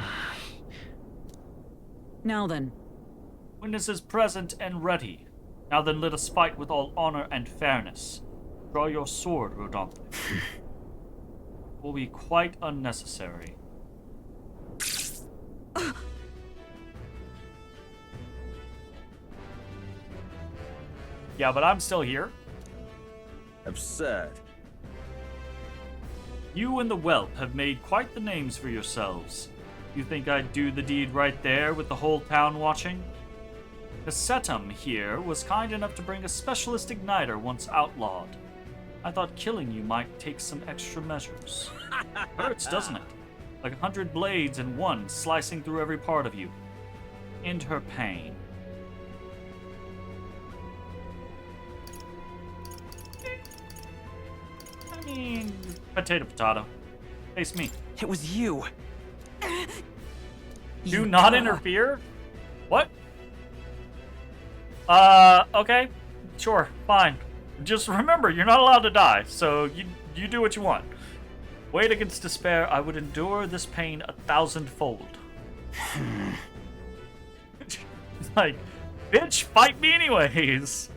Now then. Witnesses present and ready. Now then, let us fight with all honor and fairness. Draw your sword, Rodanthe. Will be quite unnecessary. Yeah, but I'm still here. Absurd. You and the whelp have made quite the names for yourselves. You think I'd do the deed right there with the whole town watching? Nesetum here was kind enough to bring a specialist igniter once outlawed. I thought killing you might take some extra measures. Hurts, doesn't it? Like 100 blades in one, slicing through every part of you. End her pain. I mean, potato. Face me. It was you. Do not interfere? What? Okay. Sure, fine. Just remember, you're not allowed to die, so you do what you want. Weighed against despair, I would endure this pain 1,000-fold. Like, bitch, fight me anyways.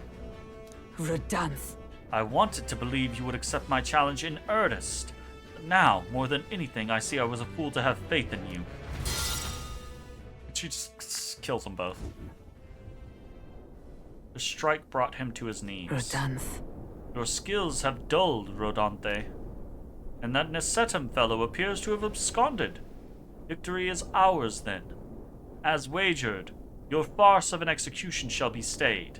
Rodanthe. I wanted to believe you would accept my challenge in earnest. But now, more than anything, I see I was a fool to have faith in you. She just kills them both. The strike brought him to his knees. Rodanthe. Your skills have dulled, Rodanthe. And that Nesetum fellow appears to have absconded. Victory is ours then. As wagered, your farce of an execution shall be stayed.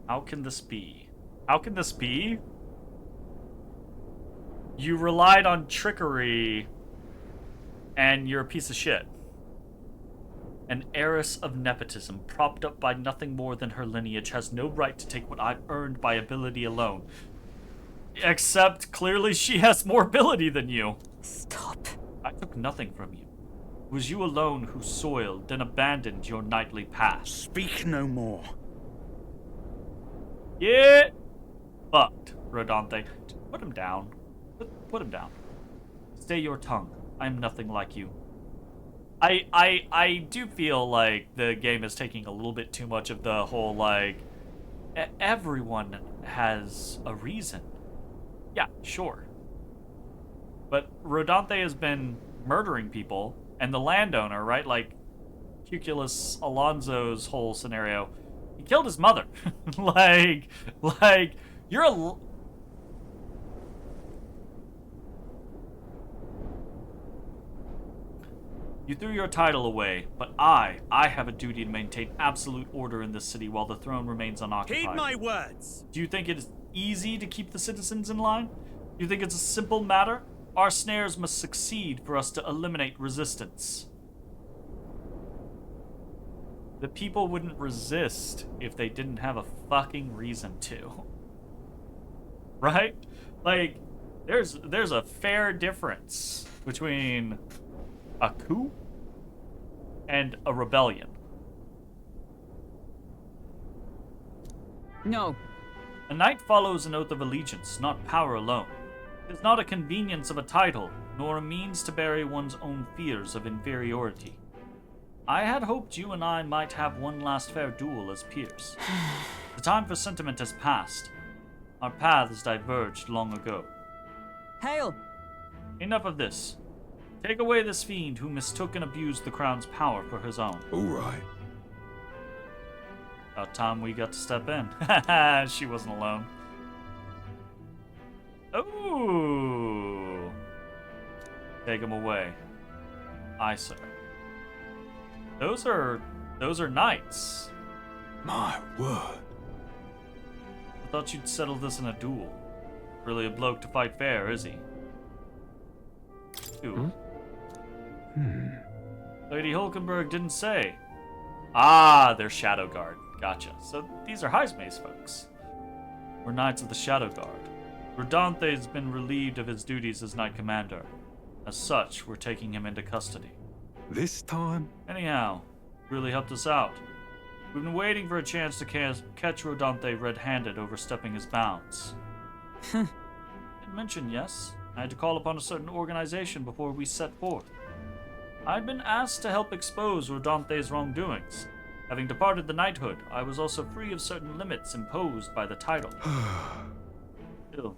How can this be? How can this be? You relied on trickery, and you're a piece of shit. An heiress of nepotism, propped up by nothing more than her lineage, has no right to take what I've earned by ability alone. Except, clearly she has more ability than you. Stop. I took nothing from you. It was you alone who soiled, then abandoned your knightly past. Speak no more. Get fucked, Rodante. Put him down. Put him down. Stay your tongue. I am nothing like you. I do feel like the game is taking a little bit too much of the whole, like, everyone has a reason. Yeah, sure. But Rodante has been murdering people, and the landowner, right, like Cuculus Alonso's whole scenario, he killed his mother. like, you're a... You threw your title away, but I have a duty to maintain absolute order in this city while the throne remains unoccupied. Heed my words! Do you think it is easy to keep the citizens in line? Do you think it's a simple matter? Our snares must succeed for us to eliminate resistance. The people wouldn't resist if they didn't have a fucking reason to. Right? Like, there's a fair difference between a coup and a rebellion. No. A knight follows an oath of allegiance, not power alone. It is not a convenience of a title, nor a means to bury one's own fears of inferiority. I had hoped you and I might have one last fair duel as peers. The time for sentiment has passed. Our paths diverged long ago. Hail! Enough of this. Take away this fiend who mistook and abused the crown's power for his own. All right. About time we got to step in. She wasn't alone. Ooh. Take him away. Aye, sir. Those are knights. My word. I thought you'd settle this in a duel. Really a bloke to fight fair, is he? Ooh. Lady Hulkenberg didn't say. Ah, they're Shadow Guard. Gotcha. So these are Heisma's folks. We're Knights of the Shadow Guard. Rodante's been relieved of his duties as Knight Commander. As such, we're taking him into custody. This time? Anyhow, really helped us out. We've been waiting for a chance to catch Rodante red-handed overstepping his bounds. Didn't mention, yes. I had to call upon a certain organization before we set forth. I'd been asked to help expose Rodante's wrongdoings. Having departed the knighthood, I was also free of certain limits imposed by the title. Still,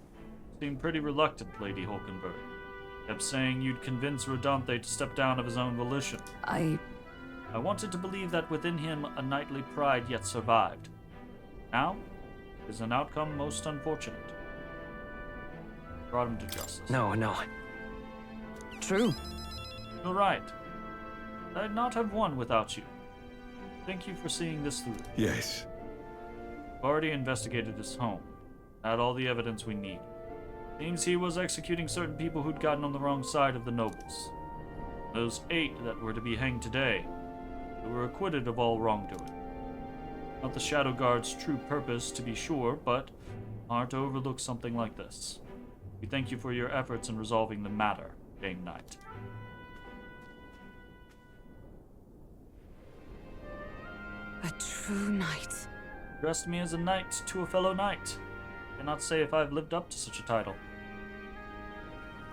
seemed pretty reluctant, Lady Hulkenberg. Kept saying you'd convince Rodante to step down of his own volition. I wanted to believe that within him a knightly pride yet survived. Now, it is an outcome most unfortunate. Brought him to justice. No. True. You're right. I'd not have won without you. Thank you for seeing this through. Yes. I've already investigated his home. Had all the evidence we need. Seems he was executing certain people who'd gotten on the wrong side of the nobles. Those 8 that were to be hanged today, they were acquitted of all wrongdoing. Not the Shadow Guard's true purpose, to be sure, but hard to overlook something like this. We thank you for your efforts in resolving the matter, Dame Knight. A true knight. Addressed me as a knight to a fellow knight. Cannot say if I've lived up to such a title.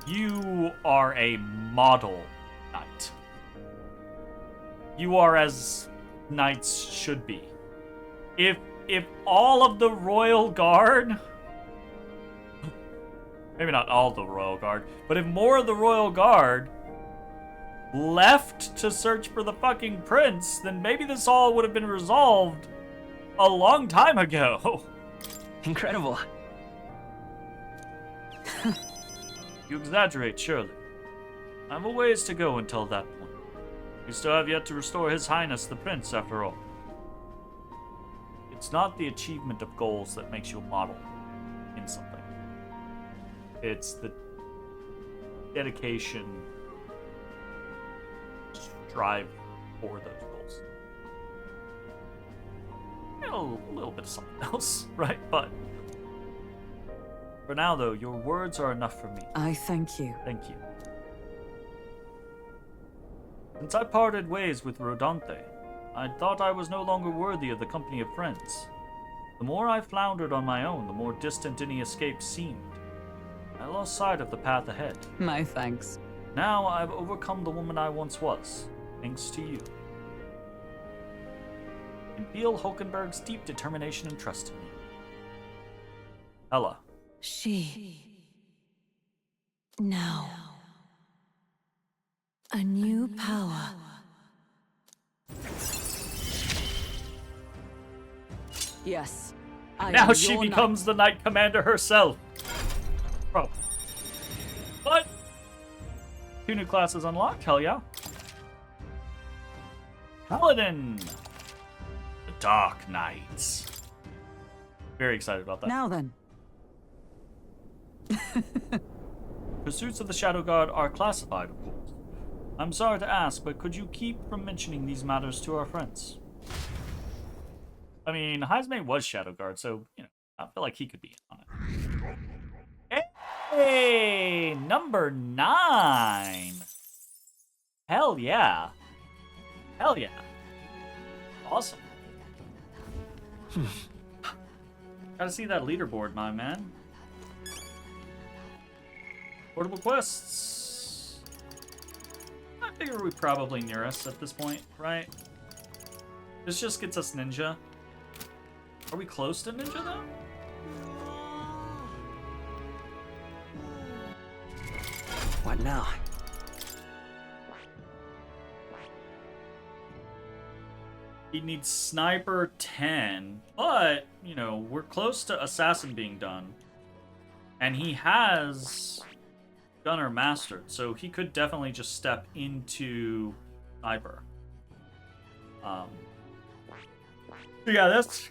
You are a model knight. You are as knights should be. If all of the royal guard, maybe not all the royal guard, but if more of the royal guard left to search for the fucking prince, then maybe this all would have been resolved a long time ago. Incredible. You exaggerate, surely. I have a ways to go until that point. We still have yet to restore His Highness the Prince, after all. It's not the achievement of goals that makes you a model in something. It's the dedication, strive for those goals. A little bit of something else, right? But for now, though, your words are enough for me. I thank you. Thank you. Since I parted ways with Rodante, I thought I was no longer worthy of the company of friends. The more I floundered on my own, the more distant any escape seemed. I lost sight of the path ahead. My thanks. Now I've overcome the woman I once was, thanks to you. And feel Hulkenberg's deep determination and trust in me. Hela. She. Now. A new power. Yes. Now she becomes the Knight Commander herself. Bro. What? 2 new classes unlocked? Hell yeah. Paladin. The Dark Knights. Very excited about that. Now then. Pursuits of the Shadow Guard are classified, of course. I'm sorry to ask, but could you keep from mentioning these matters to our friends? I mean, Heismay was Shadow Guard, so, you know, I feel like he could be in on it. Hey, number 9. Hell yeah. Hell yeah. Awesome. Gotta see that leaderboard, my man. Portable quests. I figure we probably near us at this point, right? This just gets us ninja. Are we close to ninja, though? What now? He needs Sniper 10, but, you know, we're close to Assassin being done. And he has Gunner mastered, so he could definitely just step into Sniper. Yeah, that's...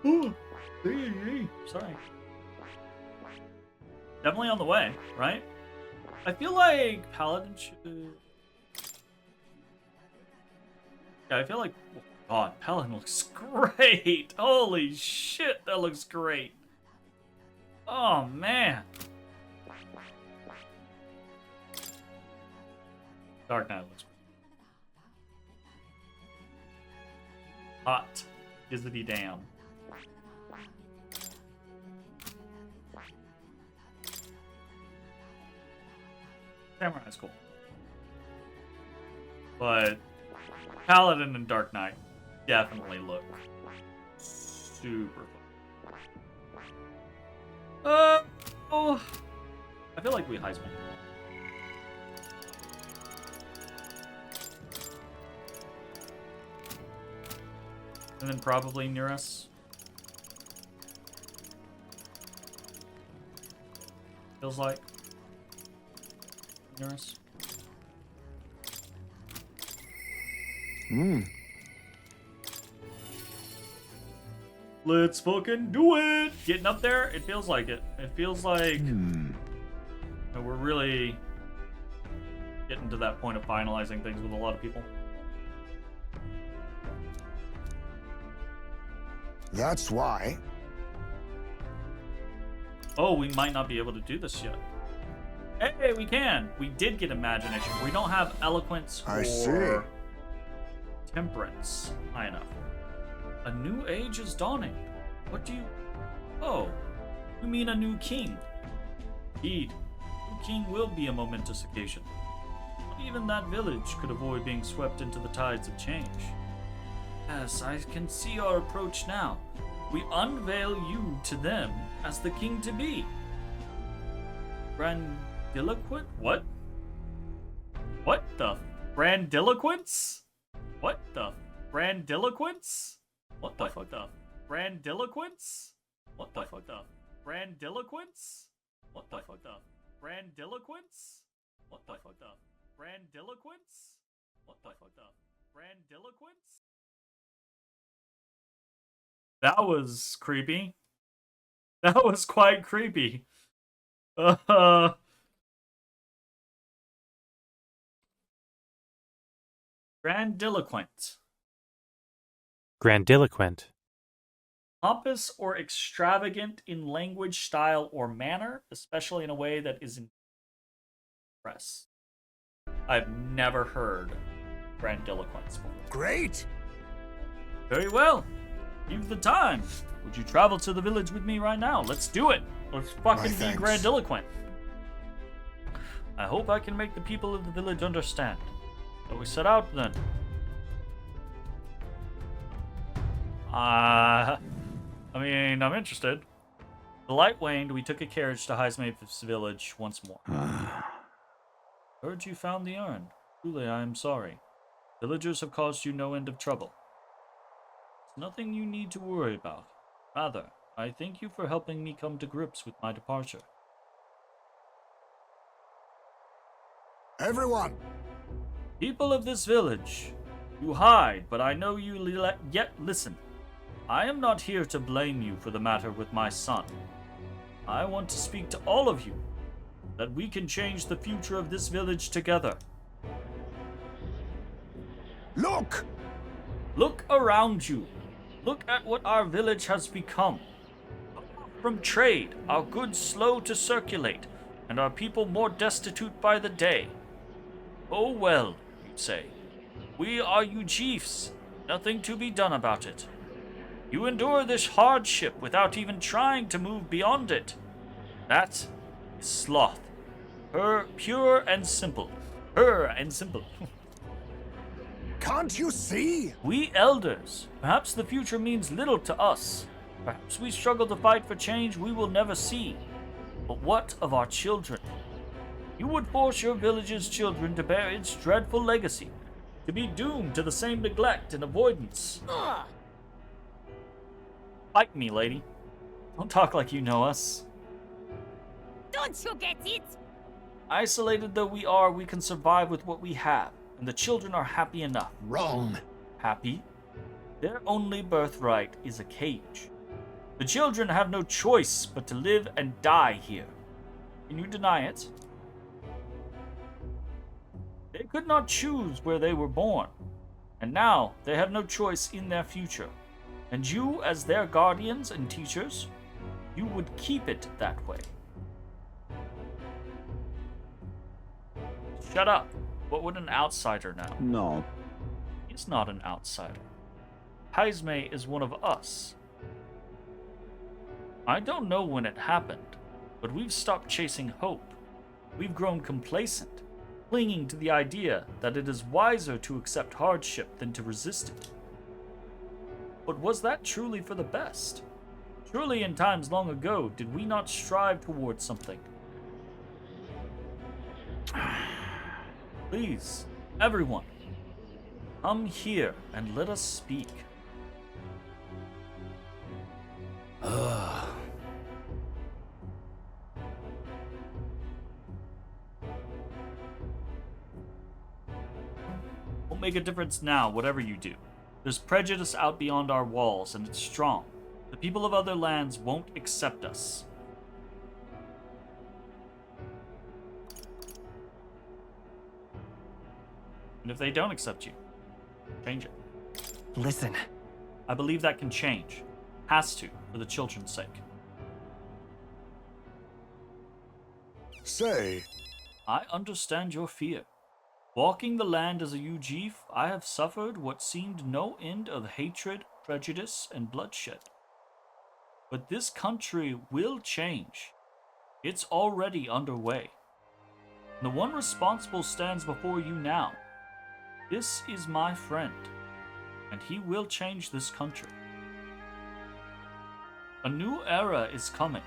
Ooh. Sorry. Definitely on the way, right? I feel like Paladin should... Yeah, I feel like... Oh God, Paladin looks great! Holy shit, that looks great! Oh, man! Dark Knight looks hot. Dizzity damn. Samurai's cool. But Paladin and Dark Knight definitely look super fun. Oh, I feel like we Heisman. And then probably near us. Feels like. Near us. Let's fucking do it! Getting up there, it feels like it. It feels like you know, we're really getting to that point of finalizing things with a lot of people. That's why. Oh, we might not be able to do this yet. Hey, we can. We did get imagination. We don't have eloquence or temperance high enough. A new age is dawning. What do you... Oh, you mean a new king? Indeed, a new king will be a momentous occasion. Not even that village could avoid being swept into the tides of change. Yes, I can see our approach now. We unveil you to them as the king-to-be. Grandiloquent? What? What the? Grandiloquence? What the? Grandiloquence? What the fuck? The Grandiloquence? What the fuck? The Grandiloquence? What the fuck? The Grandiloquence? What the fuck up? Grandiloquence? What the fuck up? Grandiloquence? That was creepy. That was quite creepy. Grandiloquent. Grandiloquent. Pompous or extravagant in language, style, or manner, especially in a way that is in press. I've never heard grandiloquence before. Great! Very well. You've the time. Would you travel to the village with me right now? Let's do it. Let's fucking be grandiloquent. I hope I can make the people of the village understand. So we set out then. I mean, I'm interested. The light waned. We took a carriage to Highsmith's village once more. Heard you found the urn. Truly, I am sorry. Villagers have caused you no end of trouble. It's nothing you need to worry about. Rather, I thank you for helping me come to grips with my departure. Everyone! People of this village, you hide, but I know you yet listen. I am not here to blame you for the matter with my son. I want to speak to all of you, that we can change the future of this village together. Look! Look around you. Look at what our village has become. From trade, our goods slow to circulate, and our people more destitute by the day. Oh well, you say. We are you chiefs. Nothing to be done about it. You endure this hardship without even trying to move beyond it. That is sloth. Pure and simple. Pure and simple. Can't you see? We elders, perhaps the future means little to us. Perhaps we struggle to fight for change we will never see. But what of our children? You would force your village's children to bear its dreadful legacy, to be doomed to the same neglect and avoidance. Fight me, lady. Don't talk like you know us. Don't you get it? Isolated though we are, we can survive with what we have, and the children are happy enough. Wrong. Happy? Their only birthright is a cage. The children have no choice but to live and die here. Can you deny it? They could not choose where they were born, and now they have no choice in their future. And you, as their guardians and teachers, you would keep it that way. Shut up. What would an outsider know? No. He's not an outsider. Haizme is one of us. I don't know when it happened, but we've stopped chasing hope. We've grown complacent, clinging to the idea that it is wiser to accept hardship than to resist it. But was that truly for the best? Surely in times long ago, did we not strive towards something? Please, everyone, come here and let us speak. Won't make a difference now, whatever you do. There's prejudice out beyond our walls, and it's strong. The people of other lands won't accept us. And if they don't accept you, change it. Listen. I believe that can change. Has to, for the children's sake. Say. I understand your fear. Walking the land as a Ujif, I have suffered what seemed no end of hatred, prejudice, and bloodshed. But this country will change. It's already underway. The one responsible stands before you now. This is my friend, and he will change this country. A new era is coming,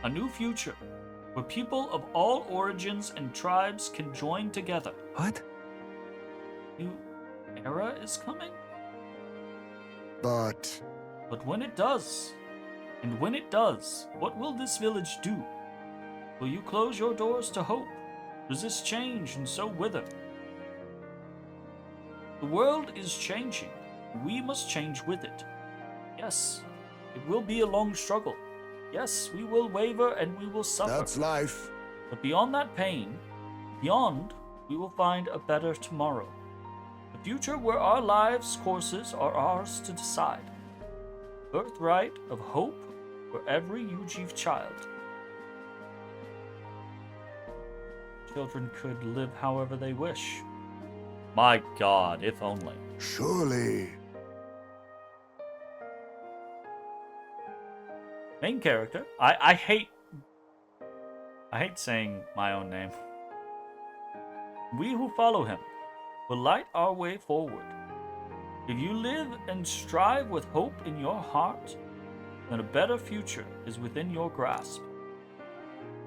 a new future, where people of all origins and tribes can join together. What? New era is coming? But when it does, and when it does, what will this village do? Will you close your doors to hope? Resist change and so wither? The world is changing. We must change with it. Yes, it will be a long struggle. Yes, we will waver and we will suffer. That's life. But beyond that pain, beyond, we will find a better tomorrow. A future where our lives' courses are ours to decide. Birthright of hope for every UG child. Children could live however they wish. My God, if only. Surely. Main character. I hate saying my own name. We who follow him will light our way forward. If you live and strive with hope in your heart, then a better future is within your grasp.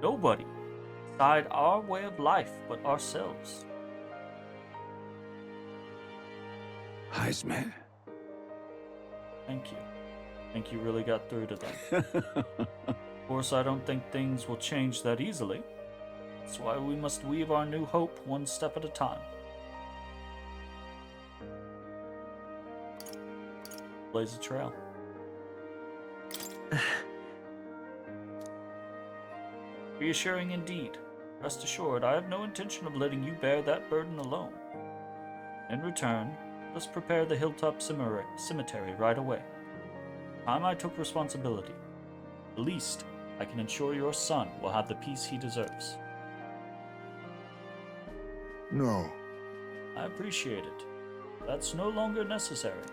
Nobody decide our way of life but ourselves. Heisman. Thank you. I think you really got through to them. Of course, I don't think things will change that easily. That's why we must weave our new hope one step at a time. Blaze a trail. Reassuring indeed. Rest assured, I have no intention of letting you bear that burden alone. In return, let's prepare the hilltop cemetery right away. Time I took responsibility. The least, I can ensure your son will have the peace he deserves. No. I appreciate it. That's no longer necessary.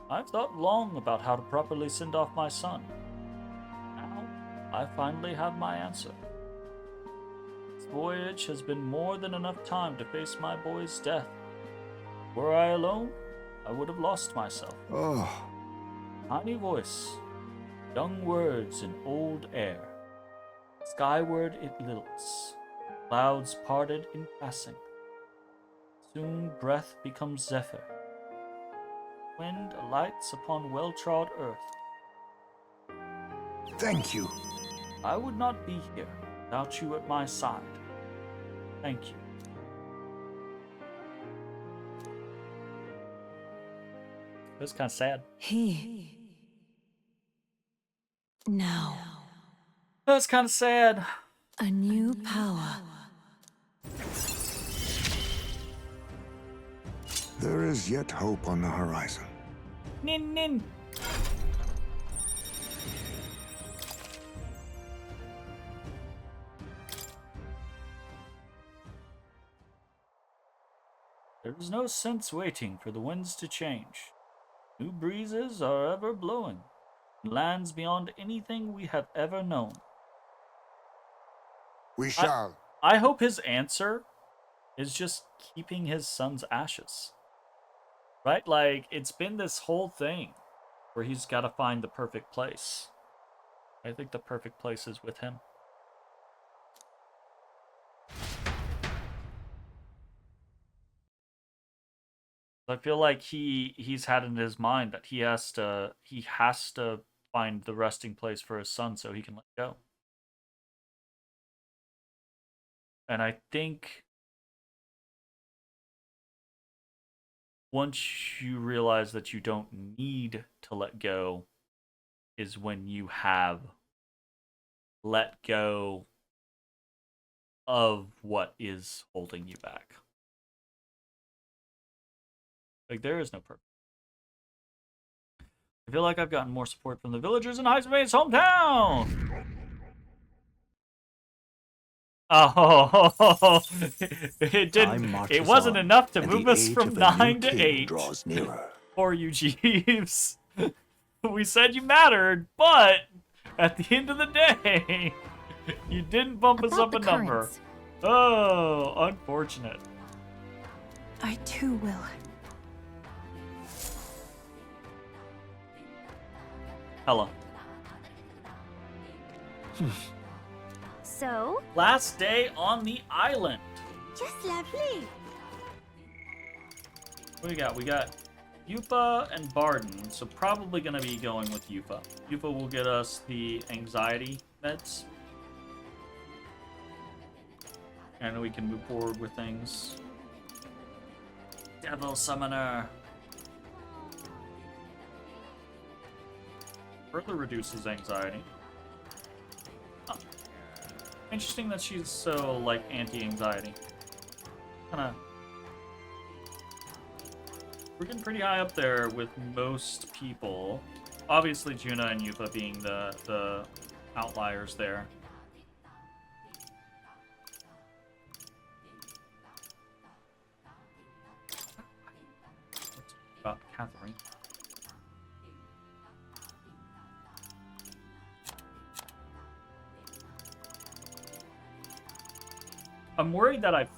I've thought long about how to properly send off my son. Now, I finally have my answer. This voyage has been more than enough time to face my boy's death. Were I alone, I would have lost myself. Oh. Tiny voice, young words in old air. Skyward it lilts, clouds parted in passing. Soon breath becomes zephyr. Wind alights upon well-trod earth. Thank you. I would not be here without you at my side. Thank you. It was kind of sad. Now. That's kind of sad. A new power. There is yet hope on the horizon. Nin nin. There is no sense waiting for the winds to change. New breezes are ever blowing, lands beyond anything we have ever known. We shall. I hope his answer is just keeping his son's ashes. Right? Like, it's been this whole thing where he's got to find the perfect place. I think the perfect place is with him. I feel like he's had in his mind that he has to find the resting place for his son so he can let go. And I think once you realize that you don't need to let go is when you have let go of what is holding you back. Like, there is no purpose. I feel like I've gotten more support from the villagers in Heisman's hometown! Oh, it didn't. It wasn't enough to move us from 9 to 8. Draws nearer. Poor you, Jeeves. We said you mattered, but at the end of the day, you didn't bump us up a number. Oh, unfortunate. I too will. Hella. So? Last day on the island. Just lovely. What do we got? We got Yupa and Barden, so probably going to be going with Yupa. Yupa will get us the anxiety meds. And we can move forward with things. Devil Summoner. Further reduces anxiety. Oh. Interesting that she's so, like, anti-anxiety. Kinda... We're getting pretty high up there with most people. Obviously, Juna and Yupa being the outliers there. What's about Catherine? I'm worried that I've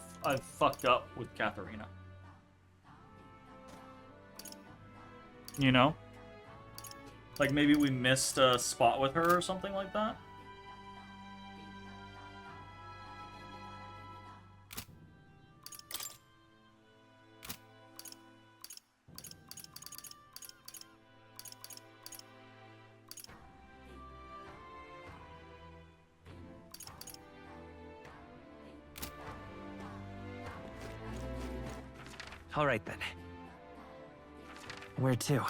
fucked up with Katharina. You know? Like maybe we missed a spot with her or something like that? All right, then. Where to?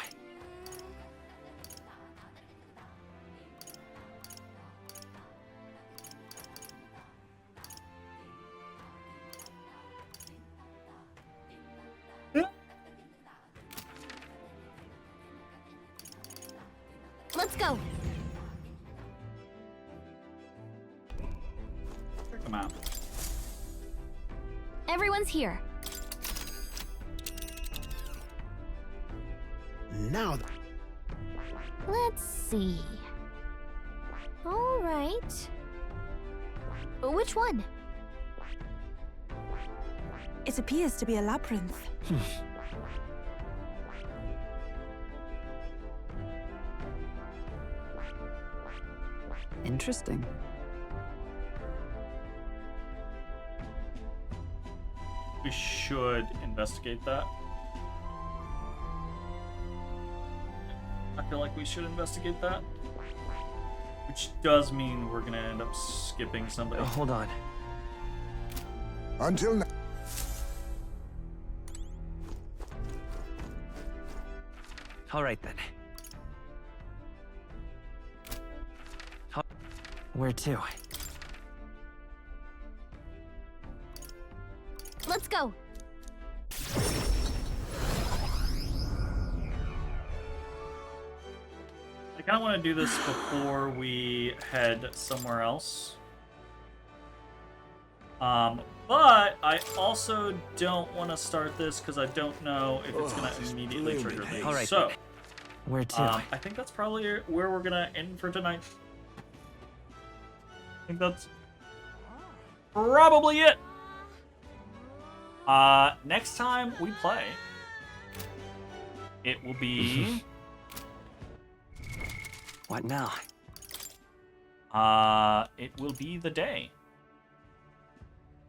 Let's go. Check them out. Everyone's here. Now. Let's see. All right. Which one? It appears to be a labyrinth. Interesting. We should investigate that. I feel like we should investigate that. Which does mean we're gonna end up skipping somebody. Oh, hold on. Until now. All right, then. Where to? Let's go. I kind of want to do this before we head somewhere else. But I also don't want to start this because I don't know if it's going to immediately trigger things. All right, so, where to? I think that's probably where we're going to end for tonight. I think that's probably it. Next time we play, it will be... What now? It will be the day.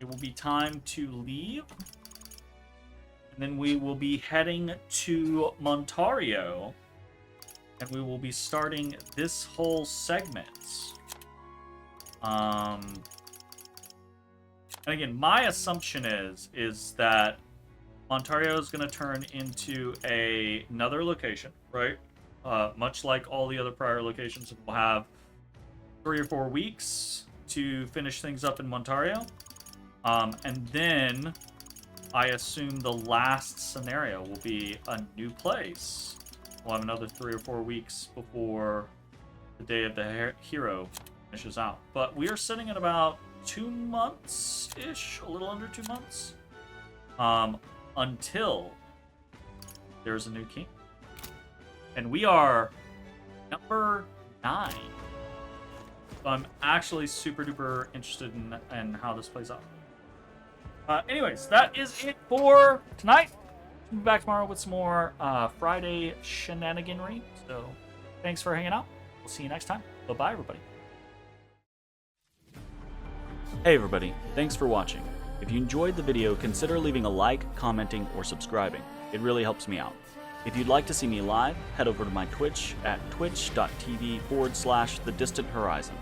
It will be time to leave. And then we will be heading to Montario. And we will be starting this whole segment. And again, my assumption is that Montario is going to turn into another location, right? Much like all the other prior locations, we'll have 3 or 4 weeks to finish things up in Montario. And then I assume the last scenario will be a new place. We'll have another 3 or 4 weeks before the Day of the Hero finishes out. But we are sitting at about 2 months-ish, a little under 2 months, until there's a new king. And we are number 9. So I'm actually super duper interested in how this plays out. Anyways, that is it for tonight. We'll be back tomorrow with some more Friday shenaniganry. So thanks for hanging out. We'll see you next time. Bye-bye, everybody. Hey, everybody. Thanks for watching. If you enjoyed the video, consider leaving a like, commenting, or subscribing. It really helps me out. If you'd like to see me live, head over to my Twitch at twitch.tv/thedistanthorizon.